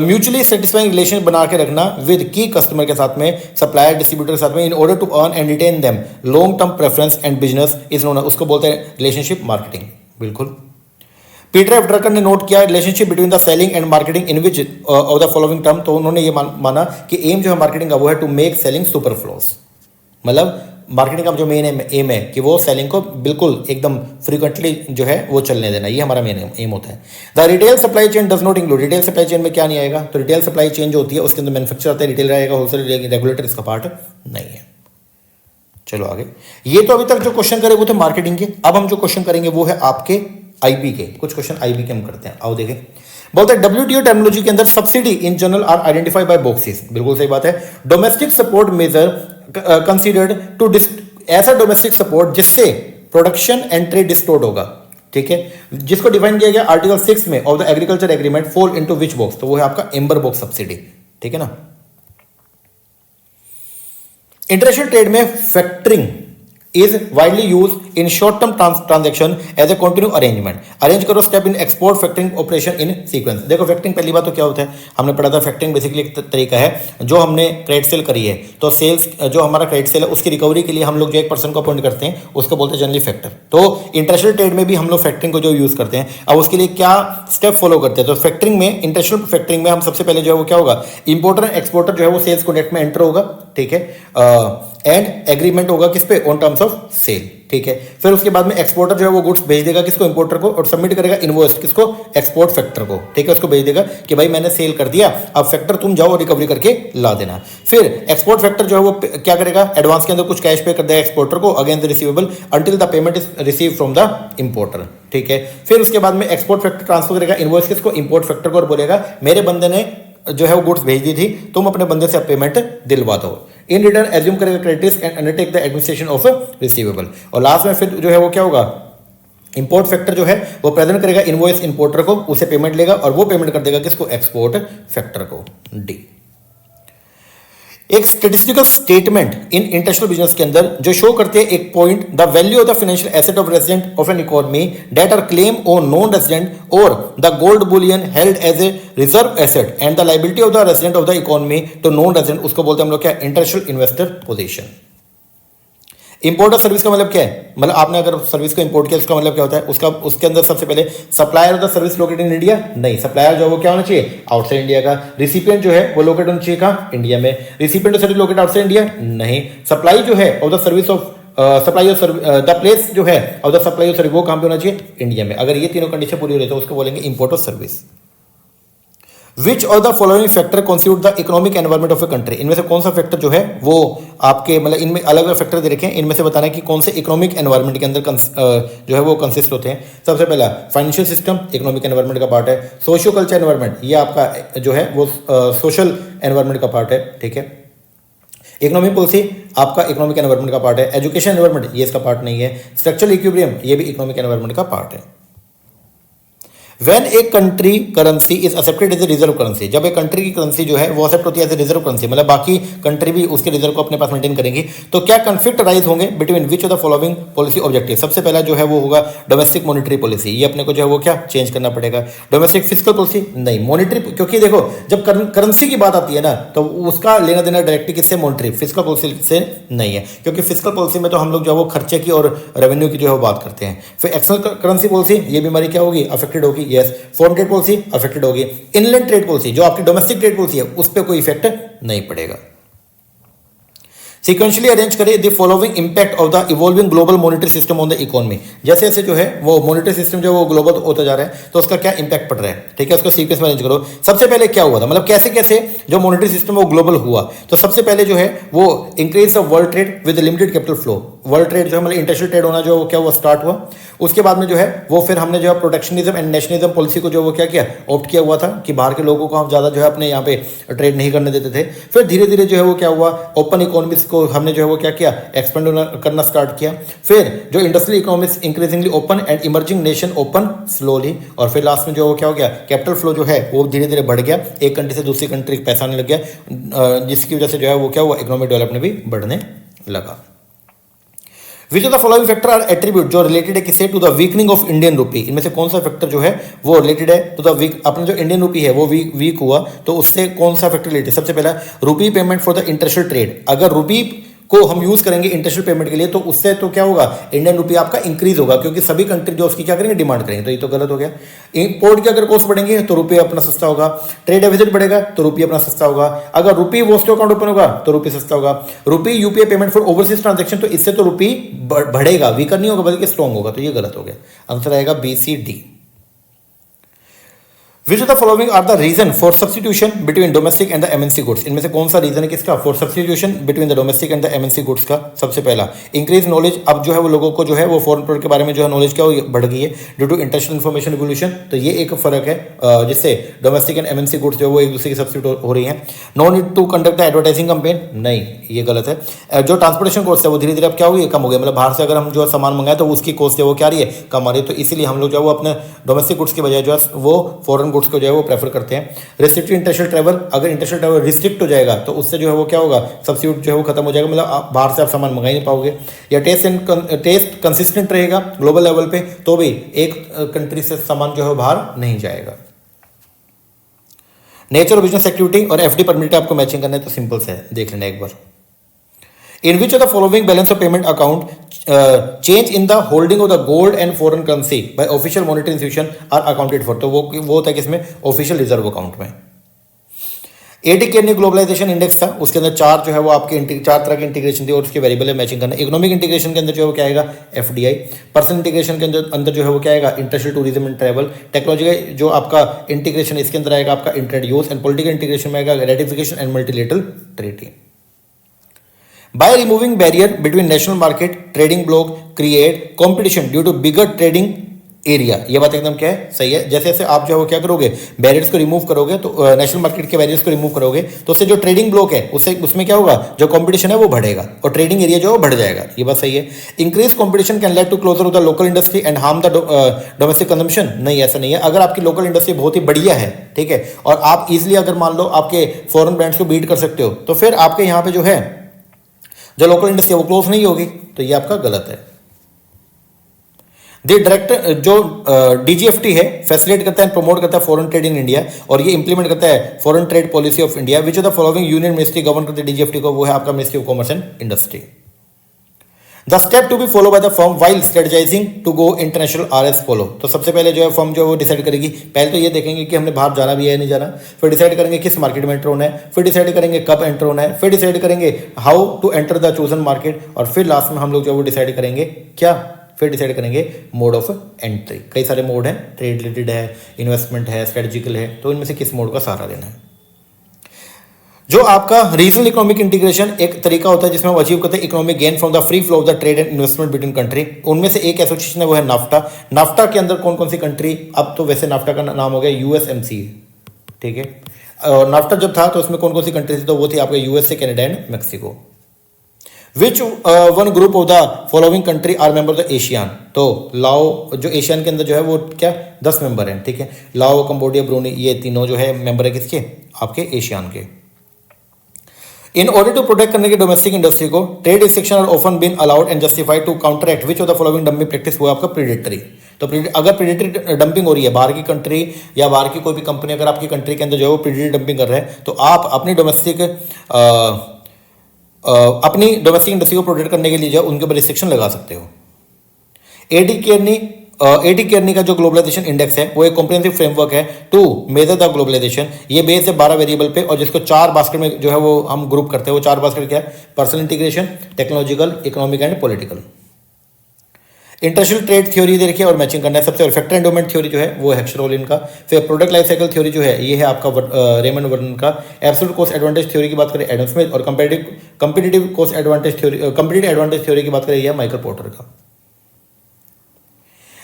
mutually satisfying relation बना के रखना विद की कस्टमर के साथ में, सप्लायर डिस्ट्रीब्यूटर के साथ में, in order to earn and retain them long term preference and business is known, उसको बोलते हैं रिलेशनशिप मार्केटिंग, बिल्कुल। पीटर एफ ड्रकर ने नोट किया relationship between the selling and marketing in which of the following term, तो उन्होंने ये माना कि एम जो है मार्केटिंग का वो है टू मेक सेलिंग सुपरफ्लोस, मतलब मार्केटिंग का जो मेन एम है कि वो सेलिंग को बिल्कुल एकदम फ्रीक्वेंटली जो है वो चलने देना, ये हमारा मेन एम होता है। The retail supply chain does not include, retail supply chain में क्या नहीं आएगा, तो रिटेल सप्लाई चेन जो होती है उसके अंदर मैन्युफैक्चर आता है, रिटेल रहेगा, होलसेल, रेगुलेटर इसका पार्ट नहीं है। चलो आगे, ये तो अभी तक जो क्वेश्चन करे वो थे मार्केटिंग के। अब हम जो क्वेश्चन करेंगे वो है आपके आईबी के, कुछ क्वेश्चन आईबी के हम करते हैं, आओ देखें। बोलते हैं डब्ल्यूटीओ टर्मिनोलॉजी के अंदर subsidy in general are identified by boxes, बिल्कुल सही बात है। Domestic support measure considered to ऐसा डोमेस्टिक सपोर्ट जिससे प्रोडक्शन एंड ट्रेड डिस्टोर्ट होगा, ठीक है, जिसको डिफाइन किया गया आर्टिकल 6 में of the agriculture agreement, fall into which box, तो वो है आपका एम्बर बॉक्स सब्सिडी, ठीक है ना। इंटरनेशनल ट्रेड में factoring is widely used in short term transaction as a continuous arrangement, arrange करो step in export factoring operation in sequence. देखो फैक्टरिंग पहली बात तो क्या होता है, हमने पढ़ा था फैक्टरिंग बेसिकली एक तरीका है, जो हमने क्रेडिट सेल करी है तो सेल्स जो हमारा क्रेडिट सेल है उसकी रिकवरी के लिए हम लोग जो एक पर्सन को अपॉइंट करते हैं उसको बोलते हैं जनरली फैक्टर। तो इंटरनेशनल ट्रेड में भी हम लोग फैक्टरिंग को जो यूज करते हैं, अब उसके लिए क्या स्टेप फॉलो करते हैं, तो फैक्टरिंग में, इंटरनेशनल फैक्टरिंग में हम सबसे पहले जो है वो क्या होगा, इंपोर्टर एंड एक्सपोर्टर जो है वो सेल्स कॉन्ट्रैक्ट में एंटर होगा, ठीक है, एंड एग्रीमेंट होगा किस पे, ऑन टर्म्स ऑफ सेल, ठीक है। फिर उसके बाद में एक्सपोर्टर जो है वो गुड्स भेज देगा किसको, इंपोर्टर को, और सबमिट करेगा इनवॉइस किसको, एक्सपोर्ट फैक्टर को, ठीक है, उसको भेज देगा कि भाई मैंने सेल कर दिया, अब फैक्टर तुम जाओ रिकवरी करके ला देना। फिर एक्सपोर्ट फैक्टर जो है वो क्या करेगा, एडवांस के अंदर कुछ कैश पे कर देगा एक्सपोर्टर को against the receivable until the payment is receive from the importer, ठीक है। फिर उसके बाद में एक्सपोर्ट फैक्टर ट्रांसफर करेगा इनवॉइस किसको, इंपोर्ट फैक्टर को, और बोलेगा मेरे बंदे ने जो है वो गुड्स भेज दी थी, तुम अपने बंदे से पेमेंट दिलवा दो। इन रिटर्न एज्यूम करेगा creditors and undertake the administration of receivable. और लास्ट में फिर जो है वो क्या होगा, इंपोर्ट फैक्टर जो है वो प्रेजेंट करेगा इनवॉइस इंपोर्टर को, उसे पेमेंट लेगा और वो पेमेंट कर देगा किसको, एक्सपोर्ट फैक्टर को। डी एक statistical statement in international business के अंदर जो शो करते हैं एक point, the value of the financial asset of resident of an economy that are claim on non resident और the gold bullion held as a reserve asset and the liability of the resident of the economy to non resident, उसको बोलते हैं हम लोग क्या, international investor position. Import of service का मतलब क्या है, मतलब आपने अगर सर्विस को इंपोर्ट किया उसका मतलब क्या होता है, उसका उसके अंदर सबसे पहले supplier of the service located in India, नहीं, सप्लायर जो है वो क्या होना चाहिए, आउटसाइड इंडिया का। रिसिपिएंट जो है वो लोकेटेड होना चाहिए कहाँ, इंडिया में। Recipient of service located outside India, नहीं। सप्लाई जो है of the service of supply of the place जो है of the supply of service वो कहाँ पे होना चाहिए, इंडिया में। अगर ये तीनों कंडीशन पूरी हो रही है तो उसको बोलेंगे import of service. Which of the following factor constitute the economic environment of a country, इनमें से कौन सा फैक्टर जो है वो आपके, मतलब इनमें अलग अलग फैक्टर दे रखे हैं, इनमें से बताना है कि कौन से इकोनॉमिक एनवायरमेंट के अंदर जो है वो कंसिस्ट होते हैं। सबसे पहला फाइनेंशियल सिस्टम इकोनॉमिक एनवायरमेंट का पार्ट है। सोशियो कल्चर एनवायरमेंट ये आपका जो है वो सोशल एनवायरमेंट का पार्ट है, ठीक है। इकोनॉमिक पॉलिसी आपका इकोनॉमिक एनवायरमेंट का पार्ट है। एजुकेशन एनवायरमेंट ये इसका पार्ट नहीं है। स्ट्रक्चरल इक्विलिब्रियम ये भी इकोनॉमिक एनवायरमेंट का पार्ट है। When a country currency is accepted as a reserve currency, जब एक कंट्री की करेंसी जो है वो एक्सेप्ट होती है एज ए रिजर्व करेंसी, मतलब बाकी कंट्री भी उसके रिजर्व को अपने पास मेंटेन करेंगी, तो क्या कंफ्लिक्ट राइज होंगे between which of the following policy objective. सबसे पहला जो है वो होगा डोमेस्टिक मॉनेटरी पॉलिसी, ये अपने को जो है वो क्या चेंज करना पड़ेगा। डोमेस्टिक फिजिकल पॉलिसी नहीं, मॉनेटरी, क्योंकि देखो जब करेंसी की बात आती है ना तो उसका लेना देना डायरेक्टली किससे, मॉनेटरी। फिजिकल पॉलिसी से नहीं है, क्योंकि फिजिकल पॉलिसी में तो हम लोग जो है वो खर्चे की और रेवेन्यू की जो है वो बात करते हैं। फिर एक्सटर्नल करेंसी पॉलिसी ये बीमारी क्या होगी, अफेक्टेड होगी, yes. Foreign trade policy affected होगी। इनलैंड ट्रेड पॉलिसी जो आपकी डोमेस्टिक ट्रेड पॉलिसी है उस पर कोई इफेक्ट नहीं पड़ेगा। सीक्वेंशियली अरेंज करें the following impact of the evolving global monetary system on the economy. जैसे जैसे जो है वो मॉनेटरी सिस्टम जो वो ग्लोबल होता जा रहा है तो उसका क्या इंपैक्ट पड़ रहा है, ठीक है, उसको सीक्वेंस में अरेंज करो। सबसे पहले क्या हुआ था, मतलब कैसे कैसे जो मॉनेटरी सिस्टम वो ग्लोबल हुआ, तो सबसे पहले जो है वो increase of world trade with limited capital flow. World trade जो है मतलब इंटरनेशनल ट्रेड होना जो क्या हुआ, स्टार्ट हुआ। उसके बाद में जो है वो फिर हमने जो है प्रोटेक्शनिज्म एंड नेशनलिज्म पॉलिसी को जो वो क्या किया, ऑप्ट किया हुआ था कि बाहर के लोगों को हम ज़्यादा जो है अपने यहाँ पे ट्रेड नहीं करने देते थे। फिर धीरे धीरे जो है वो क्या हुआ, ओपन इकोनॉमिक्स को हमने जो है वो क्या किया, एक्सपेंड करना स्टार्ट किया। फिर जो industrial economics increasingly open and emerging nation open slowly, और फिर लास्ट में जो वो क्या हो गया, कैपिटल फ्लो जो है वो धीरे धीरे बढ़ गया, एक कंट्री से दूसरी कंट्री पैसा आने लग गया, जिसकी वजह से जो है वो क्या हुआ, इकोनॉमिक डेवलपमेंट भी बढ़ने लगा। Which of the following factor are attribute जो रिलेटेड है किससे, to the weakening of Indian rupee, इनमें से कौन सा फैक्टर जो है वो रिलेटेड है टू द वीक, अपना जो इंडियन रूपी है वो वीक हुआ तो उससे कौन सा फैक्टर रिलेटेड। सबसे पहला रूपी payment for the international trade, अगर रूपी को हम यूज करेंगे इंटरनेशनल पेमेंट के लिए तो उससे तो क्या होगा, इंडियन रूपी आपका इंक्रीज होगा, क्योंकि सभी कंट्री जो उसकी क्या करेंगे, डिमांड करेंगे, तो ये तो गलत हो गया। इंपोर्ट के अगर कॉस्ट बढ़ेंगे तो रुपये अपना सस्ता होगा, ट्रेड डेफिसिट बढ़ेगा तो रुपये अपना सस्ता होगा, अगर रुपये वॉस्टो अकाउंट ओपन होगा तो रुपये सस्ता होगा, रुपये UPI payment for overseas transaction, तो इससे तो रुपये बढ़ेगा, वीकर नहीं होगा बल्कि स्ट्रॉन्ग होगा, तो ये गलत हो गया। आंसर आएगा B C D. Which of the following are the reason for substitution between domestic and the MNC goods, इनमें से कौन सा रीजन है किसका, for substitution between the domestic and the MNC goods का। सबसे पहला इंक्रीज नॉलेज, अब जो है वो लोगों को जो है वो फॉरेन प्रोडक्ट के बारे में जो है नॉलेज क्या बढ़ गई है due to international information revolution, तो ये एक फर्क है जिससे डोमेस्टिक एंड एमएनसी गुड्स जो है वो एक दूसरे की सब्स्टिट्यूट हो रही है। No need to conduct the advertising campaign, नहीं ये गलत है। जो ट्रांसपोर्टेशन कॉस्ट है वो धीरे धीरे अब क्या हो गई, कम हो गया, मतलब बाहर से अगर हम जो सामान मंगाए तो उसकी कॉस्ट जो है वो क्या रही है, कम आ रही है, तो इसीलिए हम लोग जो है वो अपने डोमेस्टिक गुड्स के बजाय जो है वो फॉरेन गुड्स को जो है वो प्रेफर करते हैं। रिस्ट्रिक्टेड इंटरनेशनल ट्रैवल, अगर इंटरनेशनल ट्रैवल रिस्ट्रिक्ट हो जाएगा तो उससे जो है वो क्या होगा, सब्सिट्यूट जो है वो खत्म हो जाएगा, मतलब आप बाहर से आप सामान मंगा ही नहीं पाओगे। या टेस्ट कंसिस्टेंट रहेगा ग्लोबल लेवल पे तो भी एक कंट्री से सामान जो है बाहर नहीं जाएगा। नेचर ऑफ बिजनेस एक्टिविटी और एफडी परमिट आपको मैचिंग करना है तो सिंपल से देख लेना एक बार। In which of the following balance of payment account change in the holding of the gold and foreign currency by official monetary institution are accounted for, तो वो होता है किसमें, ऑफिशियल रिजर्व अकाउंट में। एटी केयर ग्लोबलाइजेशन इंडेक्स था, उसके अंदर चार जो है वो आपके चार तरह की इंटीग्रेशन थी और उसके वेरिएबल है मैचिंग करना। इकोनॉमिक इंटीग्रेशन के अंदर जो है वो क्या आएगा, एफडीआई। पर्सनल इंटीग्रेशन के अंदर जो है वो क्या आएगा, international tourism and travel. Technology जो आपका इंटीग्रेशन इसके अंदर आएगा आपका इंट्रोड्यूस, एंड पॉलिटिकल इंटीग्रेशन में आएगा ratification and multilateral treaty. By removing barrier between national market, trading block create competition due to bigger trading area, ये बात एकदम क्या है, सही है। जैसे जैसे आप जो है वो क्या करोगे, बैरियर्स को रिमूव करोगे तो नेशनल मार्केट के बैरियर्स को रिमूव करोगे तो उससे जो ट्रेडिंग ब्लॉक है उससे उसमें क्या होगा, जो कंपटीशन है वो बढ़ेगा और ट्रेडिंग एरिया जो है वो बढ़ जाएगा, ये बात सही है। Increase competition can lead to closure of the local industry and harm the domestic consumption, नहीं ऐसा नहीं है। अगर आपकी लोकल इंडस्ट्री बहुत ही बढ़िया है, ठीक है, और आप इजिली अगर मान लो आपके फॉरेन ब्रांड्स को बीट कर सकते हो तो फिर आपके यहाँ पे जो है जो लोकल इंडस्ट्री है वो क्लोज नहीं होगी, तो ये आपका गलत है। दी डायरेक्टर जो डीजीएफटी है फैसिलिटेट करता है, प्रमोट करता है फॉरेन ट्रेड इन इंडिया और ये इंप्लीमेंट करता है foreign trade policy of India. Which of the following union ministry govern करते हैं डीजीएफटी को, वो है आपका ministry of commerce and industry. The step to be follow by the firm while strategising to go international are as follow, तो सबसे पहले जो है फर्म जो है वो डिसाइड करेगी, पहले तो ये देखेंगे कि हमने बाहर जाना भी है नहीं जाना, फिर डिसाइड करेंगे किस मार्केट में एंटर होना है, फिर डिसाइड करेंगे कब एंटर होना है, फिर डिसाइड करेंगे how to enter the chosen market, और फिर लास्ट में हम लोग जो है वो डिसाइड करेंगे क्या, फिर डिसाइड करेंगे मोड ऑफ एंट्री। कई सारे मोड हैं, ट्रेड रिलेटेड है, इन्वेस्टमेंट है, स्ट्रेटेजिकल है, तो इनमें से किस मोड का सहारा लेना है। जो आपका रीजनल इकोनॉमिक इंटीग्रेशन एक तरीका होता है जिसमें हम अचीव करते हैं economic gain from the free flow of the trade and investment between country, उनमें से एक एसोसिएशन है वो है नाफ्टा। नाफ्टा के अंदर कौन कौन सी कंट्री, अब तो वैसे नाफ्टा का नाम हो गया यूएसएमसी, ठीक है, और नाफ्टा जब था तो उसमें कौन कौन सी कंट्री थी, तो वो थी आपका USA, Canada and Mexico. Which one group of the following country are member of the ASEAN, तो लाओ जो एशियन के अंदर जो है वो क्या 10 मेंबर हैं, ठीक है, लाओ, कंबोडिया, ब्रूनेई, ये तीनों जो है मेंबर है किसके, आपके एशियान के। इन ऑर्डर टू प्रोटेक्ट करने की डोमेस्टिक इंडस्ट्री को trade restriction are often been allowed and justified to counteract which of the following dumping practice, वो आपका प्रीडेटरी। तो अगर प्रीडेटरी डंपिंग हो रही है, बाहर की कंट्री या बाहर की कोई भी कंपनी अगर आपकी कंट्री के अंदर जो है वो प्रीडेटरी डंपिंग कर रहा है तो आप अपनी डोमेस्टिक इंडस्ट्री को प्रोटेक्ट करने के लिए जो उनके ऊपर रिस्ट्रिक्शन लगा सकते हो। एडी केयरनी का जो ग्लोबलाइजेशन इंडेक्स है वो एक कॉम्प्रिहेंसिव फ्रेमवर्क है टू मेजर द ग्लोबलाइजेशन, ये बेस है 12 वेरिएबल पे और जिसको 4 बास्केट में जो है वो हम ग्रुप करते हैं। वो 4 बास्केट क्या है, personal integration, technological, economic and political. International trade theory देखिए और मैचिंग करना है। सबसे पहले फैक्टर एंडोमेंट थ्योरी जो है वो है हेक्सरोलिन का। फिर प्रोडक्ट लाइफ साइकिल थ्योरी जो है ये है आपका रेमंड वर्नन का। एब्सोल्यूट कॉस्ट एडवांटेज थ्योरी की बात करें एडम स्मिथ, और competitive cost advantage theory, competitive advantage theory की बात करें यह माइकल पोर्टर का।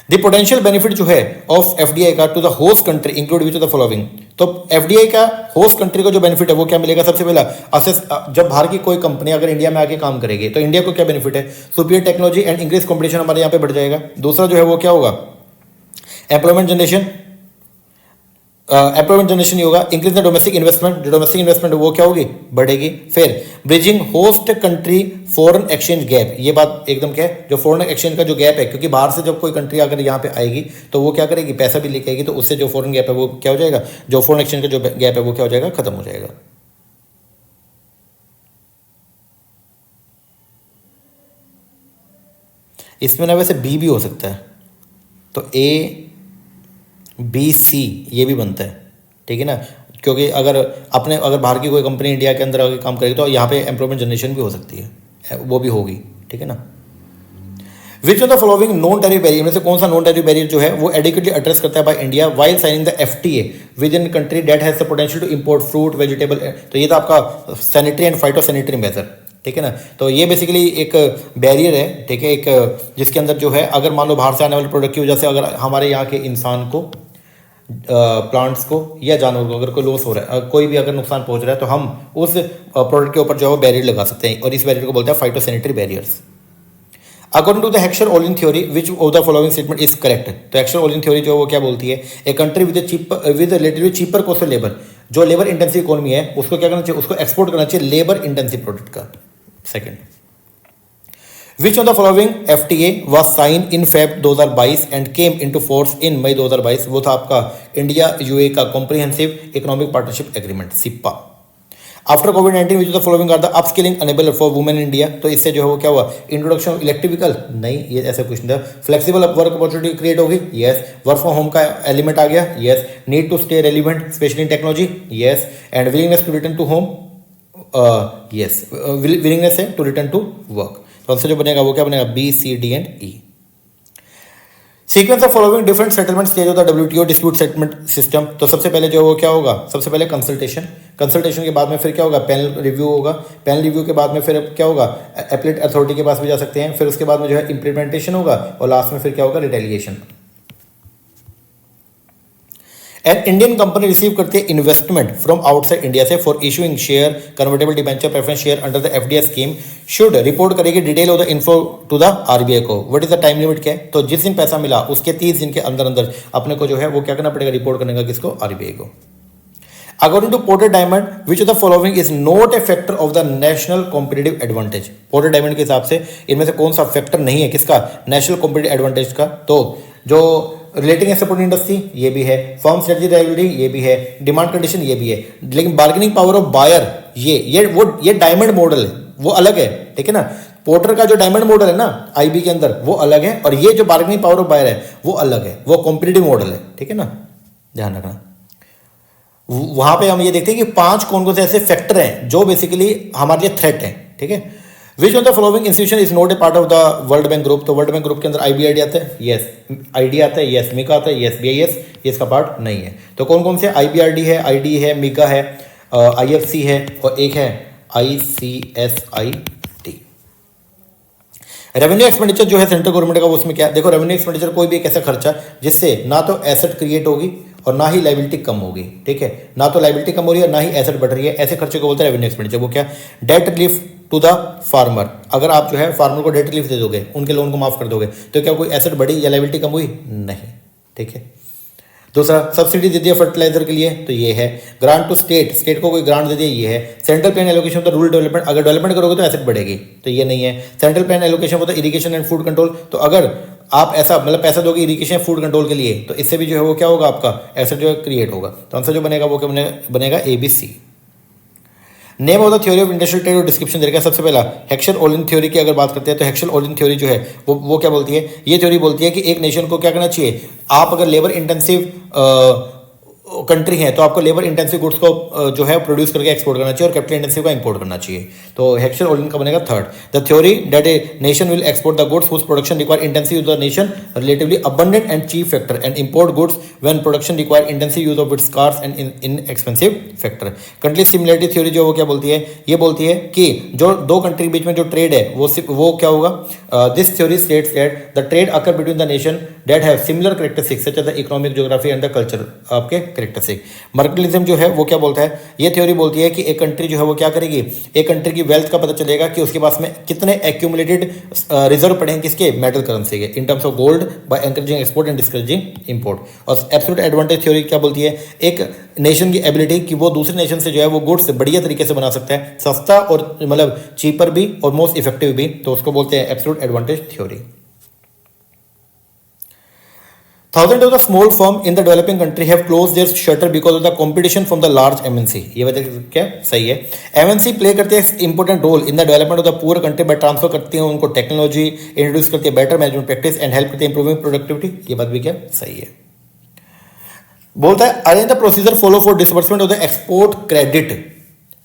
द पोटेंशियल बेनिफिट जो है ऑफ एफडीआई का to the host country include which of the following. तो एफडीआई का होस्ट कंट्री को जो बेनिफिट है वो क्या मिलेगा? सबसे पहला असेस, जब बाहर की कोई कंपनी अगर इंडिया में आके काम करेगी तो इंडिया को क्या बेनिफिट है? Superior technology and increase competition हमारे यहाँ पे बढ़ जाएगा। दूसरा जो है वो क्या होगा? एम्प्लॉयमेंट जनरेशन, एम्प्लॉयमेंट जनरेशन ही होगा। इंक्रीज द डोमेस्टिक इन्वेस्टमेंट, जो डोमेस्टिक इन्वेस्टमेंट वो क्या होगी? बढ़ेगी। फिर bridging host country foreign exchange gap, ये बात एकदम क्या है? जो फॉरेन एक्सचेंज का जो गैप है, क्योंकि बाहर से जब कोई कंट्री अगर यहाँ पे आएगी तो वो क्या करेगी? पैसा भी लेके आएगी, तो उससे जो फॉरेन गैप है वो क्या हो जाएगा? जो फॉरेन एक्सचेंज का जो गैप है वो क्या हो जाएगा? खत्म हो जाएगा। इसमें ना वैसे बी भी हो सकता है, तो ए बी सी ये भी बनता है, ठीक है ना, क्योंकि अगर बाहर की कोई कंपनी इंडिया के अंदर आगे काम करेगी तो यहाँ पे एम्प्लॉयमेंट जनरेशन भी हो सकती है, वो भी होगी, ठीक है ना। विच of the following non tariff barrier में से कौन सा नॉन टैरिफ बैरियर जो है वो एडिक्वेटली एड्रेस करता है by India while signing the FTA with in country that has the potential to import fruit vegetable. तो ये था आपका sanitary and phytosanitary measure, ठीक है ना। तो ये बेसिकली एक बैरियर है, ठीक है, एक जिसके अंदर जो है अगर मान लो बाहर से आने वाले प्रोडक्ट की वजह से अगर हमारे यहाँ के इंसान को, प्लांट्स को या जानवर को अगर कोई लॉस हो रहा है, कोई भी अगर नुकसान पहुंच रहा है, तो हम उस प्रोडक्ट के ऊपर जो है वो बैरियर लगा सकते हैं, और इस बैरियर को बोलते हैं phytosanitary barriers. According to the Heckscher Ohlin theory which of the following statement is correct. तो हेक्सर-ओलिन थ्योरी जो वो क्या बोलती है? A country with relatively cheaper cost of labour, जो लेबर इंटेंसिव इकोनॉमी है उसको क्या करना चाहिए? उसको एक्सपोर्ट करना चाहिए लेबर इंटेंसिव प्रोडक्ट का। Second, Which of the following FTA was signed in Feb 2022 and came into force in May 2022? वो था आपका इंडिया यूए का comprehensive economic partnership agreement, CEPA. After कोविड-19 which of the following are the upskilling enable for women in India. तो इससे जो है वो क्या हुआ? इंट्रोडक्शन ऑफ इलेक्ट्रिक व्हीकल, नहीं, ये ऐसा कुछ नहीं था। फ्लेक्सिबल वर्क अपॉर्चुनिटी क्रिएट होगी, यस। वर्क फ्रॉम होम का एलिमेंट आ गया, yes. Need to stay relevant specially in technology, yes. And willingness to return to home, yes, willingness है टू रिटर्न टू वर्क। तो आंसर जो बनेगा वो क्या बनेगा? B, C, D and E. Sequence of following different settlement stage of the WTO dispute settlement system. तो सबसे पहले जो वो क्या होगा? सबसे पहले कंसल्टेशन, कंसल्टेशन के बाद में फिर क्या होगा? पैनल रिव्यू होगा, पैनल रिव्यू के बाद में फिर क्या होगा? एपलेट अथॉरिटी के पास भी जा सकते हैं, फिर उसके बाद में जो है इंप्लीमेंटेशन होगा, और लास्ट में फिर क्या होगा? Retaliation. An Indian company receive करती है इन्वेस्टमेंट फ्रॉम आउटसाइड इंडिया से for issuing share, convertible debenture, preference share under the FDI scheme, should report करेगी detail of the info to the RBI को। What is the time limit? क्या है? तो जिस दिन पैसा मिला उसके 30 दिन के अंदर अंदर अपने को जो है वो क्या करना पड़ेगा? रिपोर्ट करने का, किसको? आरबीआई को। According to Porter diamond which of the following is not a factor of the national competitive advantage. Porter diamond के हिसाब से इनमें से कौन सा फैक्टर नहीं है? किसका? नेशनल कॉम्पिटिटिव एडवांटेज का। तो जो रिलेटिंग सपोर्ट इंडस्ट्री ये भी है, फर्म स्ट्रेटजी लायबिलिटी ये भी है, डिमांड कंडीशन ये भी है, लेकिन बार्गेनिंग पावर ऑफ बायर ये डायमंड मॉडल है, वो अलग है, ठीक है ना। पोर्टर का जो डायमंड मॉडल है ना आईबी के अंदर वो अलग है, और ये जो बार्गेनिंग पावर ऑफ बायर है वो अलग है, वो कॉम्पिटिटिव मॉडल है, ठीक है ना, ध्यान रखना। वहां पे हम ये देखते हैं कि 5 कौन से ऐसे फैक्टर हैं जो बेसिकली हमारे लिए थ्रेट है, ठीक है। Which of the following institution is not A part of the World Bank group. तो वर्ल्ड बैंक ग्रुप के अंदर आईबीआईडी आता है, यस। आईडी आता है, यस। मिका आता है, यस। बीआईएस ये इसका पार्ट नहीं है। तो कौन कौन से? आईबीआरडी है, आईडी है, मिका है, आईएफसी है, और एक है आईसीएसआईटी। रेवेन्यू एक्सपेंडिचर जो है सेंट्रल गवर्नमेंट का, वो उसमें क्या? देखो, रेवेन्यू एक्सपेंडिचर कोई भी एक ऐसा खर्चा जिससे ना तो एसेट क्रिएट होगी और ना ही लाइबिलिटी कम होगी, ठीक है। ना तो लाइबिलिटी कम हो रही है, ना ही एसेट बढ़ रही है, ऐसे खर्चे को बोलते हैं रेवेन्यू एक्सपेंडिचर। वो क्या? Debt relief to the farmer. अगर आप जो है फार्मर को डेट रिलीफ दे दोगे, उनके लोन को माफ कर दोगे, तो क्या कोई एसेट बढ़ी या लाइबिलिटी कम हुई? नहीं, ठीक है। दूसरा, सब्सिडी दे दिया फर्टिलाइजर के लिए, तो ये है। ग्रांट टू स्टेट, स्टेट को कोई ग्रांट दे दिया, ये है। Central plan allocation for the rural development, अगर डेवलपमेंट करोगे तो एसेट बढ़ेगी, तो ये नहीं है। Central plan allocation for the irrigation and food control, तो अगर आप ऐसा मतलब पैसा दोगे इरिगेशन फूड कंट्रोल के लिए, तो इससे भी जो है वो क्या होगा? आपका एसेट जो है क्रिएट होगा। तो आंसर जो बनेगा वो क्या बनेगा? ABC। Name of the theory of industrial trade और डिस्क्रिप्शन दे रखा है। सबसे पहला हेक्सर-ओलिन थ्योरी की अगर बात करते हैं तो हेक्सर-ओलिन थ्योरी जो है वो क्या बोलती है? ये थ्योरी बोलती है कि एक नेशन को क्या करना चाहिए, आप अगर लेबर इंटेंसिव कंट्री है तो आपको लेबर इंटेंसिव गुड्स को जो है प्रोड्यूस करके एक्सपोर्ट करना चाहिए और कैपिटल इंटेंसिव का इंपोर्ट करना चाहिए। तो हेक्सर-ओलिन का बनेगा third. The theory that a nation will export the goods whose production require intensive use of the nation relatively abundant and cheap factor and import goods when production require intensive use of its scarce and in expensive factor. Country similarity theory जो वो क्या बोलती है? ये बोलती है कि जो दो कंट्री के बीच में जो ट्रेड है वो क्या होगा? This theory states that the trade occur between the nation that have similar characteristics such as the economic geography and the culture आपके करेक्टरिस्टिक। मर्केंटिलिज्म जो है वो क्या बोलता है, ये थ्योरी बोलती है कि एक कंट्री जो है वो क्या करेगी, एक कंट्री की वेल्थ का पता चलेगा कि उसके पास में कितने एक्यूमुलेटेड रिजर्व पड़े हैं किसके, मेटल करेंसी के, in terms of gold by encouraging export and discouraging import. और एब्सोल्यूट एडवांटेज थ्योरी क्या बोलती है, एक नेशन की एबिलिटी कि वो दूसरे नेशन से जो है वो गुड्स बढ़िया तरीके से बना सकता है, सस्ता और मतलब चीपर भी और मोस्ट इफेक्टिव भी, तो उसको बोलते हैं absolute advantage theory. Thousands of the small firm in the developing country have closed their shutter because of the competition from the large MNC। ये वजह क्या सही है, MNC प्ले करते हैं important role in the development of the poor country by transfer करती हैं उनको टेक्नोलॉजी, इंट्रोड्यूस करती है better management practice and help करती है इंप्रूविंग प्रोडक्टिविटी। ये बात भी क्या सही है। बोलता है arrange the procedure follow for disbursement of the export credit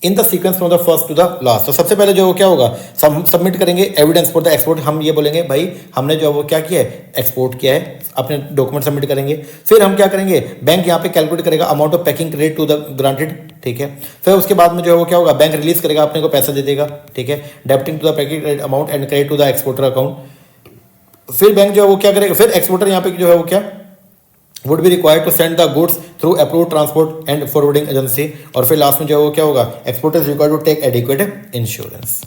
in the sequence from the first to the last. तो सबसे पहले जो क्या होगा, सबमिट करेंगे एविडेंस फॉर द एक्सपोर्ट। हम ये बोलेंगे भाई हमने जो वो क्या किया है, एक्सपोर्ट किया है, अपने डॉक्यूमेंट सबमिट करेंगे। फिर हम क्या करेंगे, बैंक यहाँ पे कैलकुलेट करेगा amount of packing credit to the granted, ठीक है। फिर उसके बाद में जो है वो क्या होगा, बैंक रिलीज करेगा, अपने को पैसा दे देगा, ठीक है, debiting to the packing credit amount and credit to the exporter account. फिर बैंक जो है वो क्या करेगा, फिर एक्सपोर्टर यहाँ पे जो है वो क्या would be required to send the goods through approved transport and forwarding agency। और फिर लास्ट में जो है वो क्या होगा, exporter is required to take adequate insurance।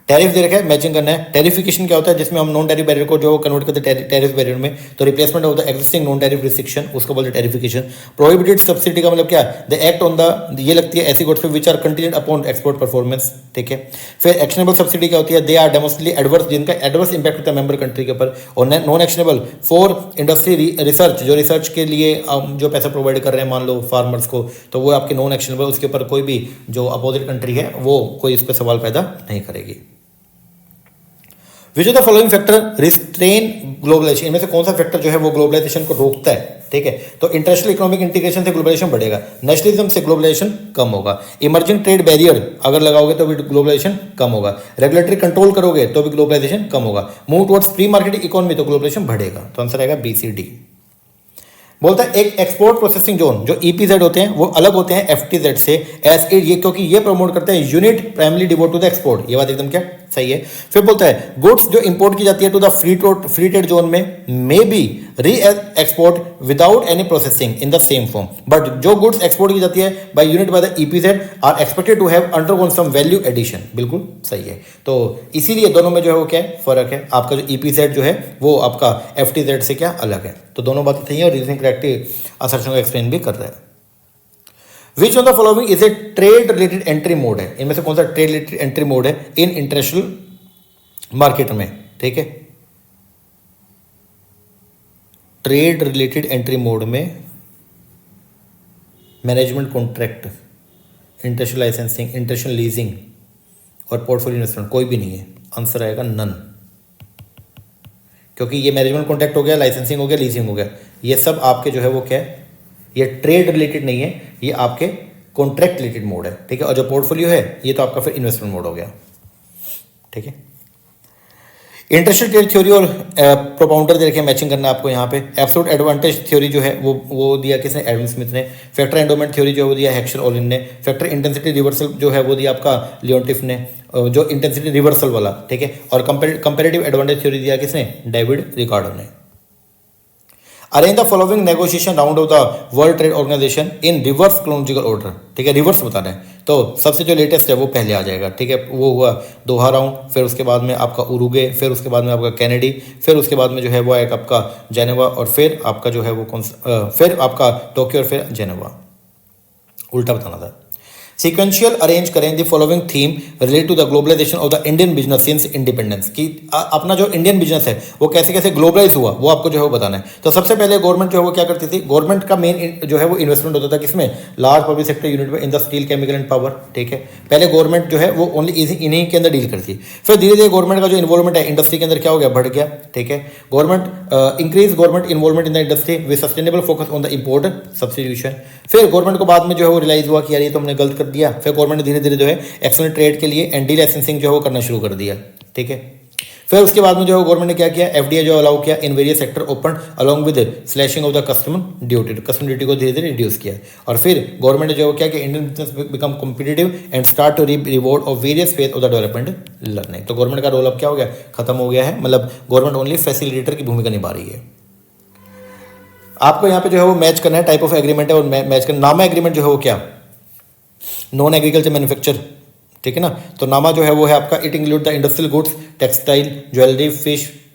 Tariff दे रखा है, मैचिंग करना है। टैरिफिकेशन क्या होता है, जिसमें हम नॉन टैरिफ बैरियर को जो कन्वर्ट करते हैं टैरिफ बैरियर में, तो replacement of the existing non tariff restriction, उसको बोलते हैं टैरिफिकेशन। प्रोहिबिटेड सब्सिडी का मतलब क्या, द एक्ट ऑन द, ये लगती है ऐसी गुड्स पे which are continued upon export performance, ठीक है। फिर एक्शनेबल सब्सिडी क्या होती है, दे आर डेमोस्ट्रेटली एडवर्स, जिनका एडवर्स इंपैक्ट होता है मेंबर कंट्री के ऊपर। और non actionable for industry research, जो रिसर्च के लिए जो पैसा प्रोवाइड कर रहे हैं मान लो फार्मर्स को, तो वो आपके नॉन एक्शनेबल, उसके ऊपर कोई भी जो अपोजिट कंट्री है वो कोई इस पर सवाल पैदा नहीं करेगी। Which of the following factor restrain globalisation, इनमें से कौन सा फैक्टर जो है वो ग्लोबलाइजेशन को रोकता है, ठीक है। तो इंटरनेशनल इकोनॉमिक इंटीग्रेशन से ग्लोबलाइजेशन बढ़ेगा, नेशनलिज्म से ग्लोबलाइजेशन कम होगा, इमर्जिंग ट्रेड बैरियर अगर लगाओगे तो भी ग्लोबलाइजेशन कम होगा, रेगुलेटरी कंट्रोल करोगे तो भी ग्लोबलाइजेशन कम होगा, move towards free market economy तो ग्लोबलाइजेशन बढ़ेगा। तो आंसर आएगा BCD। बोलता है एक एक्सपोर्ट प्रोसेसिंग जोन जो EPZ होते हैं वो अलग होते हैं FTZ से, एज ये क्योंकि ये प्रमोट करते हैं unit primary devote to the export. ये बात एकदम क्या सही है। फिर बोलता है गुड्स जो इंपोर्ट की जाती है to the free trade zone में may be re export without any processing in the same form, but जो गुड्स एक्सपोर्ट की जाती है by unit by the EPZ are expected to have undergone some value addition. बिल्कुल सही है। तो इसीलिए दोनों में जो है वो क्या है, फर्क है। आपका जो EPZ जो है वो आपका FTZ से क्या अलग है। तो दोनों बातें सही है और रीजनिंग करेक्टिव असर्शन को एक्सप्लेन भी कर रहा है। Which of the following is a trade related entry mode है, इनमें से कौन सा ट्रेड रिलेटेड एंट्री मोड है इन इंटरनेशनल मार्केट में, ठीक है। ट्रेड रिलेटेड एंट्री मोड में management contract, international licensing, international leasing और पोर्टफोलियो इन्वेस्टमेंट कोई भी नहीं है। आंसर आएगा नन, क्योंकि ये मैनेजमेंट कॉन्ट्रैक्ट हो गया, लाइसेंसिंग हो गया, लीजिंग हो गया, ये सब आपके जो है वो क्या है, ये ट्रेड रिलेटेड नहीं है, ये आपके कॉन्ट्रैक्ट रिलेटेड मोड है, ठीक है। और जो पोर्टफोलियो है ये तो आपका फिर इन्वेस्टमेंट मोड हो गया, ठीक है। इंटरनेशनल ट्रेड थ्योरी और प्रोपाउंडर दे रखे, मैचिंग करना है आपको यहाँ पे। एब्सोल्यूट एडवांटेज थ्योरी जो है वो दिया किसने, एडम स्मिथ ने। फैक्टर एंडोमेंट थ्योरी जो है वो दिया हेक्सर ओलिन ने। फैक्टर इंटेंसिटी रिवर्सल जो है वो दिया आपका लियोनटिफ ने, जो इंटेंसिटी रिवर्सल वाला, ठीक है। और कंपेरेटिव एडवांटेज थ्योरी दिया किसने, डेविड रिकार्डो ने। Arrange the following negotiation round of the World Trade Organisation in reverse chronological order, ठीक है। रिवर्स बताना है तो सबसे जो लेटेस्ट है वो पहले आ जाएगा, ठीक है। वो हुआ दोहा राउंड, फिर उसके बाद में आपका उरुगे, फिर उसके बाद में आपका कैनेडी, फिर उसके बाद में जो है वो एक आपका जेनेवा, और फिर आपका जो है वो कौन सा, फिर आपका टोक्यो और फिर जेनेवा। उल्टा बताना था। सीक्वेंशियल अरेंज करें the following theme related to the globalisation of the Indian business since independence, कि अपना जो इंडियन बिजनेस है वो कैसे कैसे ग्लोबलाइज हुआ वो आपको जो है वो बताना है। तो सबसे पहले गवर्नमेंट जो है वो क्या करती थी, गवर्नमेंट का मेन जो है वो इन्वेस्टमेंट होता था किसमें, लार्ज पब्लिक सेक्टर यूनिट में, in the steel, chemical and power, ठीक है। पहले गवर्नमेंट जो है वो ओनली इन्हीं के अंदर डील करती है। फिर धीरे धीरे गवर्नमेंट का जो इन्वॉल्वमेंट है इंडस्ट्री के अंदर क्या हो गया, बढ़ गया, ठीक है। Government increase government involvement in the industry with sustainable focus on the import substitution. फिर गवर्नमेंट को बाद में जो है वो रियलाइज हुआ कि यार ये तो हमने गलत कर दिया। फिर गवर्नमेंट धीरे धीरे जो है एक्सटर्नल ट्रेड के लिए एंटी लाइसेंसिंग जो है वो करना शुरू कर दिया, ठीक है। फिर उसके बाद में जो है गवर्नमेंट ने क्या किया, एफडीआई जो अलाउ किया in various sector open along with slashing of the custom duty को धीरे धीरे रिड्यूस किया। और फिर गवर्नमेंट ने जो क्या कि Indian business become competitive and start to reap reward of various phase of the development learning. तो गवर्नमेंट का रोल अब क्या हो गया, खत्म हो गया है, मतलब गवर्नमेंट ओनली फैसिलिटेटर की भूमिका निभा रही है। आपको यहाँ पे जो है वो मैच करना है, टाइप ऑफ एग्रीमेंट है और मैच करना। नामा एग्रीमेंट जो है वो क्या, नॉन एग्रीकल्चर मैन्युफैक्चर, ठीक है ना। तो नामा जो है वो है आपका, it include the industrial goods, textile, jewellery,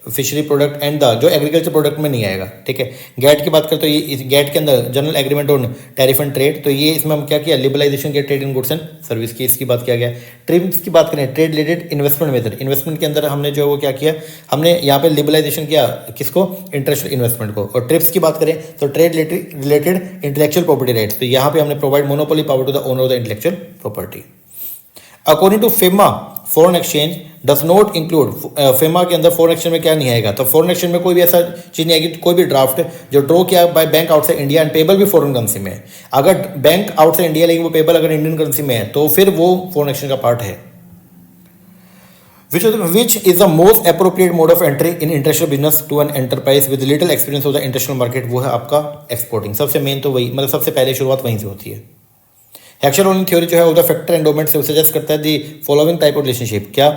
fishery product and the, जो एग्रीकल्चर प्रोडक्ट में नहीं आएगा, ठीक है। गेट की बात करें तो ये इस गेट के अंदर general agreement on tariff and trade, तो ये इसमें हम क्या किया, लिबरलाइजेशन किया trade in goods and service की, इसकी बात किया गया। ट्रिप्स की बात करें, trade related investment method, investment के अंदर हमने जो है वो क्या किया, हमने यहाँ पे लिबरलाइजेशन किया किसको, इंटरनेशनल इन्वेस्टमेंट को। और ट्रिप्स की बात करें तो trade related intellectual property rights, तो यहाँ पे हमने provide monopoly power to the owner of the intellectual property. According to FEMA foreign exchange does not include, FEMA के अंदर फॉरेन एक्सचेंज में क्या नहीं आएगा, तो फॉरेन एक्सचेंज में कोई भी ऐसा चीज नहीं आएगी, कोई भी ड्राफ्ट जो ड्रॉ किया by bank outside India and payable भी फॉरेन करेंसी में है। अगर बैंक आउटसाइड इंडिया लेकिन वो पेबल अगर इंडियन करेंसी में है तो फिर वो फॉरेन एक्सचेंज का पार्ट है। Which is the most appropriate mode of entry in international business to an enterprise with little experience of the international market, वो है आपका एक्सपोर्टिंग। सबसे मेन तो वही, मतलब सबसे पहले शुरुआत वहीं से होती है। एक्शन ओनली थ्योरी जो है वो फैक्टर एंडोमेंट से सजेस्ट करता है the following type of relationship, क्या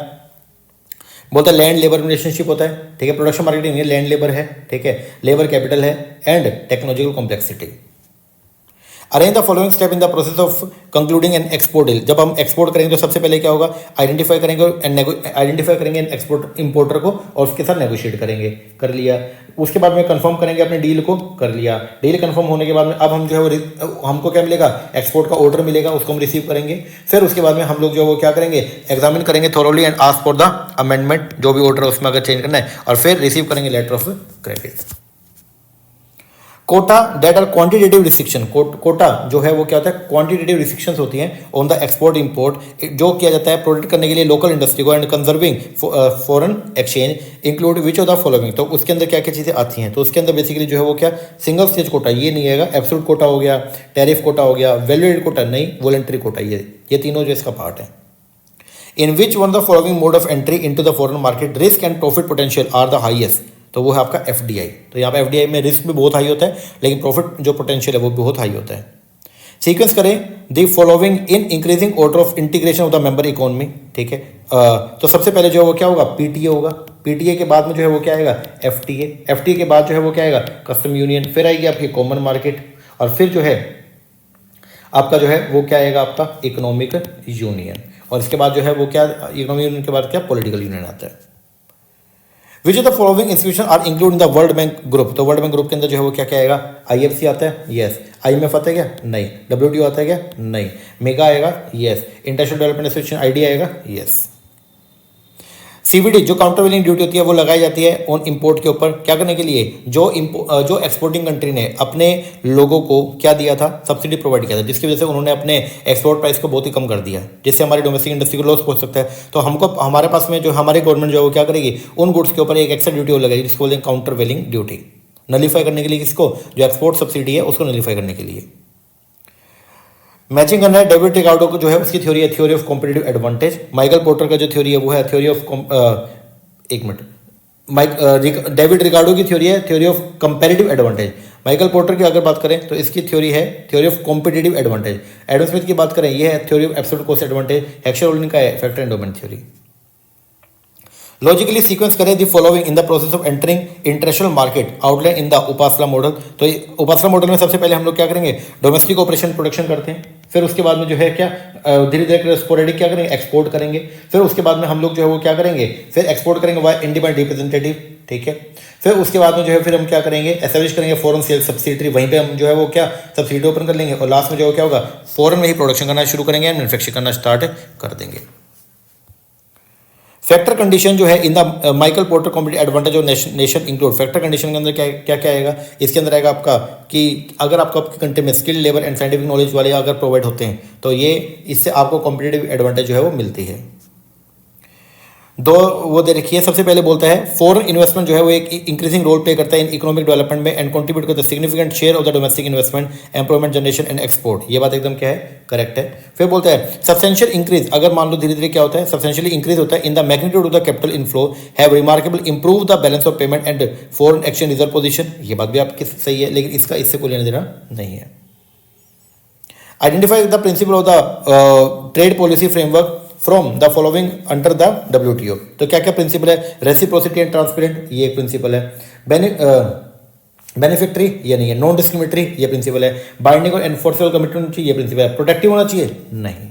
बोलता है, लैंड लेबर रिलेशनशिप होता है, ठीक है। प्रोडक्शन मार्केटिंग है, लैंड लेबर है, ठीक है, लेबर कैपिटल है and technological complexity. Arrange the following step in the process of concluding an export deal, जब हम एक्सपोर्ट करेंगे तो सबसे पहले क्या होगा, आइडेंटिफाई करेंगे एक्सपोर्ट इंपोर्टर को और उसके साथ नेगोशिएट करेंगे, कर लिया। उसके बाद में कंफर्म करेंगे अपने डील को, कर लिया। डील कंफर्म होने के बाद में अब हम जो है वो हमको क्या मिलेगा, एक्सपोर्ट का ऑर्डर मिलेगा, उसको हम रिसीव करेंगे। फिर उसके बाद में हम लोग जो वो क्या करेंगे, एग्जामिन करेंगे thoroughly and ask for the amendment, जो भी ऑर्डर है उसमें अगर चेंज करना है, और फिर रिसीव करेंगे letter of credit. Quota that are quantitative restriction, quota जो है वो क्या होता है, क्वांटिटेटिव रिस्ट्रिक्शंस होती हैं ऑन द एक्सपोर्ट इंपोर्ट, जो किया जाता है प्रोटेक्ट करने के लिए लोकल इंडस्ट्री को and conserving foreign exchange, include which of the following. तो उसके अंदर क्या क्या चीज़ें आती हैं, तो उसके अंदर बेसिकली जो है वो क्या, सिंगल स्टेज कोटा ये नहीं आएगा, एब्सोल्यूट कोटा हो गया, टैरिफ कोटा हो गया, वैल्यूएडेड कोटा नहीं, वॉलंटरी कोटा, ये तीनों जो इसका पार्ट है। In which one the following mode of entry into the foreign market risk and profit potential are the highest, तो वो है आपका एफडीआई। तो यहाँ पे एफडीआई में रिस्क भी बहुत हाई होता है लेकिन प्रॉफिट जो पोटेंशियल है वो बहुत हाई होता है। सीक्वेंस करें the following in increasing order of integration of the member economy, ठीक है। तो सबसे पहले जो है वो क्या होगा, पीटीए होगा, पीटीए के बाद में जो है वो क्या आएगा, एफटीए, एफटीए के बाद जो है वो क्या आएगा, कस्टम यूनियन, फिर आएगी आपकी कॉमन मार्केट, और फिर जो है आपका जो है वो क्या आएगा, आपका इकोनॉमिक यूनियन, और इसके बाद जो है वो क्या, इकोनॉमिक यूनियन के बाद क्या, पॉलिटिकल यूनियन आता है। Which of the following institution are include in the World Bank group, तो वर्ल्ड बैंक ग्रुप के अंदर जो है वो क्या क्या आएगा, आईएफसी आता है, यस, आईएमएफ आता है क्या, नहीं, डब्ल्यूटीओ आता है क्या, नहीं, मेगा आएगा, yes, international development association ID आएगा, यस। सीवीडी जो काउंटर वेलिंग ड्यूटी होती है वो लगाई जाती है ऑन इंपोर्ट के ऊपर, क्या करने के लिए, जो एक्सपोर्टिंग कंट्री ने अपने लोगों को क्या दिया था, सब्सिडी प्रोवाइड किया था, जिसकी वजह से उन्होंने अपने एक्सपोर्ट प्राइस को बहुत ही कम कर दिया, जिससे हमारी डोमेस्टिक इंडस्ट्री को लॉस पहुंच सकता है। तो हमको हमारे पास में जो हमारी गवर्नमेंट जो है वो क्या करेगी, उन गुड्स के ऊपर एक एक्स्ट्रा ड्यूटी लगाएगी, जिसको बोलते हैं काउंटर वेलिंग ड्यूटी, नलीफाई करने के लिए, किसको, जो एक्सपोर्ट सब्सिडी है उसको नलीफाई करने के लिए। मैचिंग करना है, डेविड रिकार्डो को जो है उसकी थ्योरी है theory of competitive advantage, Michael Porter का जो थ्योरी है वो है थ्योरी ऑफ डेविड रिकार्डो की थ्योरी है theory of comparative advantage. Michael Porter की अगर बात करें तो इसकी थ्योरी है theory of competitive advantage. Adam Smith की बात करें ये है theory of absolute cost advantage. Heckscher Ohlin का है factor endowment theory. Logically sequence करें the following in the process of entering international market outline in the Uppsala model. तो उपासना मॉडल में सबसे पहले हम लोग क्या करेंगे, डोमेस्टिक ऑपरेशन प्रोडक्शन करते हैं, फिर उसके बाद में जो है क्या धीरे धीरे स्पोरेडिक क्या करेंगे, एक्सपोर्ट करेंगे, फिर उसके बाद में हम लोग जो है वो क्या करेंगे, फिर एक्सपोर्ट करेंगे वाई इंडिपेंडेंट रिप्रेजेंटेटिव, ठीक है। फिर उसके बाद में जो है फिर हम क्या करेंगे, एस्टैब्लिश करेंगे फॉरेन सेल्स सब्सिडरी, वहीं पे हम जो है वो क्या सब्सिडी ओपन कर लेंगे, और लास्ट में जो है क्या होगा, फॉरेन में ही प्रोडक्शन करना शुरू करेंगे, मैन्युफैक्चर करना स्टार्ट कर देंगे। फैक्टर कंडीशन जो है in the Michael porter competitive advantage और नेशन इंक्लूड। फैक्टर कंडीशन के अंदर क्या क्या आएगा, इसके अंदर आएगा आपका कि अगर आपको आपकी कंट्री में skilled labour and scientific knowledge वाले अगर प्रोवाइड होते हैं तो ये इससे आपको कॉम्पिटिटिव एडवांटेज जो है वो मिलती है। दो वो दे रखी है। सबसे पहले बोलता है फॉरेन इन्वेस्टमेंट जो है वो एक इंक्रीजिंग रोल प्ले करता है इन इकोनॉमिक डेवलपमेंट में एंड कंट्रीब्यूट करता है significant share of the domestic investment, employment generation and export. ये बात एकदम क्या है, करेक्ट है। फिर बोलता है सब्सटेंशियल इंक्रीज, अगर मान लो धीरे धीरे क्या होता है, सब्सटेंशियली इंक्रीज होता है in the magnitude of the capital inflow, have remarkable improve the balance of payment and foreign exchange reserve position. ये बात भी आपकी सही है, लेकिन इसका इससे कोई लेना देना नहीं है। Identify the principle of the trade policy framework from the following under the WTO। तो क्या क्या प्रिंसिपल है, रेसिप्रोसिटी एंड ट्रांसपेरेंट, ये एक प्रिंसिपल है। बेनिफिक्टरी ये नहीं है। नॉन डिस्क्रिमिनेटरी ये प्रिंसिपल है। बाइंडिंग और एनफोर्सेबल कमिटमेंट ये प्रिंसिपल है। प्रोटेक्टिव होना चाहिए नहीं।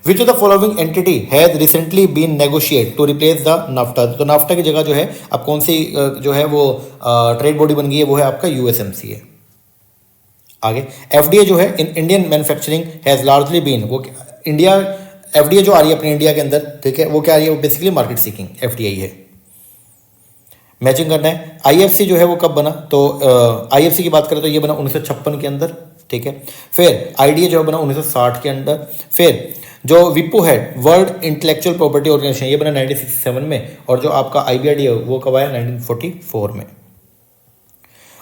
Which of the following entity has recently been negotiate to replace the NAFTA. तो नाफ्टा की जगह जो है अब कौन सी जो है वो ट्रेड बॉडी बन गई है, वो है आपका USMCA। आगे FDA जो है in Indian manufacturing has largely been, वो इंडिया FDA जो आ रही है अपने इंडिया के अंदर, ठीक है, वो क्या आ रही है, वो बेसिकली मार्केट सीकिंग FDI है। मैचिंग करना है। IFC जो है वो कब बना, तो IFC की बात करें तो ये बना 1956 के अंदर, ठीक है। फिर IDA जो बना 1960 के अंदर। फिर जो विपो है वर्ल्ड इंटेलेक्चुअल प्रॉपर्टी ऑर्गेनाइजेशन, ये बना 1967 में। और जो आपका IBRD है वो कब आया, 1944 में।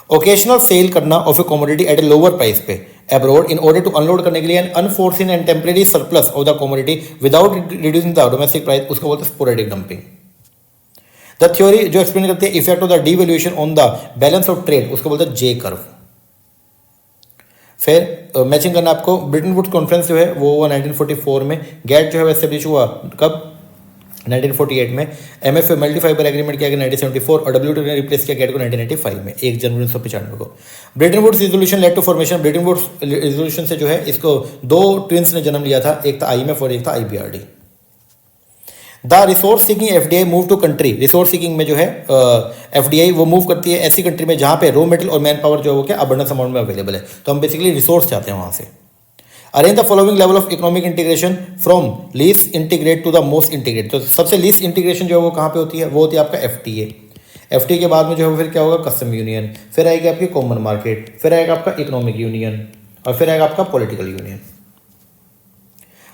ओकेशनल सेल करना of a commodity at a lower price पे abroad in order to unload करने के लिए an unforeseen and temporary surplus of the commodity without reducing the domestic price, उसको बोलते हैं स्पोरेडिक डंपिंग। द थ्योरी जो एक्सप्लेन करते हैं effect of the devaluation on the balance of trade, उसको बोलते हैं J कर्व। फिर मैचिंग करना आपको, ब्रिटन वुड्स कॉन्फ्रेंस जो है वो हुआ 1944 में। गैट जो है एस्टेब्लिश हुआ कब, 1948 में। MFA मल्टी फाइबर एग्रीमेंट किया गया 1974 और WTO ने रिप्लेस किया गैट को 1995 में, 1 जनवरी 1995 को। Bretton Woods resolution led to formation, Bretton Woods resolution से जो है इसको 2 ट्विंस ने जन्म लिया था, एक था IMF और एक था IBRD। The resource seeking FDI move to country, resource seeking में जो है FDI वो मूव करती है ऐसी कंट्री में जहां पे रॉ मेटेरियल और मैन पावर जो है वो क्या अबंडेंस अमाउंट में अवेलेबल है। तो हम बेसिकली रिसोर्स चाहते हैं वहां से। Arrange the following level of economic integration from least integrate to the most integrate. तो सबसे लीस्ट इंटीग्रेशन जो है वो कहाँ पे होती है, वो होती है आपका FTA। FTA के बाद में जो है फिर क्या होगा, कस्टम यूनियन, फिर आएगी आपकी कॉमन मार्केट, फिर आएगा आपका इकोनॉमिक यूनियन और फिर आएगा आपका political union.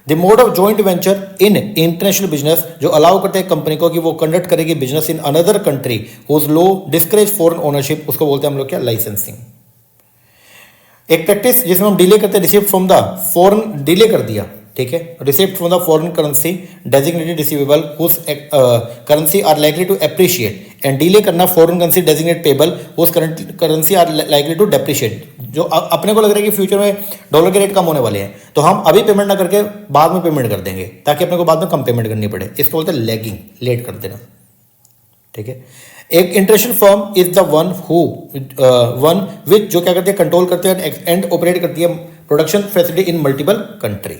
The mode of joint venture in international business, जो अलाउ करते हैं कंपनी को कि वो कंडक्ट करेगी business in another country whose law discourage foreign ownership, उसको बोलते हैं हम लोग क्या, लाइसेंसिंग। एक प्रैक्टिस जिसमें हम डिले करते हैं receipt from the foreign, delay कर दिया, ठीक है, receipt from the foreign currency designated receivable whose currency are likely to appreciate and delay करना foreign currency designate payable whose currency are likely to depreciate. जो अपने को लग रहा है कि फ्यूचर में डॉलर के रेट कम होने वाले हैं तो हम अभी पेमेंट ना करके बाद में पेमेंट कर देंगे ताकि अपने को बाद में कम पेमेंट करनी पड़े, इसको बोलते हैं लैगिंग, लेट कर देना, ठीक है। एक international firm is the one which जो क्या करती है, कंट्रोल करते हैं एंड ऑपरेट करती है production facility in multiple country.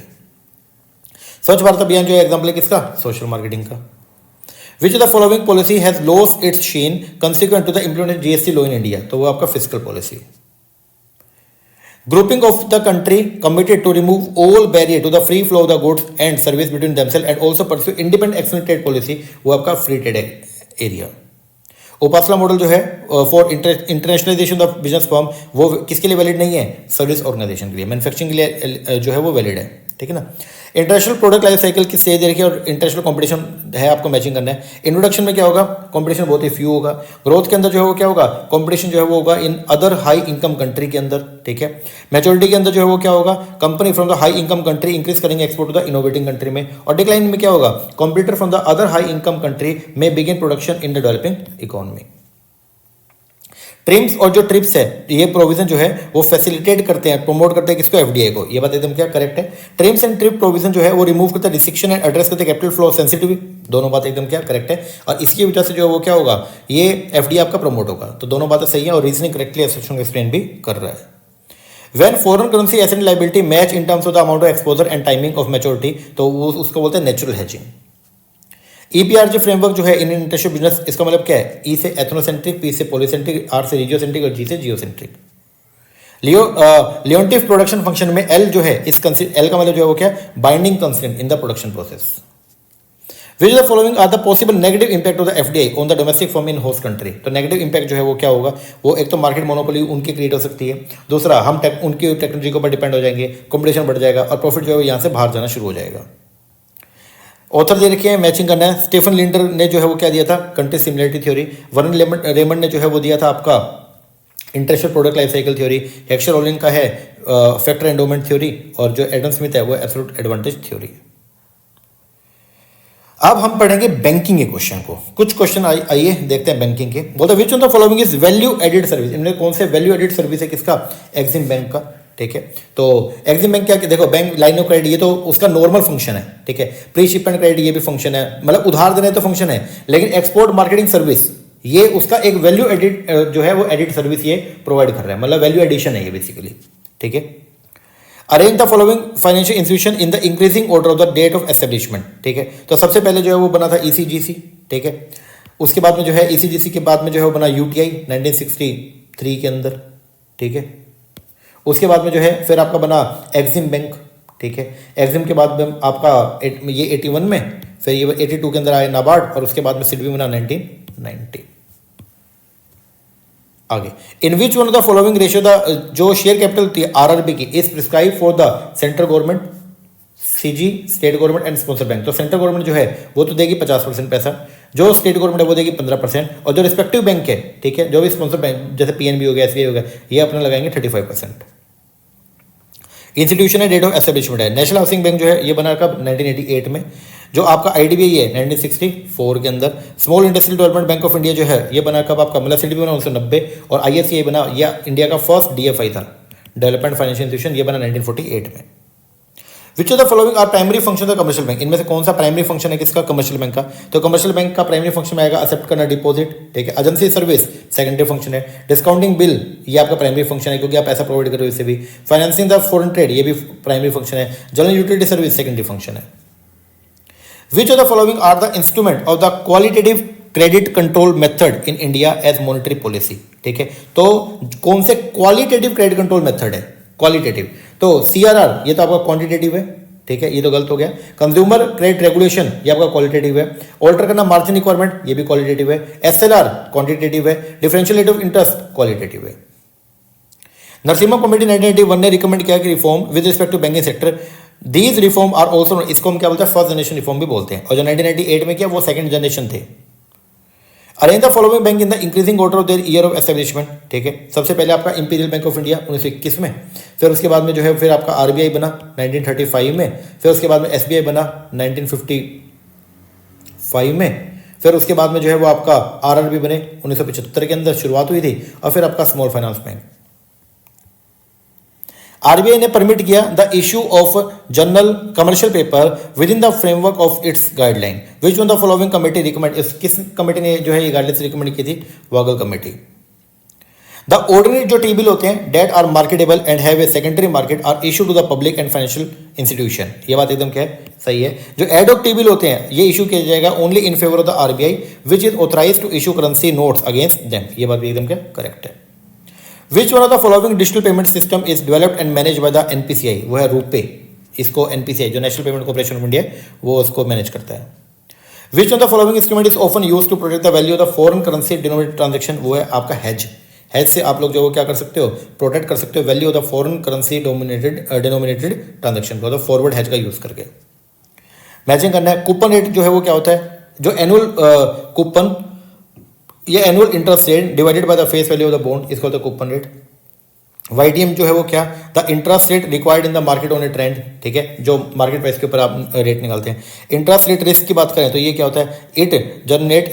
स्वच्छ भारत अभियान जो है एग्जाम्पल है किसका, सोशल मार्केटिंग का। Which the following policy has lost its sheen consequent to the implemented GST law in India, तो वो आपका fiscal policy. Grouping of the country committed to remove all barrier to the free flow of the goods and service between themselves and also pursue independent external trade policy, वो आपका free trade area. Uppsala model जो है for internationalisation of business firm, वो किसके लिए वैलिड नहीं है, सर्विस ऑर्गेनाइजेशन के लिए, मैन्युफैक्चरिंग के लिए जो है वो वैलिड है, ठीक है ना। इंटरनेशनल प्रोडक्ट लाइफ साइकिल की स्टेज दे रखी है और इंटरनेशनल कंपटीशन है, आपको मैचिंग करना है। इंट्रोडक्शन में क्या होगा, कंपटीशन बहुत ही फ्यू होगा। ग्रोथ के अंदर जो है वो क्या होगा, कंपटीशन जो है वो होगा in other high income country के अंदर, ठीक है। मैच्योरिटी के अंदर जो है वो क्या होगा, company from the high income country increase करेंगे export to the innovating country में। और डिक्लाइन में क्या होगा, competitor from the other high income country में begin production in the developing economy. TRIMS और जो ट्रिप्स है ये प्रोविजन जो है वो फैसिलिटेट करते हैं, प्रमोट करते हैं किसको, FDI को। ये बात एकदम क्या करेक्ट है। ट्रिम्स एंड ट्रिप प्रोविजन जो है वो रिमूव करता है रिस्ट्रिक्शन एंड एड्रेस करते हैं कैपिटल फ्लो सेंसिटिव, दोनों बात एकदम क्या करेक्ट है। और इसकी वजह से जो है वो क्या होगा, ये FDI आपका प्रमोट होगा। तो दोनों बातें सही है और रीजनिंग करेक्टली एसोसिएशन एक्सप्लेन भी कर रहा है। When foreign currency asset and liability match in terms of the amount of exposure and timing of maturity, तो वो उसको बोलते हैं नेचुरल हेजिंग। EPRG फ्रेमवर्क जो है इन इंटरनेशनल बिजनेस, इसका मतलब क्या है, E से एथनोसेंट्रिक, P से पॉलीसेंट्रिक, R से रीजियोसेंट्रिक और G से जियोसेंट्रिक। लियोन्टिफ प्रोडक्शन फंक्शन में L जो है इस L का मतलब जो है वो क्या, binding constraint in the production process. Which of the following are the possible negative impact of the FDI on the domestic firm in host country? तो नेगेटिव इंपैक्ट जो है वो क्या होगा, वो एक तो मार्केट मोनोपोली उनकी क्रिएट हो सकती है, दूसरा हम उनकी टेक्नोलॉजी के ऊपर डिपेंड हो जाएंगे, कंपटीशन बढ़ जाएगा और प्रॉफिट जो है यहाँ से बाहर जाना शुरू हो जाएगा। ऑथर दे रखे हैं, मैचिंग करना है। स्टीफन लिंडर ने जो है वो क्या दिया था, country similarity theory. Vernon Raymond ने जो है वो दिया था आपका interested product life cycle theory. Heckscher Ohlin का है फैक्टर एंडोमेंट थ्योरी, और जो एडम स्मिथ है वो एब्सोल्यूट एडवांटेज थ्योरी। अब हम पढ़ेंगे बैंकिंग के क्वेश्चन को। कुछ क्वेश्चन आइए देखते हैं बैंकिंग के। बोलते which of the following is value added service, इनमें कौन से वैल्यू एडेड सर्विस है किसका, एक्सिम बैंक का। ठीक है, तो एक्सिम बैंक क्या, देखो बैंक लाइन ऑफ क्रेडिट ये तो उसका नॉर्मल फंक्शन है। ठीक है, प्री शिपमेंट क्रेडिट ये भी फंक्शन है, मतलब उधार देने तो फंक्शन है, लेकिन एक्सपोर्ट मार्केटिंग सर्विस ये उसका एक वैल्यू एडिट जो है वो एडिट सर्विस ये प्रोवाइड कर रहा है, मतलब वैल्यू एडिशन है ये बेसिकली। ठीक है, arrange the following financial institution in the increasing order of the date of establishment. ठीक है, तो सबसे पहले जो है वो बना था ईसीजीसी। ठीक है, उसके बाद में जो है ईसीजीसी के बाद में जो है वो बना यूटीआई 1963 के अंदर। ठीक है, उसके बाद में जो है फिर आपका बना एक्सिम बैंक। ठीक है, एक्सिम के बाद में आपका ये 81 में, फिर ये 82 के अंदर आया नाबार्ड, और उसके बाद में सिडबी बना 1990। आगे, in which one of the following ratio the जो शेयर कैपिटल थी आरआरबी की is prescribe for the central government, CG state government and sponsor bank. तो सेंट्रल गवर्नमेंट जो है वो तो देगी 50% पैसा, जो स्टेट गवर्नमेंट है वो देगी 15%, और जो रिस्पेक्टिव बैंक है, ठीक है, जो भी स्पॉन्सर बैंक जैसे पीएनबी हो गया, एसबीआई हो गया, ये अपना लगाएंगे 35%। इंस्टीट्यूशन है, डेट ऑफ एस्टेब्लिशमेंट है, नेशनल हाउसिंग बैंक जो है ये बना कब 1988 में, जो आपका आईडीबीआई है 1964 के अंदर, small industrial development bank of India जो है ये बना कब आपका, मतलब सिडबी बना 1990, और आईएफसीआई बना, यह इंडिया का फर्स्ट डीएफआई था, डेवलपमेंट फाइनेंशियल इंस्टीट्यूशन, ये बना 1948 में। Which of the following are primary function of commercial bank, इनमें से कौन सा प्राइमरी फंक्शन है किसका, कमर्शियल बैंक का। तो कमर्शियल बैंक का प्राइमरी फंक्शन में आएगा एक्सेप्ट करना डिपॉजिट। ठीक है, एजेंसी सर्विस सेकेंडरी फंक्शन है, डिस्काउंटिंग बिल ये आपका प्राइमरी फंक्शन है क्योंकि आप पैसा प्रोवाइड कर रहे हो इससे भी, फाइनेंसिंग द फॉरेन ट्रेड ये भी प्राइमरी फंक्शन है, general utility service secondary function है। Which of the following are the instrument of the qualitative credit control method in India as monetary policy. ठीक है, तो कौन से क्वालिटेटिव क्रेडिट कंट्रोल मेथड है, क्वालिटेटिव, तो सीआरआर ये तो आपका क्वांटिटेटिव है। ठीक है, ये तो गलत हो गया। कंज्यूमर क्रेडिट रेगुलेशन ये आपका क्वालिटेटिव है, ऑल्टर करना मार्जिन रिक्वायरमेंट ये भी क्वालिटेटिव है, एसएलआर क्वांटिटेटिव है, differential rate of interest qualitative है। नरसिम्हा कमेटी 1981 ने रिकमेंड किया कि reform with respect to banking sector, these reform are also, इसको हम क्या बोलते हैं, फर्स्ट जनरेशन रिफॉर्म भी बोलते हैं, और जो 1998 में किया वो सेकंड जनरेशन थे। Arrange the following bank in the increasing order of their year of establishment. ठीक है, सबसे पहले आपका इंपीरियल बैंक ऑफ इंडिया 1921 में, फिर उसके बाद में जो है फिर आपका आरबीआई बना 1935 में, फिर उसके बाद में एसबीआई बना 1955 में, फिर उसके बाद में जो है वो आपका आरआरबी बने 1975 के अंदर शुरुआत हुई थी, और फिर आपका स्मॉल फाइनेंस बैंक। आरबीआई ने परमिट किया the issue of general commercial paper within the framework of its guideline. Which one the following committee recommend, किस कमेटी ने जो है ये गाइडलाइंस रिकमेंड की थी, वागल कमेटी। द ऑर्डिनरी जो टी बिल होते हैं that are marketable and have a secondary market are issue to the public and financial institution, ये बात एकदम क्या है, सही है। जो एडॉक टी बिल होते हैं ये इशू किया जाएगा only in favour of the RBI which is authorise to issue currency notes against them, ये बात भी एकदम क्या करेक्ट है। Which one of the following digital payment system is developed and managed by the NPCI, वो है रूपे, इसको NPCI जो national payment corporation of India वो उसको मैनेज करता है। Which one of the following instrument is often used to protect the value of the foreign currency denominated transaction, वो है आपका hedge। hedge से आप लोग जो क्या कर सकते हो, प्रोटेक्ट कर सकते हो value of the foreign currency denominated transaction को, फॉरवर्ड hedge का यूज करके। मैचिंग करना है, कूपन रेट जो है वो क्या होता है, जो एनुअल कूपन, ये annual interest rate divided by the face value of the bond, इसको होता है कूपन रेट। वाईटीएम जो है वो क्या, the interest rate required in the market on A trend. ठीक है, जो मार्केट प्राइस के ऊपर आप रेट निकालते हैं। इंटरेस्ट रेट रिस्क की बात करें तो ये क्या होता है, इट जनरेट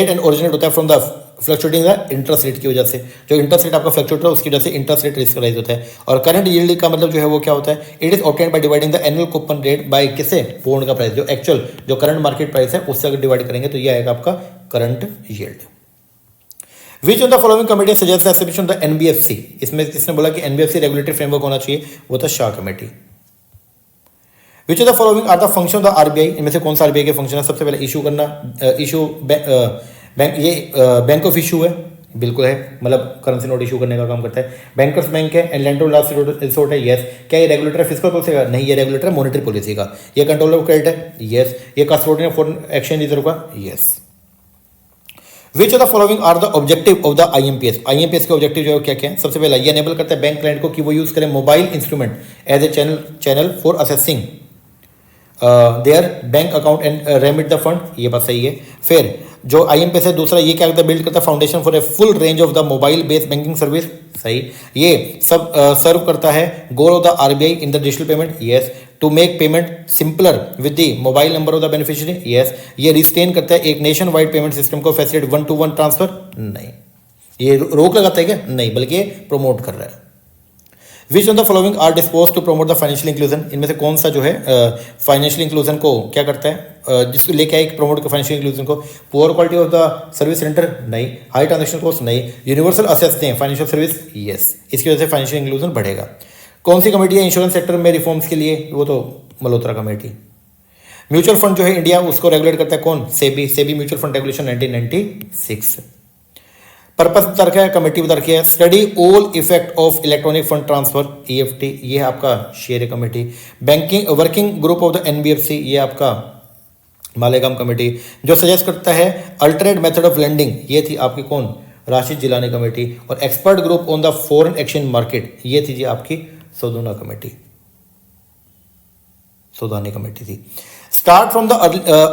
एंड ओरिजिनेट होता है from the fluctuating the interest rate की वजह से, जो इंटरेस्ट रेट आपका फ्लक्चुएट होता है उसकी वजह से इंटरेस्ट रेट रिस्क राइज होता है। और करंट यील्ड का मतलब जो है वो क्या होता है, it is obtained by dividing the annual coupon rate by किसे, बॉन्ड का प्राइस, जो एक्चुअल जो करंट मार्केट प्राइस है उससे अगर डिवाइड करेंगे तो ये आएगा आपका current yield. Which of the following committee suggest the establishment of the NBFC, इसमें किसने बोला कि एनबीएफसी रेगुलेटरी फ्रेमवर्क होना चाहिए, वो था Shah committee. Which of the following are the function of the RBI, इनमें से कौन सा आरबीआई के फंक्शन है, सबसे पहले इशू करना, इशू बैंक, ये बैंक ऑफ इशू है, बिल्कुल है, मतलब करेंसी नोट इशू करने का काम करता है। बैंकर्स बैंक है and land of last resort है, यस। क्या ये रेगुलेटर है फिस्कल पॉलिसी का, नहीं, ये रेगुलेटर है मॉनेटरी पॉलिसी का। ये कंट्रोल ऑफ क्रेडिट है, यस। ये कस्टोडियन फॉरेन एक्सचेंज रिजर्व का, yes. Which of the following are the objective of the IMPS, IMPS के ऑब्जेक्टिव जो है क्या क्या है, सबसे पहला ये एनेबल करता है बैंक क्लाइंट को कि वो यूज करें mobile instrument as a channel for accessing their bank account and remit the fund, ये बात सही है। फिर जो IMPS है दूसरा, ये क्या करता है, बिल्ड करता है foundation for a full range of the mobile based banking service, सही। ये सब सर्व करता है goal of the RBI in the digital payment, yes. To make payment simpler with the mobile number of the beneficiary, yes. ये रिस्टेन करता है एक नेशन वाइड पेमेंट सिस्टम को, फैसिलिटेट 1-to-1 ट्रांसफर, नहीं। ये रोक लगाता है क्या, नहीं, बल्कि प्रमोट कर रहा है। Which of the following are dispose to promote the financial inclusion, इनमें से कौन सा जो है फाइनेंशियल इंक्लूजन को क्या करता है, जिसको लेके आए प्रमोट कर फाइनेंशियल इंक्लूजन को। Poor quality of the service centre, नहीं। हाई ट्रांजेक्शन कॉस्ट, नहीं। यूनिवर्सल असेस दें फाइनेंशियल सर्विस, यस। इसकी वजह से फाइनेंशियल इंक्लूजन बढ़ेगा। कौन सी कमेटी है इंश्योरेंस सेक्टर में रिफॉर्म्स के लिए, वो तो मल्होत्रा कमेटी। म्यूचुअल फंड जो है इंडिया, उसको रेगुलेट करता है कौन, SEBI, SEBI mutual fund regulation 1996। Purpose बता रखा है, कमेटी बता रखी है, study all effect of electronic fund transfer, EFT, ये है आपका share committee. Banking working group of the NBFC, ये आपका मालेगाम कमेटी। जो सजेस्ट करता है अल्टरनेट मेथड ऑफ लेंडिंग, ये थी आपकी कौन, राशिद जिलानी कमेटी। और expert group on the foreign exchange market, ये थी जी आपकी सौदानी कमेटी, सौदानी कमेटी थी। Start from the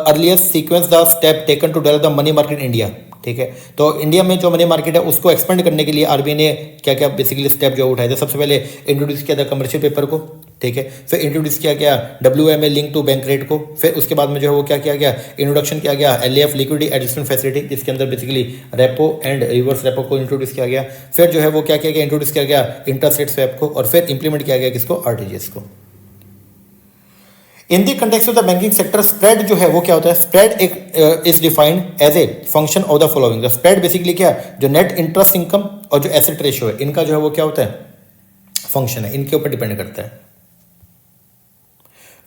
earliest sequence the step taken to develop the money market in India, ठीक है। तो इंडिया में जो मनी मार्केट है उसको एक्सपेंड करने के लिए RBI ने क्या क्या बेसिकली स्टेप जो उठाए थे। सबसे पहले इंट्रोड्यूस किया था कमर्शियल पेपर को, ठीक है। फिर इंट्रोड्यूस किया गया WMA link to bank rate को। फिर उसके बाद में जो है वो क्या किया गया, इंट्रोडक्शन किया गया LAF लिक्विडिटी एडजस्टमेंट फैसिलिटी, जिसके अंदर basically repo and reverse repo को इंट्रोड्यूस किया गया। फिर जो है वो क्या किया गया, इंट्रोड्यूस किया गया इंटरेस्ट रेट स्वैप को। और फिर इंप्लीमेंट किया गया किसको, RTGS को। In the context of the banking sector, spread जो है वो क्या होता है, स्प्रेड एक is defined as a function of the following. Spread basically क्या, जो नेट इंटरेस्ट इनकम और जो एसेट रेशियो है, इनका जो है वो क्या होता है, फंक्शन है, इनके ऊपर डिपेंड करता है।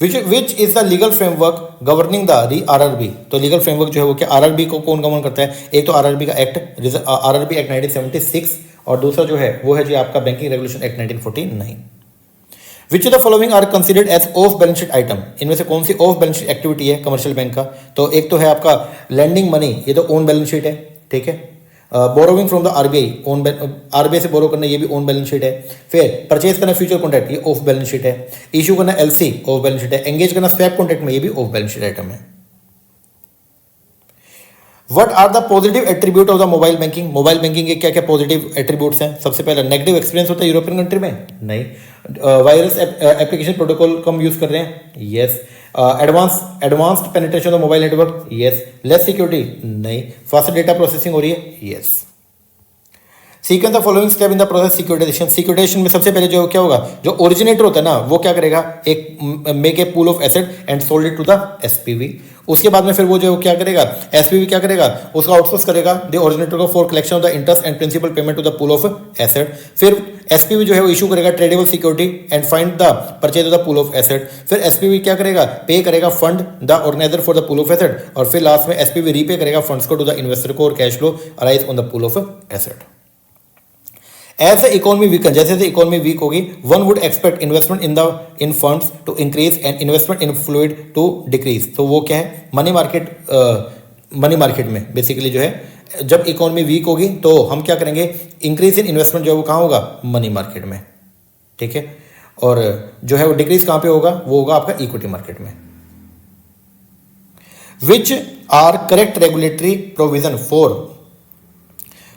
Which is the legal framework governing the RRB, तो लीगल फ्रेमवर्क जो है वो क्या, RRB को कौन गवर्न करता है, एक तो RRB का एक्ट, RRB एक्ट 1976, और दूसरा जो है वो है जी आपका banking regulation act 1949। Which of the following are considered as off balance sheet item, इनमें से कौन सी ऑफ बैलेंस शीट एक्टिविटी है कमर्शियल बैंक का। तो एक तो है आपका लैंडिंग मनी, ये तो ऑन बैलेंस शीट है, ठीक है। बोरोविंग फ्रॉम द RBI से बोरो करना, ये भी ऑन बैलेंस शीट है। फिर परचेज करना फ्यूचर कॉन्ट्रैक्ट, ये ऑफ बैलेंस शीट है। इशू करना LC, ऑफ बैलेंस शीट है। एंगेज करना स्वैप कॉन्ट्रैक्ट में, ये भी ऑफ बैलेंस शीट आइटम है। What are the positive attribute of the mobile banking, mobile banking के क्या क्या पॉजिटिव एट्रीब्यूट्स हैं। सबसे पहला नेगेटिव एक्सपीरियंस होता है यूरोपियन कंट्री में, नहीं। वायरस एप्लीकेशन प्रोटोकॉल कम यूज कर रहे हैं, yes. Advanced penetration of mobile network, yes. Less security, नहीं। फास्टर डेटा प्रोसेसिंग हो रही है, yes. Sequence the following step in the process securitisation, securitisation में सबसे पहले जो क्या होगा, जो ओरिजिनेटर होता है ना, वो क्या करेगा, एक make a pool of asset and sold it to the SPV। उसके बाद में फिर वो जो क्या करेगा, SPV क्या करेगा, उसका आउटसोर्स करेगा द ओरिजिनेटर को for collection of the interest and principal payment to the pool of asset. फिर SPV जो है वो इशू करेगा tradable security and find the purchase of the pool of asset. फिर SPV क्या करेगा, पे करेगा fund the organiser for the pool of asset. और फिर लास्ट में SPV रीपे करेगा फंड्स को टू द इन्वेस्टर को, और cash flow arise on the pool of asset. As the economy weaken, जैसे जैसे इकोनॉमी वीक होगी, one would expect investment in funds to increase and investment in fluid to decrease. तो वो क्या है, मनी मार्केट में बेसिकली जो है, जब इकोनॉमी वीक होगी तो हम क्या करेंगे, इंक्रीज इन इन्वेस्टमेंट जो है वो कहाँ होगा, मनी मार्केट में, ठीक है। और जो है वो डिक्रीज कहाँ पे होगा, वो होगा आपका इक्विटी मार्केट में। Which are correct regulatory provision for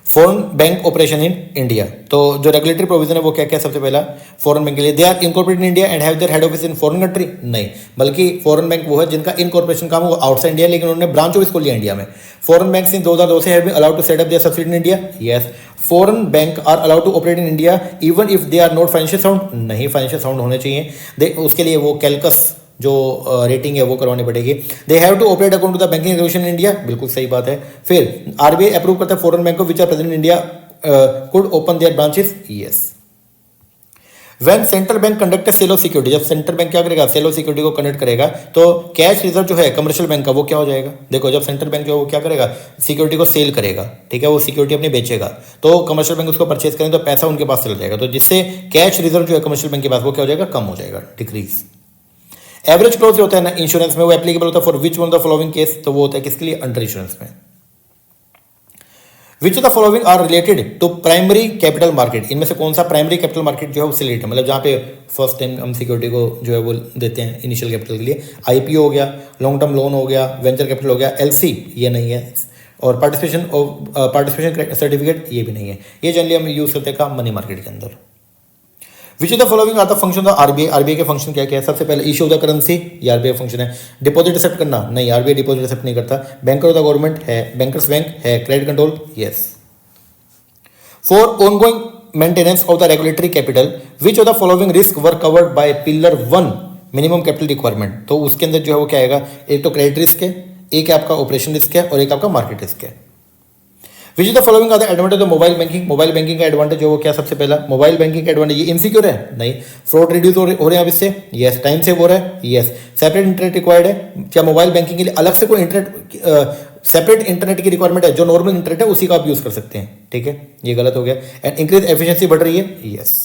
foreign bank operation in India. तो जो रेगुलेटरी प्रोविजन है वो क्या क्या, सबसे पहला फॉरेन बैंक के लिए, they are incorporated in India and have their head office in foreign country, नहीं। बल्कि फॉरेन बैंक वो है जिनका इनकॉर्पोरेशन काम होगा आउटसाइड इंडिया, लेकिन उन्होंने ब्रांच ऑफिस खोल लिया इंडिया में। फॉरेन बैंक सिंस 2002 से have been allowed to set up their subsidy in India, yes. Foreign bank are allowed to operate in India even if they are not financial sound, नहीं, फाइनेंशियल साउंड होने चाहिए। उसके लिए वो कैलकस जो रेटिंग है वो करवानी पड़ेगी। They have to operate according to the banking regulation in India, बिल्कुल सही बात है। फिर RBI अप्रूव करता है फॉरेन बैंक को which are present in India could open their branches, yes. When central bank conduct sale of security, जब सेंट्रल बैंक क्या करेगा, सेल ऑफ सिक्योरिटी को कंडक्ट करेगा, तो कैश रिजर्व जो है कमर्शियल बैंक का वो क्या हो जाएगा। देखो, जब सेंट्रल बैंक जो है वो क्या करेगा, सिक्योरिटी को सेल करेगा, ठीक है, वो सिक्योरिटी अपनी बेचेगा, तो कमर्शियल बैंक उसको परचेज करेंगे तो पैसा उनके पास चला जाएगा, तो जिससे कैश रिजर्व जो है कमर्शियल बैंक के पास वो क्या हो जाएगा, कम हो जाएगा, डिक्रीज। एवरेज क्लोज जो होता है ना इंश्योरेंस में, वो एप्लीकेबल होता है for which one of the following case, तो वो होता है किसके लिए, अंडर इंश्योरेंस में। Which of the following are related to primary capital market, इनमें से कौन सा प्राइमरी कैपिटल मार्केट जो है उससे रिलेटेड, मतलब जहाँ पे फर्स्ट टाइम हम सिक्योरिटी को जो है वो देते हैं इनिशियल कैपिटल के लिए। आईपीओ हो गया, लॉन्ग टर्म लोन हो गया, वेंचर कैपिटल हो गया, एलसी ये नहीं है, और पार्टिसिपेशन सर्टिफिकेट ये भी नहीं है। ये जनरली हम यूज करते हैं मनी मार्केट के अंदर। Which of the following are the function of RBI, RBI के फंक्शन क्या क्या है? सबसे पहले इशू ऑफ द करेंसी, ये आरबीआई फंक्शन है। डिपॉजिट एक्सेप्ट करना, नहीं आरबीआई डिपॉजिट एक्सेप्ट नहीं करता। बैंकर ऑफ द गवर्नमेंट है, बैंकर्स बैंक है। Credit control, yes. For ongoing maintenance of the regulatory capital, which of the following risk were covered by pillar 1 minimum capital requirement, तो उसके अंदर जो है वो क्या आएगा? एक तो क्रेडिट रिस्क है, एक आपका ऑपरेशन रिस्क है, और एक आपका मार्केट रिस्क है। Which is the following are the advantage of mobile banking, mobile banking का एडवांटेज जो वो क्या? सबसे पहला मोबाइल बैंकिंग का एडवांटेज, ये इनसिक्योर है, नहीं। फ्रॉड रिड्यूस हो रहे हैं अब इससे, यस। टाइम सेव हो रहा है, यस। सेपरेट इंटरनेट रिक्वायर्ड है, क्या मोबाइल बैंकिंग के लिए अलग से कोई इंटरनेट सेपरेट इंटरनेट की रिक्वायरमेंट है? जो नॉर्मल इंटरनेट है उसी का आप यूज कर सकते हैं, ठीक है, ये गलत हो गया। एंड इंक्रीज एफिशिएंसी बढ़ रही है, यस।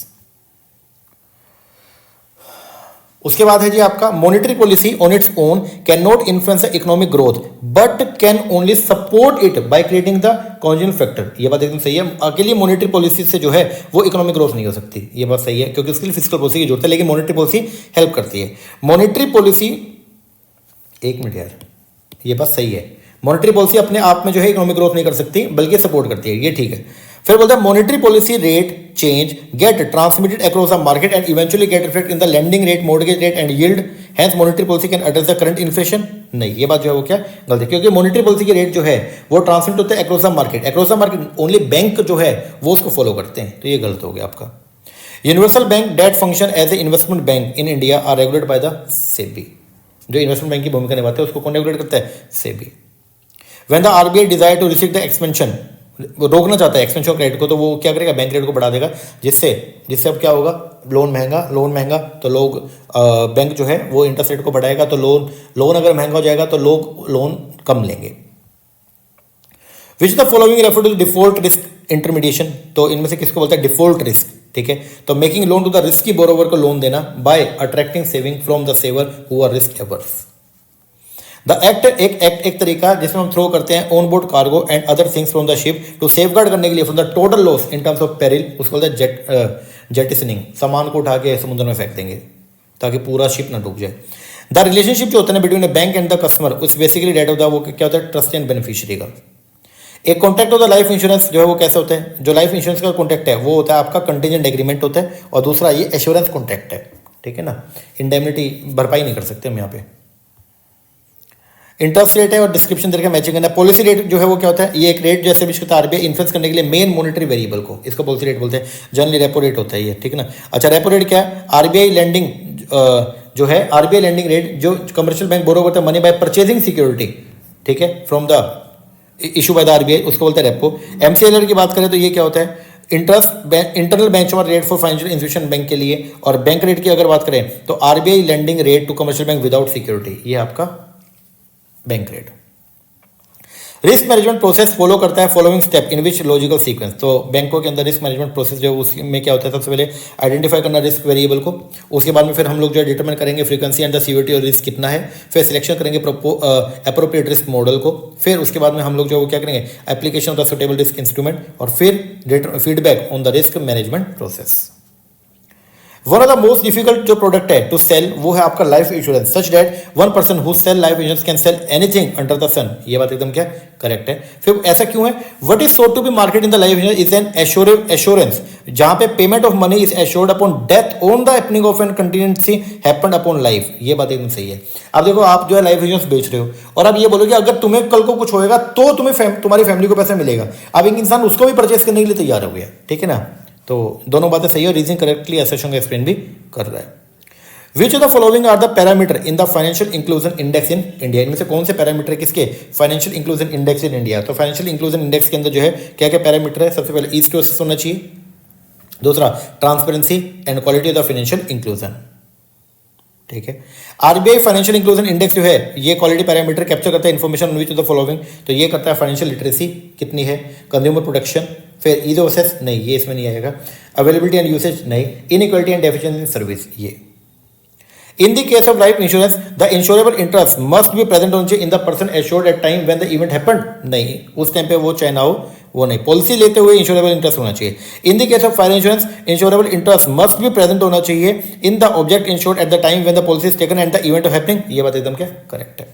उसके बाद है जी आपका monetary policy on its own can not influence economic growth but can only support it by creating the conjugate factor, ये बात एकदम सही है। अकेली मॉनेटरी पॉलिसी से जो है वो इकोनॉमिक ग्रोथ नहीं हो सकती, ये बात सही है, क्योंकि उसके लिए फिस्कल पॉलिसी की जरूरत है, लेकिन मॉनेटरी पॉलिसी हेल्प करती है। मॉनेटरी पॉलिसी, एक मिनट यार, ये बात सही है, मॉनेटरी पॉलिसी अपने आप में जो है इकोनॉमिक ग्रोथ नहीं कर सकती बल्कि सपोर्ट करती है, ये ठीक है। फिर बोलते हैं monetary policy rate change get transmitted across the market and eventually get reflect in the lending rate, mortgage rate and yield, hence monetary policy can address the current inflation, नहीं, ये बात जो है वो क्या? गलत है, क्योंकि मॉनेटरी पॉलिसी की रेट जो है वो ट्रांसमिट होते हैं across the market, across the market only bank जो है वो उसको फॉलो करते हैं, तो ये गलत हो गया आपका। Universal bank that function as a investment bank in India are regulated by the SEBI, जो इन्वेस्टमेंट बैंक की भूमिका निभाते हैं उसको कौन रेगुलेट करता है? SEBI. When the RBI desire to restrict the expansion, वो रोकना चाहता है एक्सपेंशन ऑफ क्रेडिट को, तो वो क्या करेगा? बैंक रेट को बढ़ा देगा, जिससे अब क्या होगा? लोन महंगा तो लोग बैंक जो है वो इंटरेस्ट रेट को बढ़ाएगा, तो लोन अगर महंगा हो जाएगा तो लोग लोन कम लेंगे। Which the following refer to default risk intermediation, तो इनमें से किसको बोलता है? डिफॉल्ट रिस्क, ठीक है। तो making loan to the risky borrower को लोन देना by attracting saving from the saver who are risk averse. The act एक तरीका जिसमें हम थ्रो करते हैं on board cargo and other things from the ship to safeguard करने के लिए from the total loss in terms of peril, उसको बोलते हैं जेटिसनिंग, सामान को उठा के समुद्र में फेंक देंगे ताकि पूरा शिप ना डूब जाए। द रिलेशनशिप जो होता है ना between bank and the customer, उस बेसिकली डेट ऑफ द वो क्या होता है? ट्रस्ट एंड बेनिफिशियरी का। एक कॉन्ट्रैक्ट होता है लाइफ इंश्योरेंस, जो है वो कैसे होता है? जो लाइफ इंश्योरेंस का कॉन्ट्रैक्ट है वो होता है आपका कंटीजेंट एग्रीमेंट होता है, और दूसरा ये एश्योरेंस कॉन्ट्रैक्ट है, ठीक है ना। इंडेमनिटी भरपाई नहीं कर सकते हम यहाँ पे। इंटरेस्ट रेट है और डिस्क्रिप्शन देकर मैचिंग करना। पॉलिसी रेट जो है वो क्या होता है? ये एक रेट जैसे भी आरबीआई इन्फ्लुएंस करने के लिए मेन मॉनेटरी वेरिएबल को, इसको पॉलिसी रेट बोलते हैं। जनरली रेपो रेट होता है ये, ठीक है ना। अच्छा, रेपो रेट क्या है? आरबीआई लैंडिंग जो है, आरबीआई लैंडिंग रेट जो कमर्शियल बैंक बोरो करता है मनी बाय परचेजिंग सिक्योरिटी, ठीक है, from the issue by the RBI, उसको बोलते हैं रेपो। एमसीएलआर की बात करें तो ये क्या होता है? Internal benchmark rate for financial institution bank के लिए। और बैंक रेट की अगर बात करें तो RBI lending rate to commercial bank without security, ये आपका bank rate. Risk management process follow करता है following step in which logical sequence, तो बैंकों के अंदर रिस्क मैनेजमेंट प्रोसेस जो है उसमें क्या होता है? सबसे पहले आइडेंटिफाई करना रिस्क वेरिएबल को, उसके बाद में फिर हम लोग जो है डिटरमाइन करेंगे फ्रीक्वेंसी एंड द सीवियरिटी और रिस्क कितना है, फिर सिलेक्शन करेंगे अप्रोप्रिएट रिस्क मॉडल को, फिर उसके बाद में हम लोग जो वो क्या करेंगे? Application of the suitable risk instrument, और फिर feedback on the risk management process. One of the most difficult जो प्रोडक्ट है टू सेल वो है आपका life insurance, such that one person who sell life insurance can sell anything under the sun, ये बात एकदम क्या करेक्ट है। फिर ऐसा क्यों है? What is sold to be market in the life insurance is an assurance जहां पे payment of money is assured upon death on the happening of an contingency happened upon life, ये बात एकदम सही है। अब देखो, आप जो है लाइफ इंश्योरेंस बेच रहे हो और आप ये बोलोगे अगर तुम्हें कल को कुछ होएगा तो तुम्हें तुम्हारी फैमिली को पैसा मिलेगा। अब एक इंसान उसको भी परचेस करने के लिए तैयार हो गया, ठीक है ना। तो दोनों बातें सही है, और रीजन करेक्टली एसेशन एक्सप्लेन भी कर रहा है। Which of the following are the parameter in the financial inclusion index in India, इनमें से कौन से पैरामीटर किसके? Financial inclusion index in India. तो फाइनेंशियल इंक्लूजन इंडेक्स के अंदर जो है क्या क्या पैरामीटर है? सबसे पहले ईस्ट टू वेस्ट होना चाहिए, दूसरा transparency and quality of the financial inclusion, ठीक है। आरबीआई फाइनेंशियल इंक्लूजन इंडेक्स जो है ये क्वालिटी पैरामीटर कैप्चर करता है information on which of the following, तो ये करता है फाइनेंशियल लिटरेसी कितनी है, कंज्यूमर प्रोटेक्शन, फिर ईज ऑफ एक्सेस नहीं, ये इसमें नहीं आएगा, अवेलेबिलिटी एंड यूसेज नहीं, inequality and deficiency in service ये। In the case of life insurance, the insurable interest must be present only in the person assured at time when the event happened, नहीं, उस टाइम पे वो चाहे ना हो वो नहीं, पॉलिसी लेते हुए इंश्योरेबल इंटरेस्ट होना चाहिए। In the case of fire insurance insurable interest must be present होना चाहिए in the object insured at the time when the policy is taken and the event of happening. ये बात एकदम क्या करेक्ट है।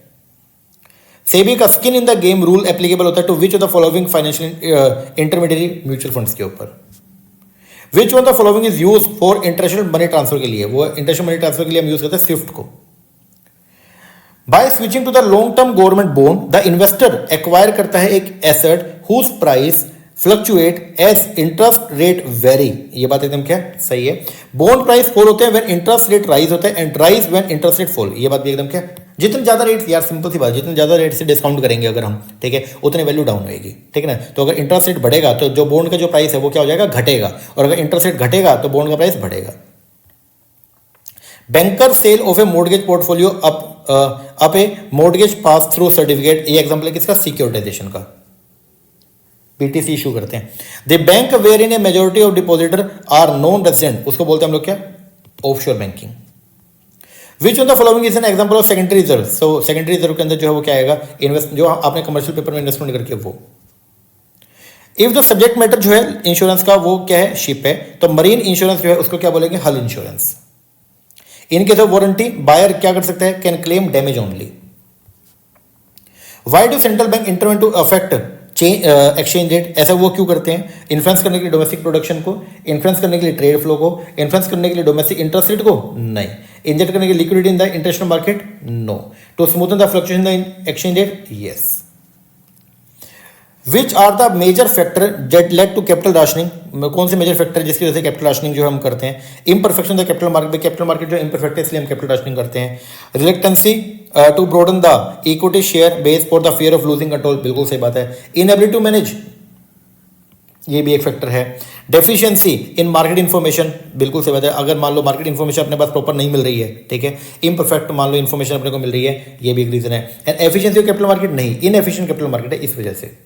सेबी का skin in the game rule applicable होता है to which of the following financial intermediate mutual funds के ऊपर। Which one the following is use for international money transfer के लिए, वो इंटरनेशनल मनी ट्रांसफर के लिए हम यूज करते हैं स्विफ्ट को। By switching to the long term government bond the investor acquire करता है एक asset whose price fluctuate as interest rate vary. ये बात एकदम क्या सही है। बॉन्ड प्राइस फॉल होते हैं व्हेन इंटरेस्ट रेट राइज होता है and rise when interest rate fall. ये बात भी एकदम क्या, जितने ज्यादा रेट, यार सिंपल सी बात, जितने ज्यादा रेट से डिस्काउंट करेंगे अगर हम, ठीक है, उतने वैल्यू डाउन होएगी, ठीक है ना। तो अगर इंटरेस्ट रेट बढ़ेगा तो जो बॉन्ड का जो प्राइस है वो क्या हो जाएगा, घटेगा, और अगर इंटरेस्ट रेट घटेगा तो बॉन्ड का प्राइस बढ़ेगा। Banker sell off a mortgage portfolio up a mortgage pass through certificate. ये एग्जांपल है किसका, सिक्योरिटाइजेशन का। पीटीसी इशू करते हैं। The bank where in a majority of depositor are non resident, उसको बोलते हैं हम लोग क्या, offshore banking. Which of the following is an example of secondary reserve. So secondary reserve के अंदर जो है वो क्या आएगा, इन्वेस्ट, जो आपने कमर्शियल पेपर में इन्वेस्टमेंट करके वो। इफ द सब्जेक्ट मैटर जो है इंश्योरेंस का वो क्या है, शिप है, तो मरीन इंश्योरेंस जो है उसको क्या बोलेंगे, hull insurance. In case of warranty buyer क्या कर सकता है, can claim damage only. Why do central bank intervene to affect exchange rate, ऐसा वो क्यों करते हैं, इन्फ्लुएंस करने के लिए डोमेस्टिक प्रोडक्शन को, इन्फ्लुएंस करने के लिए ट्रेड फ्लो को, इन्फ्लुएंस करने के लिए डोमेस्टिक इंटरेस्ट रेट को, नहीं, इंजेक्ट करने के लिए liquidity in the international market, no, to smoothen the fluctuation in the exchange rate, yes. Which are the major factor that led to capital rationing, कौन से मेजर फैक्टर जिसकी वजह से कैपिटल राशनिंग जो हम करते हैं। Imperfection the capital market, capital market जो इम्परफेक्ट है इसलिए हम कैपिटल राशनिंग करते हैं। Reluctancy to broaden the equity share base for the fear of losing control, बिल्कुल सही बात है। इनएबिलिटी टू मैनेज, ये भी एक फैक्टर है। डेफिशिएंसी इन मार्केट इन्फॉर्मेशन, बिल्कुल सही बात है। अगर मान लो मार्केट इन्फॉर्मेशन अपने पास प्रॉपर नहीं मिल रही है, ठीक है, इम्परफेक्ट मान लो इन्फॉर्मेशन अपने को मिल रही है, ये भी एक रीजन है। And efficiency of capital market, नहीं, इनएफिशिएंट कैपिटल मार्केट है इस वजह से।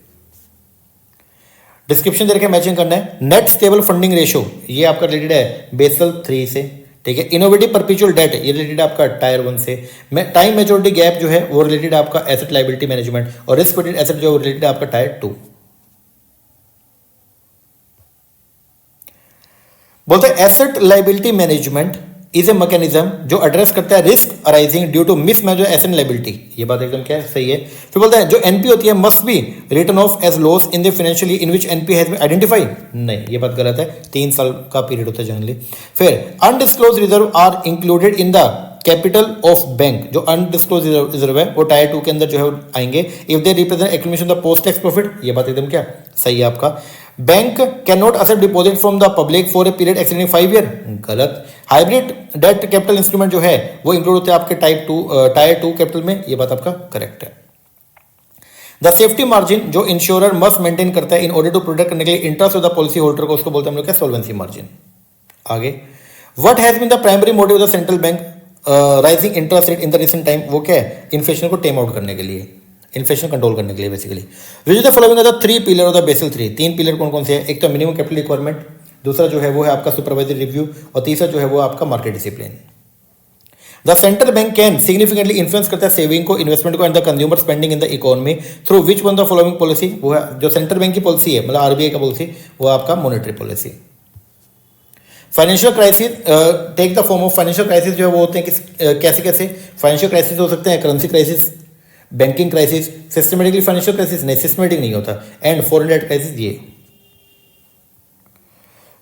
डिस्क्रिप्शन दे रखे मैचिंग करना है। नेट स्टेबल फंडिंग रेशियो, ये आपका रिलेटेड है बेसल 3 से, ठीक है। इनोवेटिव परपेचुअल डेट, ये रिलेटेड आपका टायर 1 से। टाइम मेच्योरिटी गैप जो है वो रिलेटेड आपका एसेट लायबिलिटी मैनेजमेंट, और रिस्क वेटेड एसेट जो रिलेटेड आपका टायर 2। बोलते हैं asset liability management is a mechanism जो एड्रेस करता है risk arising due to mismatch of asset liability. ये बात एकदम क्या है, सही है। फिर बोलते हैं जो एनपी होती है must be written off as loss in the financial year in which NP has been identified, नहीं, ये बात गलत है, 3 साल का पीरियड होता है जनरली। फिर undisclosed reserve are included in the capital of bank, जो अनडिस्क्लोज रिजर्व है वो टायर 2 के अंदर जो है आएंगे if they represent accumulation of the post tax profit. ये बात एकदम क्या सही है आपका। Bank can not accept deposit from the public for a period exceeding 5 year, गलत। हाइब्रिड डेट कैपिटल इंस्ट्रूमेंट जो है वो इंक्लूड होते हैं आपके टायर 2 कैपिटल में, ये बात आपका करेक्ट है। द सेफ्टी मार्जिन जो इंश्योरर मस्ट मेंटेन करता है इन ऑर्डर टू प्रोटेक्ट करने के लिए interest of the policy holder को, उसको बोलते हैं हम लोग क्या, सॉल्वेंसी मार्जिन। आगे, what has been the primary motive of the central bank raising interest rate in the recent time, वो क्या है, इन्फ्लेशन को टेम आउट करने के लिए, इन्फ्लेशन कंट्रोल करने के लिए basically. Which the following are the 3 pillar of the Basel 3, 3 pillar कौन कौन से हैं, एक तो मिनिमम कैपिटल रिक्वायरमेंट, दूसरा जो है वो है आपका सुपरवाइजरी रिव्यू, और तीसरा जो है वो आपका market discipline. The central bank can significantly influence करता है सेविंग को, इन्वेस्टमेंट को and the consumer spending in the economy through which one the following policy, वो है जो सेंट्रल बैंक की पॉलिसी है, मतलब आरबीआई का पॉलिसी, वो आपका monetary policy. Financial crisis take the form of, financial crisis जो है वो होते हैं कैसे कैसे फाइनेंशियल क्राइसिस हो सकते हैं, currency crisis, banking crisis, systematically financial crisis नहीं, सिस्टमेटिक नहीं होता, एंड फॉरेन डेट क्राइसिस। ये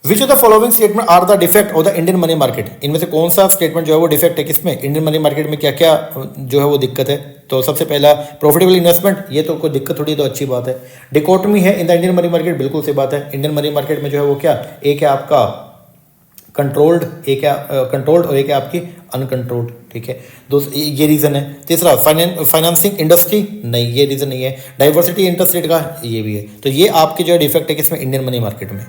which of the following statement are the defect of the Indian money market, इनमें से कौन सा स्टेटमेंट जो है वो डिफेक्ट है, किसमें, इंडियन मनी मार्केट में क्या क्या जो है वो दिक्कत है। तो सबसे पहला प्रॉफिटेबल इन्वेस्टमेंट, ये तो कोई दिक्कत थोड़ी, तो अच्छी बात है। डिकोटमी है in the Indian money market, बिल्कुल सी बात है। इंडियन मनी मार्केट में जो है वो क्या, एक है आपका कंट्रोल्ड, एक है कंट्रोल्ड और एक है आपकी अनकंट्रोल्ड, ठीक है, ये रीजन है। तीसरा फाइनेंसिंग इंडस्ट्री, नहीं, ये रीजन नहीं है। डाइवर्सिटी इंटरेस्ट रेट का, ये भी है। तो ये आपके जो डिफेक्ट है किसमें, इंडियन मनी मार्केट में।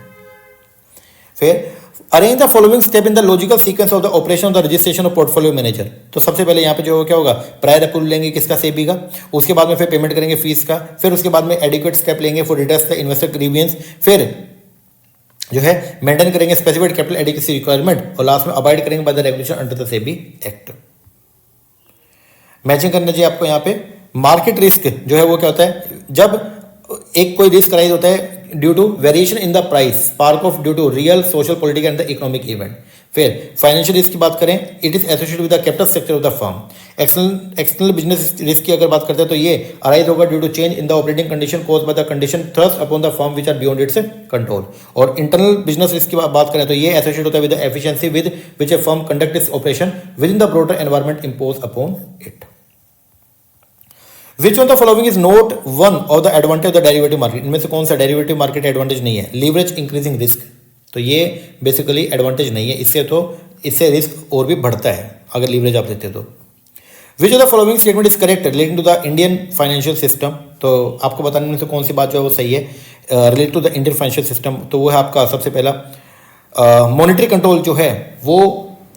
फिर arrange the following step in the logical sequence of the operation of the registration of portfolio manager. तो सबसे पहले यहाँ पे जो क्या होगा, प्रायर अप्रूवल लेंगे किसका, सेबी का, उसके बाद में फिर पेमेंट करेंगे फीस का, फिर उसके बाद में एडिक्वेट स्टेप लेंगे for Redux the investor grievance, फिर जो है मेंटेन करेंगे स्पेसिफाइड कैपिटल एडिक्वेसी रिक्वायरमेंट, और लास्ट में अवॉइड करेंगे by the regulation under the SEBI act. Matching करना चाहिए आपको यहाँ पे। मार्केट रिस्क जो है वो क्या होता है, जब एक कोई रिस्क राइज होता है due to variation in the price, spark of due to real social political and the economic event. फिर फाइनेंशियल रिस्क की बात करें, it is associated with the capital structure of the firm. External business risk की अगर बात करते हैं तो ये अराइज होगा due to change in the operating condition caused by the condition thrust upon the firm which are beyond its control. और इंटरनल बिजनेस रिस्क की बात करें तो ये एसोसिएट होता है with the efficiency with which A firm conduct its operation with in the broader environment impose upon it. Which one of the following is not one of the advantage of the derivative market? इनमें से कौन सा डेरिवेटिव मार्केट एडवांटेज नहीं है? लीवरेज इंक्रीजिंग रिस्क, तो ये बेसिकली एडवांटेज नहीं है, इससे रिस्क और भी बढ़ता है अगर लीवरेज आप लेते हो तो। Which of the following statement is correct relating to the Indian financial system? तो आपको बताने में से कौन सी बात जो है वो सही है relate to the Indian financial system? तो वो है आपका सबसे पहला मॉनेटरी कंट्रोल जो है वो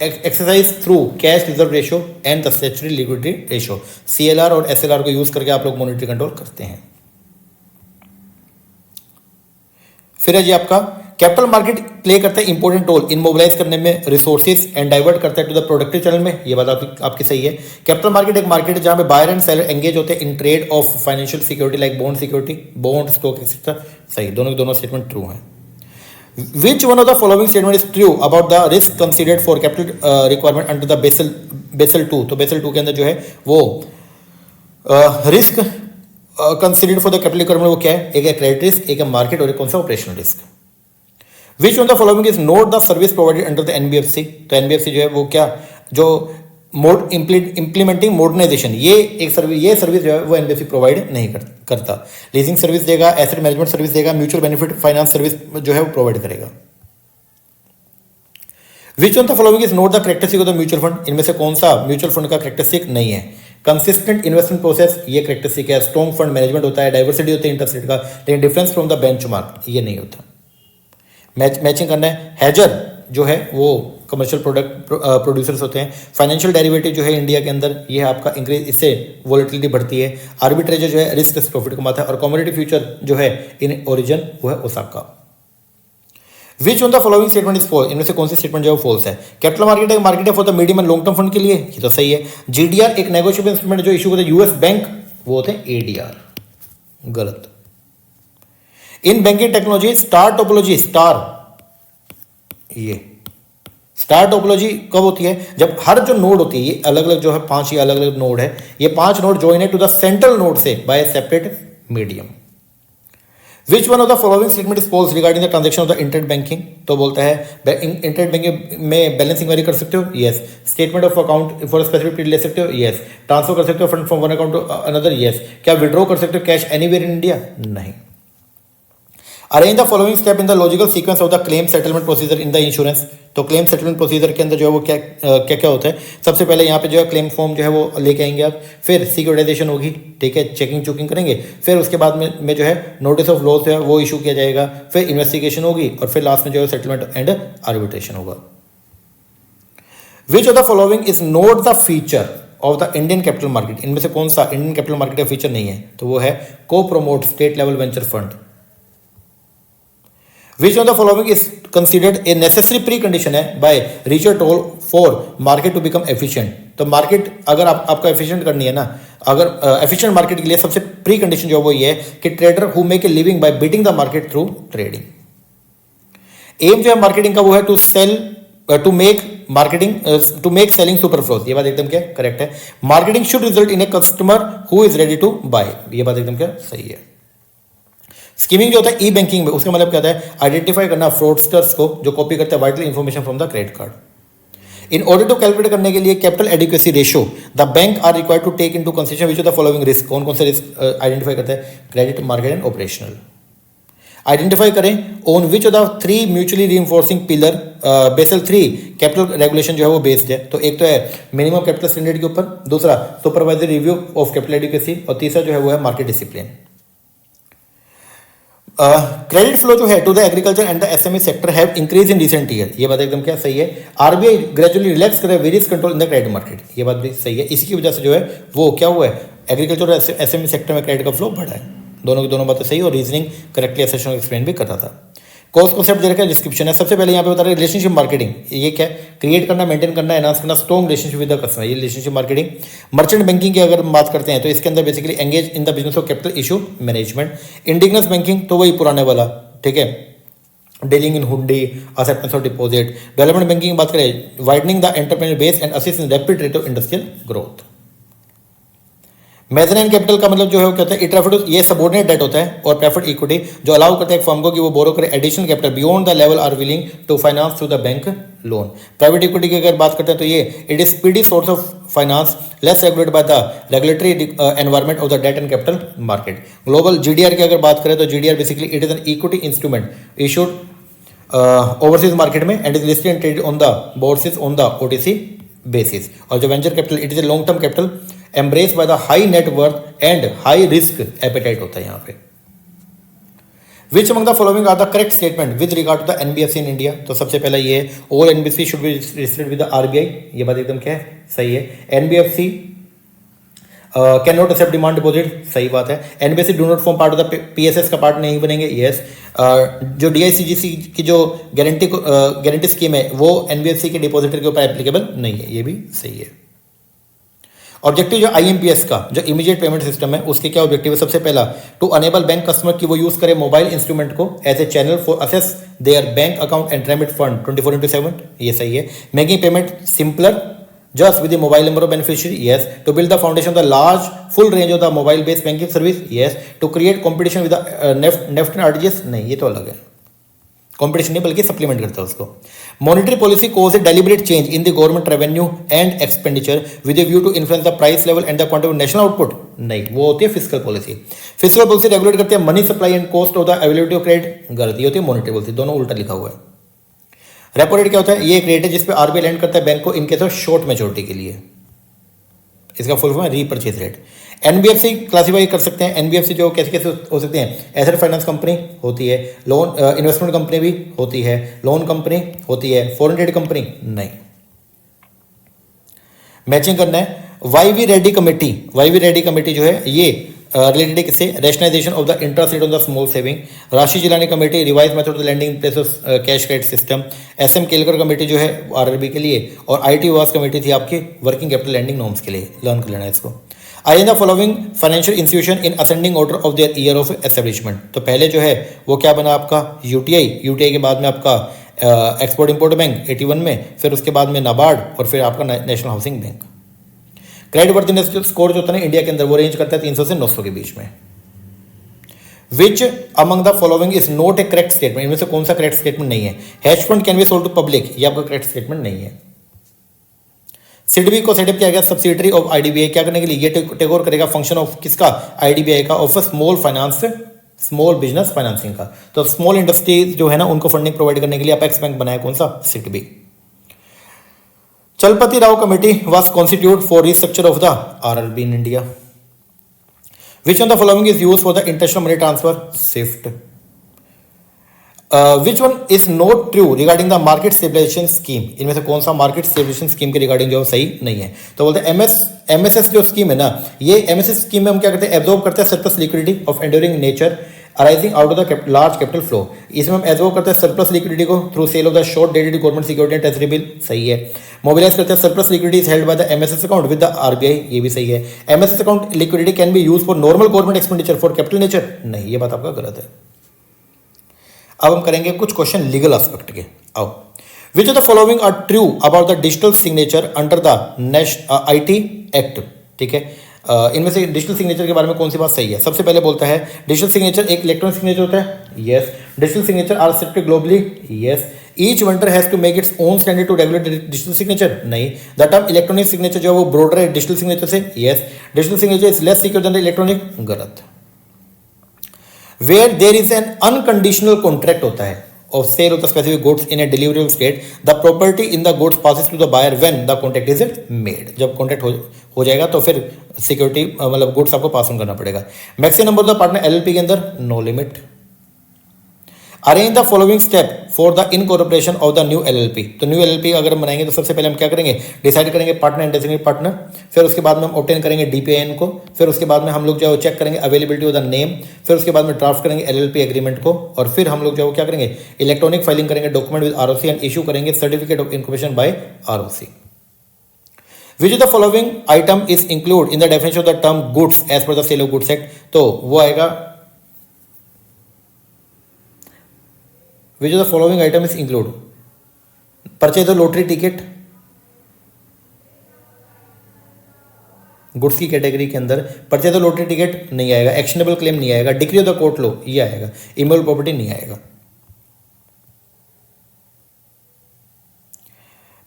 exercise through cash reserve ratio and the statutory liquidity ratio, CLR और SLR को यूज करके आप लोग मॉनेटरी कंट्रोल करते हैं। फिर है जी आपका कैपिटल मार्केट प्ले करता है इंपॉर्टेंट रोल इन मोबिलाइज करने में रिसोर्सेज एंड डाइवर्ट करता है टू द प्रोडक्टिव चैनल में, ये बात आपकी सही है। कैपिटल मार्केट एक मार्केट है जहां पे बायर एंड सेलर एंगेज होते हैं in trade off financial security like bond security, bond, stock etcetera. सही, दोनों स्टेटमेंट ट्रू हैं। Which one of the following statement is true about the risk considered for capital requirement under the Basel 2? तो Basel 2 के अंदर जो है वो risk considered for the capital requirement वो क्या है? एक है क्रेडिट रिस्क, एक है मार्केट और एक कौन सा operational risk. Which one of the following is not the service provided under the NBFC? तो NBFC जो है वो क्या, जो इम्प्लीमेंटिंग मॉडर्नाइजेशन, ये सर्विस जो है वो एनबीएफसी प्रोवाइड नहीं करता। लीजिंग सर्विस देगा, एसेट मैनेजमेंट सर्विस देगा, म्यूचुअल बेनिफिट फाइनेंस सर्विस जो है वो प्रोवाइड करेगा। विच one the following is not the characteristic of the mutual fund? इनमें से कौन सा म्यूचुअल फंड का कैरेक्टरिस्टिक नहीं है? कंसिस्टेंट इन्वेस्टमेंट प्रोसेस, ये कैरेक्टरिस्टिक है। स्ट्रॉन्ग फंड मैनेजमेंट होता है, डाइवर्सिटी होती है इंटरेस्ट रेट का, लेकिन डिफरेंस फ्रॉम द बेंचमार्क ये नहीं होता। मैचिंग करना है। हैजर जो है वो कमर्शियल प्रोडक्ट प्रोड्यूसर्स होते हैं। फाइनेंशियल डेरिवेटिव जो है इंडिया के अंदर ये है आपका इंक्रीज, इससे वॉलेटिलिटी बढ़ती है। आर्बिट्रेजर जो है रिस्क से प्रॉफिट कमाता है। और कमोडिटी फ्यूचर जो है इन ओरिजिन वो है Osaka. Which one the following statement is false? इनमें से कौन सी स्टेटमेंट जो है फॉल्स है? कैपिटल मार्केट एक मार्केट है for the medium and long term fund के लिए, ये तो सही है। GDR एक नेगोशिएबल इंस्ट्रूमेंट जो इशू होता है यूएस बैंक, वो होते हैं ADR, गलत। In banking technology star topology, ये स्टार टोपोलॉजी कब होती है? जब हर जो नोड होती है, ये अलग अलग जो है 5 ये अलग अलग नोड है, ये 5 नोड ज्वाइन है टू द सेंट्रल नोड से by separate medium. Which one of the following statement is false regarding the transaction of the internet banking? तो बोलता है इंटरनेट बैंकिंग में बैलेंस इंक्वायरी कर सकते हो, yes. Statement of account for specific period ले सकते हो, यस। ट्रांसफर कर सकते हो fund from one account to another, yes. क्या विड्रॉ कर सकते हो कैश एनीवेयर इन इंडिया? नहीं। Arrange the following step in the logical sequence of the claim settlement procedure in the insurance. तो क्लेम सेटलमेंट प्रोसीजर के अंदर जो है वो क्या होता है? सबसे पहले यहाँ पे जो है क्लेम फॉर्म जो है वो लेके आएंगे आप, फिर सिक्योरिटाइजेशन होगी, ठीक है, चेकिंग चुकिंग करेंगे, फिर उसके बाद में जो है नोटिस ऑफ लॉस है वो इशू किया जाएगा, फिर इन्वेस्टिगेशन होगी और फिर लास्ट में जो है सेटलमेंट एंड आर्बिट्रेशन होगा। विच of the following is not the feature of the Indian capital market? इनमें से कौन सा इंडियन कैपिटल मार्केट का फीचर नहीं है? तो वो है को promote state level venture fund. Which of the following is considered a necessary precondition है by Richard Toll for market to become efficient? तो मार्केट अगर आपको एफिशिएंट करनी है ना, अगर एफिशिएंट मार्केट के लिए सबसे प्री कंडीशन जो वो ये है कि trader who make a living by beating the market through trading. एम जो है मार्केटिंग का वो है टू मेक सेलिंग सुपरफ्लोज, ये बात एकदम क्या करेक्ट है। Marketing should result in a customer who is ready to buy, ये बात एकदम क्या सही है। स्कीमिंग जो होता है ई बैंकिंग में, उसका मतलब क्या होता है? आइडेंटिफाई करना फ्रॉडस्टर्स को जो कॉपी करते हैं vital information from the credit card. In order to calculate करने के लिए capital adequacy ratio the bank are required to take into consideration which of the following risk? कौन कौन से रिस्क आइडेंटिफाई करते हैं? Credit, market and operational. Identify करें on which of the 3 mutually reinforcing pillar Basel 3 capital regulation जो है वो बेस्ड है। तो एक तो है मिनिमम कैपिटल स्टैंडर्ड के ऊपर, दूसरा supervisory review of capital adequacy और तीसरा जो है वो है मार्केट डिसिप्लिन। क्रेडिट फ्लो जो है to the agriculture and the SME sector have increase in recent year, ये बात एकदम क्या सही है। RBI ग्रेजुअली रिलैक्स करे various control in the credit market, ये बात भी सही है। इसकी वजह से जो है वो क्या हुआ है? एग्रीकल्चर और SME सेक्टर में क्रेडिट का फ्लो बढ़ा है। दोनों की दोनों बातें सही और रीजनिंग करेक्टली एसेशन एक्सप्लेन भी कर रहा था। कॉस्ट कॉन्सेप्ट दे रखा है, डिस्क्रिप्शन है। सबसे पहले यहाँ पे बता रहे हैं रिलेशनशिप मार्केटिंग, ये क्या है? क्रिएट करना, मेंटेन करना, एनहांस करना strong relationship with the customer, ये रिलेशनशिप मार्केटिंग। मर्चेंट बैंकिंग की अगर बात करते हैं तो इसके अंदर basically engage in the business of capital issue management. Indigenous banking तो वही पुराने वाला ठीक है, dealing in hundi, acceptance of deposit. Development banking की बात करें, widening the entrepreneur base and assist in rapid rate of industrial growth. Mezzanine capital का मतलब जो है वो क्या होता है, इट रेफर टू, ये सबऑर्डिनेट डेट होता है और प्रेफर्ड इक्विटी जो अलाउ करता है एक फर्म को कि वो बोरो करे additional capital beyond the level are willing to finance through the bank loan. Private equity की अगर बात करते हैं तो ये it is speedy source of finance less regulated by the regulatory environment of the debt and capital market. Global GDR की अगर बात करें तो GDR basically it is an equity instrument issued overseas market में and is listed and traded on the बोर्सेज on the OTC basis. और जो venture capital it is a long term capital embrace by the high net worth and high risk appetite होता है यहाँ पे। Which among the following are the correct statement with regard to the NBFC in India. तो सबसे पहला ये है all NBFC should be registered with the RBI, ये बात एकदम क्या है, सही है। NBFC can not accept demand deposit, सही बात है। NBFC do not form part of the PSS का पार्ट नहीं बनेंगे, यस। जो डीआईसीजीसी की जो गारंटी स्कीम है वो एनबीएफसी के डिपॉजिटर के ऊपर एप्लीकेबल नहीं है, ये भी सही है। ऑब्जेक्टिव जो आईएमपीएस का जो इमीडिएट पेमेंट सिस्टम है उसके क्या ऑब्जेक्टिव है, सबसे पहला टू अनेबल बैंक कस्टमर की वो यूज करे मोबाइल इंस्ट्रूमेंट को as a channel for access their bank account and remit fund 24/7, ये सही है। Making payment simpler just with the mobile number of beneficiary, yes. To build the foundation of the large full range of the mobile based banking service, yes. To create competition with the NEFT and RTGS, नहीं, ये तो अलग है, कंपटीशन नहीं बल्कि सप्लीमेंट करता है उसको। Monetary policy cause a deliberate change in the government revenue and expenditure with a view to influence the price level and the quantity of national output, नहीं, वो होती है fiscal policy. Fiscal policy regulate करती है money supply and cost of the availability of credit, गलत, ये होती है मॉनेटरी पॉलिसी, दोनों उल्टा लिखा हुआ है। रेपो रेट क्या होता है, ये एक रेट है जिसपे आरबीआई लैंड करता है बैंक को इनकेस ऑफ शॉर्ट मैच्योरिटी के लिए, इसका फुल फॉर्म है रीपर्चेज रेट। एनबीएफसी क्लासिफाई कर सकते हैं, एनबीएफसी जो कैसे कैसे हो सकते हैं, एसेट फाइनेंस कंपनी होती है, लोन इन्वेस्टमेंट कंपनी भी होती है, लोन कंपनी होती है, फॉरेन ट्रेड कंपनी नहीं। मैचिंग करना है। वाईवी रेड्डी कमेटी जो है ये रिलेटेड किससे, rationalisation of the interest rate on the small saving. Rashid Jilani committee revise method of the lending place of cash credit system. SM Kelkar committee जो है आरआरबी के लिए, और आईटी वास कमेटी थी आपकी वर्किंग कैपिटल लैंडिंग नॉर्म्स के लिए, लर्न कर लेना है इसको। I in the following financial institution in ascending order of their year of establishment. तो पहले जो है वो क्या बना आपका यूटीआई के बाद में आपका एक्सपोर्ट इंपोर्ट बैंक 81 में, फिर उसके बाद में नाबार्ड और फिर आपका national housing bank. Creditworthiness score जो होता है ना इंडिया के अंदर वो रेंज करता है 300 से 900 के बीच में। Which among the following is not a correct statement, इनमें से कौन सा करेक्ट स्टेटमेंट नहीं है। Hedge fund can be sold to public, ये आपका करेक्ट स्टेटमेंट नहीं है। सिडबी को सेटअप किया गया सब्सिडरी ऑफ आईडीबीआई, क्या करने के लिए, ये टेक ओवर करेगा फंक्शन ऑफ किसका, आईडीबीआई का, ऑफ स्मॉल बिजनेस फाइनेंसिंग का। तो स्मॉल इंडस्ट्रीज जो है ना उनको फंडिंग प्रोवाइड करने के लिए अपेक्स बैंक बनाया कौन सा, SIDBI. Chalapathi Rao committee was constituted for restructure of the RRB in India. Which one of the following is used for the international money transfer? SWIFT. Which one is not true regarding the market stabilization scheme? इनमें से कौन सा मार्केट स्टेबिलाइजेशन स्कीम के रिगार्डिंग जो सही नहीं है। तो बोलते हैं एमएसएस जो स्कीम है ना, ये एमएसएस स्कीम में हम क्या करते हैं, एब्जॉर्ब करते हैं surplus liquidity of enduring nature arising out of the large capital flow. इसमें हम एब्जॉर्ब करते हैं सरप्लस लिक्विडिटी को through sale of the short dated government security and treasury bill, सही है। मोबिलाइज करते हैं surplus liquidity is held by the MSS account with the RBI, ये भी सही है। MSS account liquidity can be used for normal government expenditure for capital nature, नहीं, ये बात आपका गलत है। अब हम करेंगे कुछ क्वेश्चन लीगल एस्पेक्ट के। आओ, which of the following are true about the digital signature under the IT act, ठीक है। इनमें से डिजिटल सिग्नेचर के बारे में कौन सी बात सही है। सबसे पहले बोलता है डिजिटल सिग्नेचर एक इलेक्ट्रॉनिक सिग्नेचर होता है, yes. Digital signature are accepted globally, yes. Each vendor has to make its own standard to regulate digital signature, नहीं। द टर्म इलेक्ट्रॉनिक सिग्नेचर जो है वो ब्रॉडर है डिजिटल सिग्नेचर से, yes. Digital signature is less secure than the electronic, गलत। Where there is an unconditional contract होता है of sale of the specific goods in a deliverable state, the property in the goods passes to the buyer when the contract is made. जब कॉन्ट्रैक्ट हो जाएगा तो फिर सिक्योरिटी मतलब गुड्स आपको पास ऑन करना पड़ेगा। Maximum number of the partner LLP के अंदर no limit. Arrange the following step for the incorporation of the new LLP. तो न्यू एलएलपी अगर हम बनाएंगे तो सबसे पहले हम क्या करेंगे, डिसाइड करेंगे पार्टनर एंड डेजिग्नेटेड पार्टनर, फिर उसके बाद में हम ऑब्टेन करेंगे डीपीआईएन को, फिर उसके बाद में हम लोग जो है चेक करेंगे अवेलेबिलिटी ऑफ द नेम, फिर उसके बाद में ड्राफ्ट करेंगे एलएलपी एग्रीमेंट को, और फिर हम लोग जो है क्या करेंगे, इलेक्ट्रॉनिक फाइलिंग करेंगे document with ROC and issue करेंगे certificate of incorporation by ROC. Which of the following item is included in the definition of the term goods as per the Sale of Goods Act? तो वो आएगा विच of the following item is include, purchase the lottery ticket, goods की कैटेगरी के अंदर परचेज द लॉटरी टिकट नहीं आएगा, एक्शनेबल क्लेम नहीं आएगा, decree of the court law ये आएगा, इमूवेबल प्रॉपर्टी नहीं आएगा।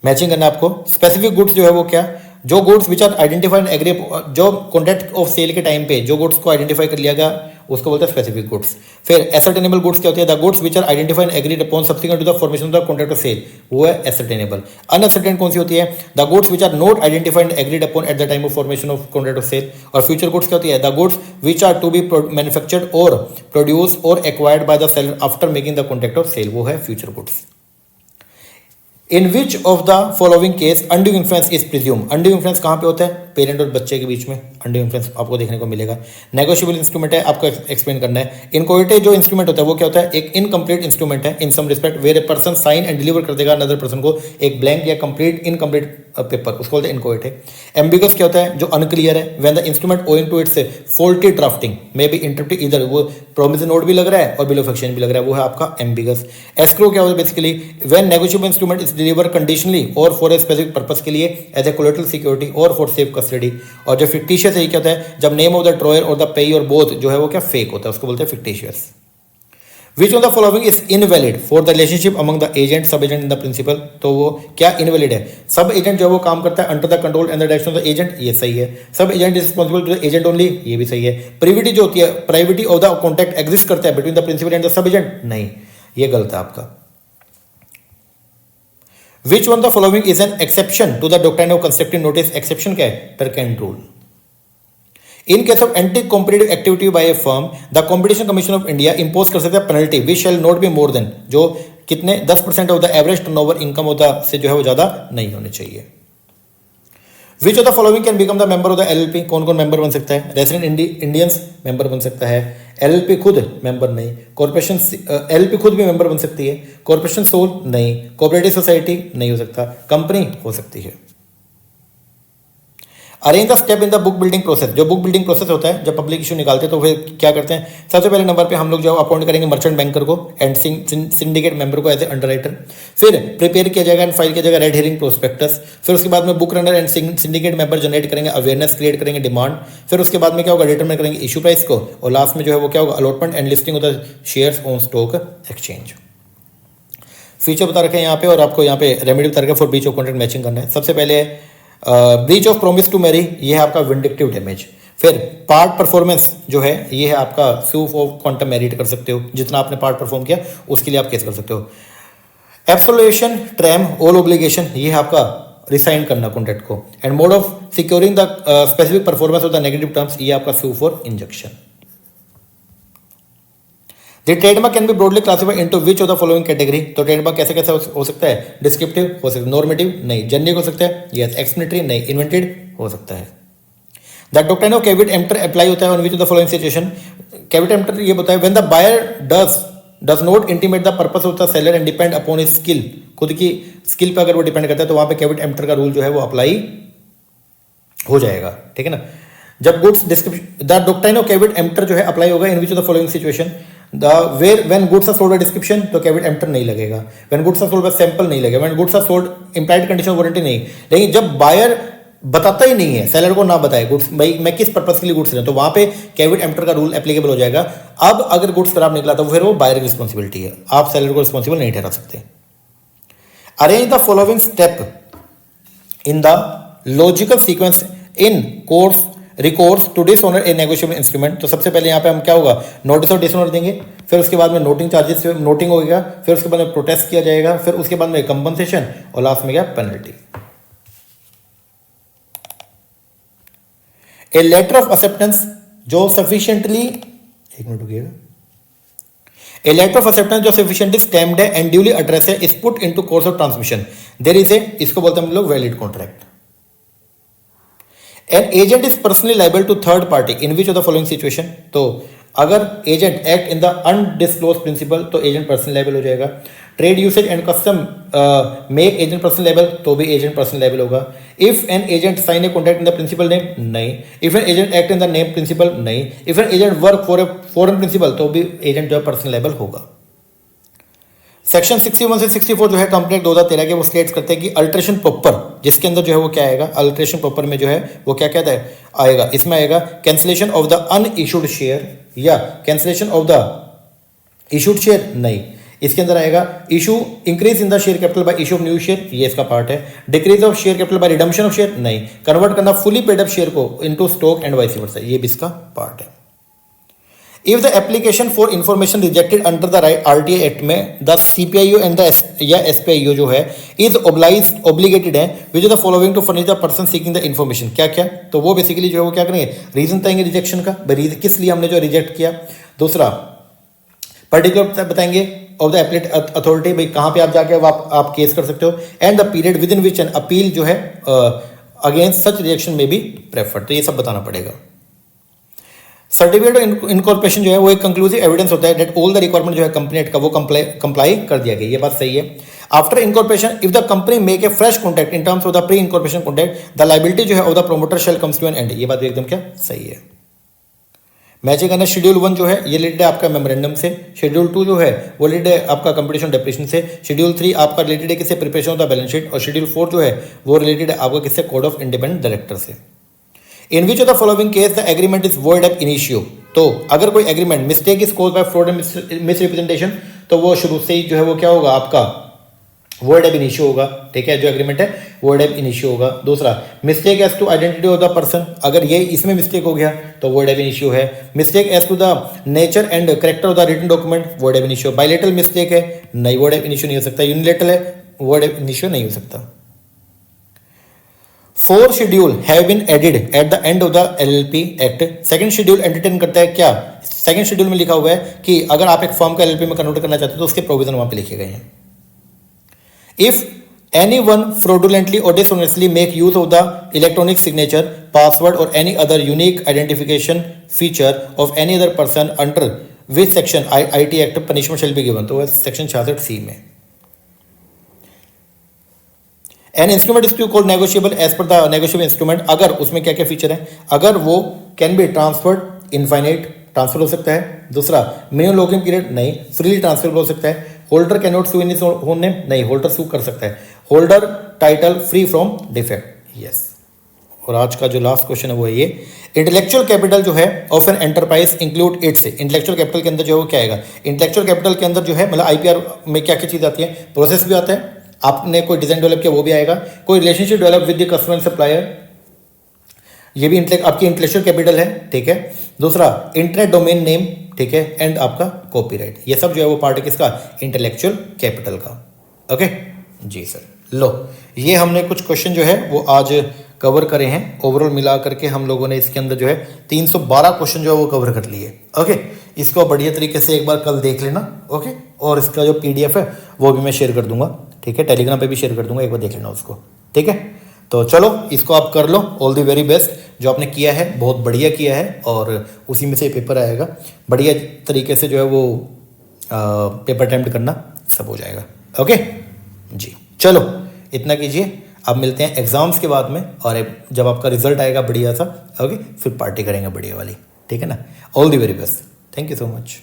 मैचिंग करना आपको। स्पेसिफिक गुड्स जो है वो क्या, जो goods which are identified agree, जो कॉन्ट्रैक्ट ऑफ सेल के टाइम पे जो गुड्स को आइडेंटिफाई कर लिया गया उसको बोलते हैं स्पेसिफिक गुड्स। फिर एसर्टेनेबल गुड्स क्या होती है, the goods which are identified agreed upon subsequent to the formation of the contract of sale, वो है एसर्टेनेबल। अनएसर्टेन कौन सी होती है, the goods which are not identified agreed upon at the time of formation of contract of sale. और फ्यूचर गुड्स क्या होती है, the goods which are to be manufactured और प्रोड्यूस और acquired by the seller after making the contract of sale, वो है future goods. In which of the following case undue influence is presumed, undue influence कहाँ पे होता है, पेरेंट और बच्चे के बीच में अनड्यू इन्फ्लुएंस आपको देखने को मिलेगा। नेगोशिएबल इंस्ट्रूमेंट है, आपको एक्सप्लेन करना है। इनकोएटे जो इंस्ट्रूमेंट होता है वो क्या होता है, एक इनकम्प्लीट इंस्ट्रूमेंट है in some respect, where a person sign and deliver कर देगा अनदर पर्सन को एक ब्लैंक या कंप्लीट इनकम्प्लीट पेपर, उसको बोलते हैं इनकोएटे। एम्बिगस क्या होता है, जो अनक्लियर है, when the instrument owing to its faulty drafting may be interpreted इधर, वो प्रोमिस नोट भी लग रहा है और बिल ऑफ एक्सचेंज भी लग रहा है, वो है आपका एम्बिगस। एस्क्रो क्या होता है basically, when negotiable instrument is deliver conditionally और फॉर ए स्पेसिफिक पर्पस के लिए एज ए कोलेटरल सिक्योरिटी और फॉर सेफ कस्टडी। और जो फिक्टिशियस है क्या होता है, जब नेम ऑफ द ड्रॉयर और द पेई और बोथ जो है वो क्या फेक होता है, उसको बोलते हैं fictitious. Which of the following is invalid for the relationship among the agent सब एजेंट इन द प्रिंसिपल, तो वो क्या इनवैलिड है, सब एजेंट जो है वो काम करता है under the control and the direction of the agent, ये सही है। Sub agent is responsible to the agent only, ये भी सही है। प्रिविटी जो होती है, privity of the contract exist करता है between the principal and the sub agent, नहीं, ये गलत है आपका। Which one of the following is an exception to the doctrine of constructive notice? Exception क्या है, Perkins rule. In case of anti-competitive activity by a firm, the Competition Commission of India impose कर सकता है penalty which shall not be more than, जो कितने 10% of the average turnover income of the से जो है वो ज़्यादा नहीं होने चाहिए। Which of the following can become the member of the LLP? कौन कौन मेंबर बन सकता है, रेजिडेंट इंडियंस मेंबर बन सकता है, LLP खुद मेंबर नहीं, कॉर्पोरेशन LLP खुद भी मेंबर बन सकती है, कॉर्पोरेशन सोल नहीं, कोऑपरेटिव सोसाइटी नहीं हो सकता, कंपनी हो सकती है। Arrange the step in the book building process, जो बुक बिल्डिंग प्रोसेस होता है जब पब्लिक इशू निकालते हैं तो फिर क्या करते हैं, सबसे पहले नंबर पे हम लोग जो अपॉइंट करेंगे मर्चेंट बैंकर को एंड सिंडिकेट मेंबर को एज ए अंडरराइटर, फिर प्रिपेयर किया जाएगा एंड फाइल किया जाएगा रेड हेरिंग प्रोस्पेक्टस, फिर उसके बाद में book runner and syndicate member generate करेंगे, अवेयरनेस क्रिएट करेंगे, डिमांड, फिर उसके बाद में क्या होगा, डिटरमाइन करेंगे इशू प्राइस को, और लास्ट में जो है वो क्या होगा, allotment and listing of the shares on stock exchange. Feature बता रखे हैं यहाँ पे, और आपको यहाँ पे रेमेडी बता रखा है for breach of contract matching करना है। सबसे पहले breach of promise to marry, ये है आपका विंडिक्टिव डैमेज। फिर पार्ट परफॉर्मेंस जो है ये है आपका सूफ ऑफ क्वांटम मेरिट कर सकते हो, जितना आपने पार्ट परफॉर्म किया उसके लिए आप केस कर सकते हो। एब्सोल्यूशन ट्रैम ऑल ऑब्लिगेशन, ये है आपका रिसाइन करना कॉन्ट्रैक्ट को, and mode of securing the specific performance of the negative terms, ये आपका sue for injunction. The trademark can be broadly classified into which of the following category? तो ट्रेडमार्क कैसे कैसे हो सकता है, डिस्क्रिप्टिव हो सकता है, नॉर्मेटिव नहीं, जेनेरिक हो सकता है, यस, एक्सप्लेनेटरी नहीं, इन्वेंटेड हो सकता है। The doctrine of caveat emptor apply होता है on which of the following situation, caveat emptor ये बताया when the buyer does not intimate the purpose of the seller and depend upon his skill, खुद की स्किल पे अगर वो डिपेंड करता है तो वहां पे कैविट एम्प्टर का रूल जो है वो अप्लाई हो जाएगा, ठीक है ना। जब goods description, the doctrine of caveat emptor जो है अप्लाई होगा in which of the following situation, when goods are sold by description तो कैविट एम्प्टर नहीं लगेगा, when goods are sold by sample नहीं लगेगा, when goods are sold implied condition warranty नहीं, लेकिन जब बायर बताता ही नहीं है, सेलर को ना बताए गुड्स भाई मैं किस पर्पस के लिए गुड्स ले, तो वहां पे कैविट एम्प्टर का रूल एप्लीकेबल हो जाएगा। अब अगर गुड्स खराब निकला तो फिर वो बायर की रिस्पॉन्सिबिलिटी है, आप सेलर को रिस्पॉन्सिबल नहीं ठहरा सकते। Arrange the following step in the logical sequence in course recourse to dishonour a negotiable instrument, तो सबसे पहले यहाँ पे हम क्या होगा, नोटिस ऑफ डिसऑनर देंगे, फिर उसके बाद में नोटिंग चार्जेस नोटिंग होगा, फिर उसके बाद में प्रोटेस्ट किया जाएगा, फिर उसके बाद में कंपनसेशन, और लास्ट में क्या, penalty. A letter of acceptance जो सफिशिएंटली, एक मिनट रुकिएगा, ए लेटर ऑफ एक्सेप्टेंस जो सफिशिएंटली स्टैम्प्ड है एंड ड्यूली एड्रेस है is put into course of transmission, there is a, इसको बोलते हैं हम लोग valid contract. An agent is personally liable to third party in which of the following situation, तो अगर agent act in the undisclose principal तो एजेंट पर्सनल लायबल हो जाएगा। Trade usage and custom make agent personal liable तो भी एजेंट पर्सनल लायबल होगा। If an agent sign a contract in the principal name, नहीं। If an agent act in the name principal, नहीं। If an agent work for a foreign principal तो भी एजेंट जो है पर्सनल लायबल होगा। सेक्शन 61 से 64 जो है कंपनी एक्ट 2013 के वो स्टेट्स करते हैं कि अल्ट्रेशन प्रॉपर, जिसके अंदर जो है वो क्या आएगा, अल्ट्रेशन प्रॉपर में जो है वो क्या कहता है आएगा, इसमें आएगा cancellation of the unissued share या cancellation of the issued share, नहीं, इसके अंदर आएगा issue increase in the share capital by issue of new share, ये इसका पार्ट है। Decrease of share capital by redemption of share, नहीं, कन्वर्ट करना फुली पेड अप शेयर को into stock and vice versa, ये भी इसका पार्ट है। If the application for information rejected under the RTI act में द सीपीआईओ एंड द या एसपीआईओ जो है इज ऑब्लिगेटेड है which the following to furnish the person seeking the information, क्या क्या, तो वो बेसिकली जो है वो क्या करेंगे, रीजन बताएंगे रिजेक्शन का, किस लिए हमने जो रिजेक्ट किया। दूसरा पर्टिकुलर बताएंगे ऑफ द एप्लेट अथॉरिटी, भाई कहाँ पे आप जाके आप केस कर सकते हो, and the period with in which an appeal जो है अगेंस्ट सच रिजेक्शन में भी प्रेफर्ड, तो ये सब बताना पड़ेगा। सर्टिफिकेट ऑफ इनकॉर्पोरेशन जो है वो एक कंक्लूसिव एविडेंस होता है दैट ऑल द रिक्वायरमेंट जो है कंपनी एक्ट का वो कंप्लाई कर दिया गया, ये बात सही है। After incorporation if the company make a fresh contract in terms of the pre incorporation contract the liability जो है of the promoter shall comes to an end, ये बात भी एकदम क्या सही है। मैचिंग करना शेड्यूल 1 जो है ये रिलेटेड है आपका मेमोरेंडम से, शेड्यूल 2 जो है वो रिलेटेड है आपका कंपटीशन डेप्रिसिएशन से, शेड्यूल 3 आपका रिलेटेड है किससे, preparation of the balance sheet, और शेड्यूल 4 जो है वो रिलेटेड है आपका किससे, कोड ऑफ इंडिपेंडेंट डायरेक्टर से। In which of the following case the agreement is void ab initio, तो अगर कोई agreement mistake is caused by fraud and misrepresentation तो वो शुरू से ही जो है वो क्या होगा आपका वॉइड एब इनिशियो होगा, ठीक है, जो एग्रीमेंट है वॉइड एब इनिशियो होगा। दूसरा mistake as to identity of the person, अगर ये इसमें मिस्टेक हो गया तो वॉइड एब इनिशियो है। Mistake as to the nature and character of the written document, void ab initio. Bilateral mistake है, नहीं, वॉइड एब इनिशियो नहीं हो सकता। यूनिलैटरल है, वॉइड एब इनिशियो नहीं हो सकता। 4 schedule have been added at the end of the LLP act, second schedule entertain करता है क्या, सेकंड शेड्यूल में लिखा हुआ है कि अगर आप एक फर्म का एलएलपी में कन्वर्ट करना चाहते हो तो उसके प्रोविजन वहां पे लिखे गए हैं। If anyone fraudulently or dishonestly make use of the electronic signature, password or any other unique identification feature of any other person under which section IT Act punishment shall be given, तो सेक्शन 66C में। An instrument is to called negotiable as per the negotiable instrument, अगर उसमें क्या क्या फीचर है, अगर वो can be transferred infinite transfer हो सकता है। दूसरा मिनिमम लॉकिंग पीरियड, नहीं, फ्रीली ट्रांसफर हो सकता है। Holder can not sue in his own name, नहीं, होल्डर सू कर सकता है। Holder title free from defect, yes. और आज का जो लास्ट क्वेश्चन है वो है ये, इंटेलेक्चुअल कैपिटल जो है of an enterprise include it's, intellectual capital के अंदर जो है वो क्या आएगा, इंटेलेक्चुअल कैपिटल के अंदर जो है मतलब आईपीआर में क्या क्या चीज़ आती है, प्रोसेस भी आता है, आपने कोई डिजाइन डेवलप किया वो भी आएगा, कोई relationship develop with the customer and supplier, ये भी आपकी इंटेलेक्चुअल कैपिटल है, ठीक है। दूसरा इंटरनेट डोमेन नेम, ठीक है, एंड आपका कॉपीराइट, ये सब जो है वो पार्ट है किसका, इंटेलेक्चुअल कैपिटल का। ओके जी सर, लो ये हमने कुछ क्वेश्चन जो है वो आज कवर करे हैं। ओवरऑल मिला करके हम लोगों ने इसके अंदर जो है 312 क्वेश्चन जो है वो कवर कर लिए। ओके, इसको बढ़िया तरीके से एक बार कल देख लेना। ओके, और इसका जो पीडीएफ है वो भी मैं शेयर कर दूंगा, ठीक है, टेलीग्राम पे भी शेयर कर दूंगा, एक बार देख लेना उसको, ठीक है। तो चलो इसको आप कर लो, ऑल दी वेरी बेस्ट। जो आपने किया है बहुत बढ़िया किया है और उसी में से पेपर आएगा, बढ़िया तरीके से जो है वो पेपर अटेम्प्ट करना, सब हो जाएगा। ओके जी, चलो इतना कीजिए, अब मिलते हैं एग्जाम्स के बाद में, और जब आपका रिजल्ट आएगा बढ़िया सा, ओके, फिर पार्टी करेंगे बढ़िया वाली, ठीक है ना। All the very best, thank you so much.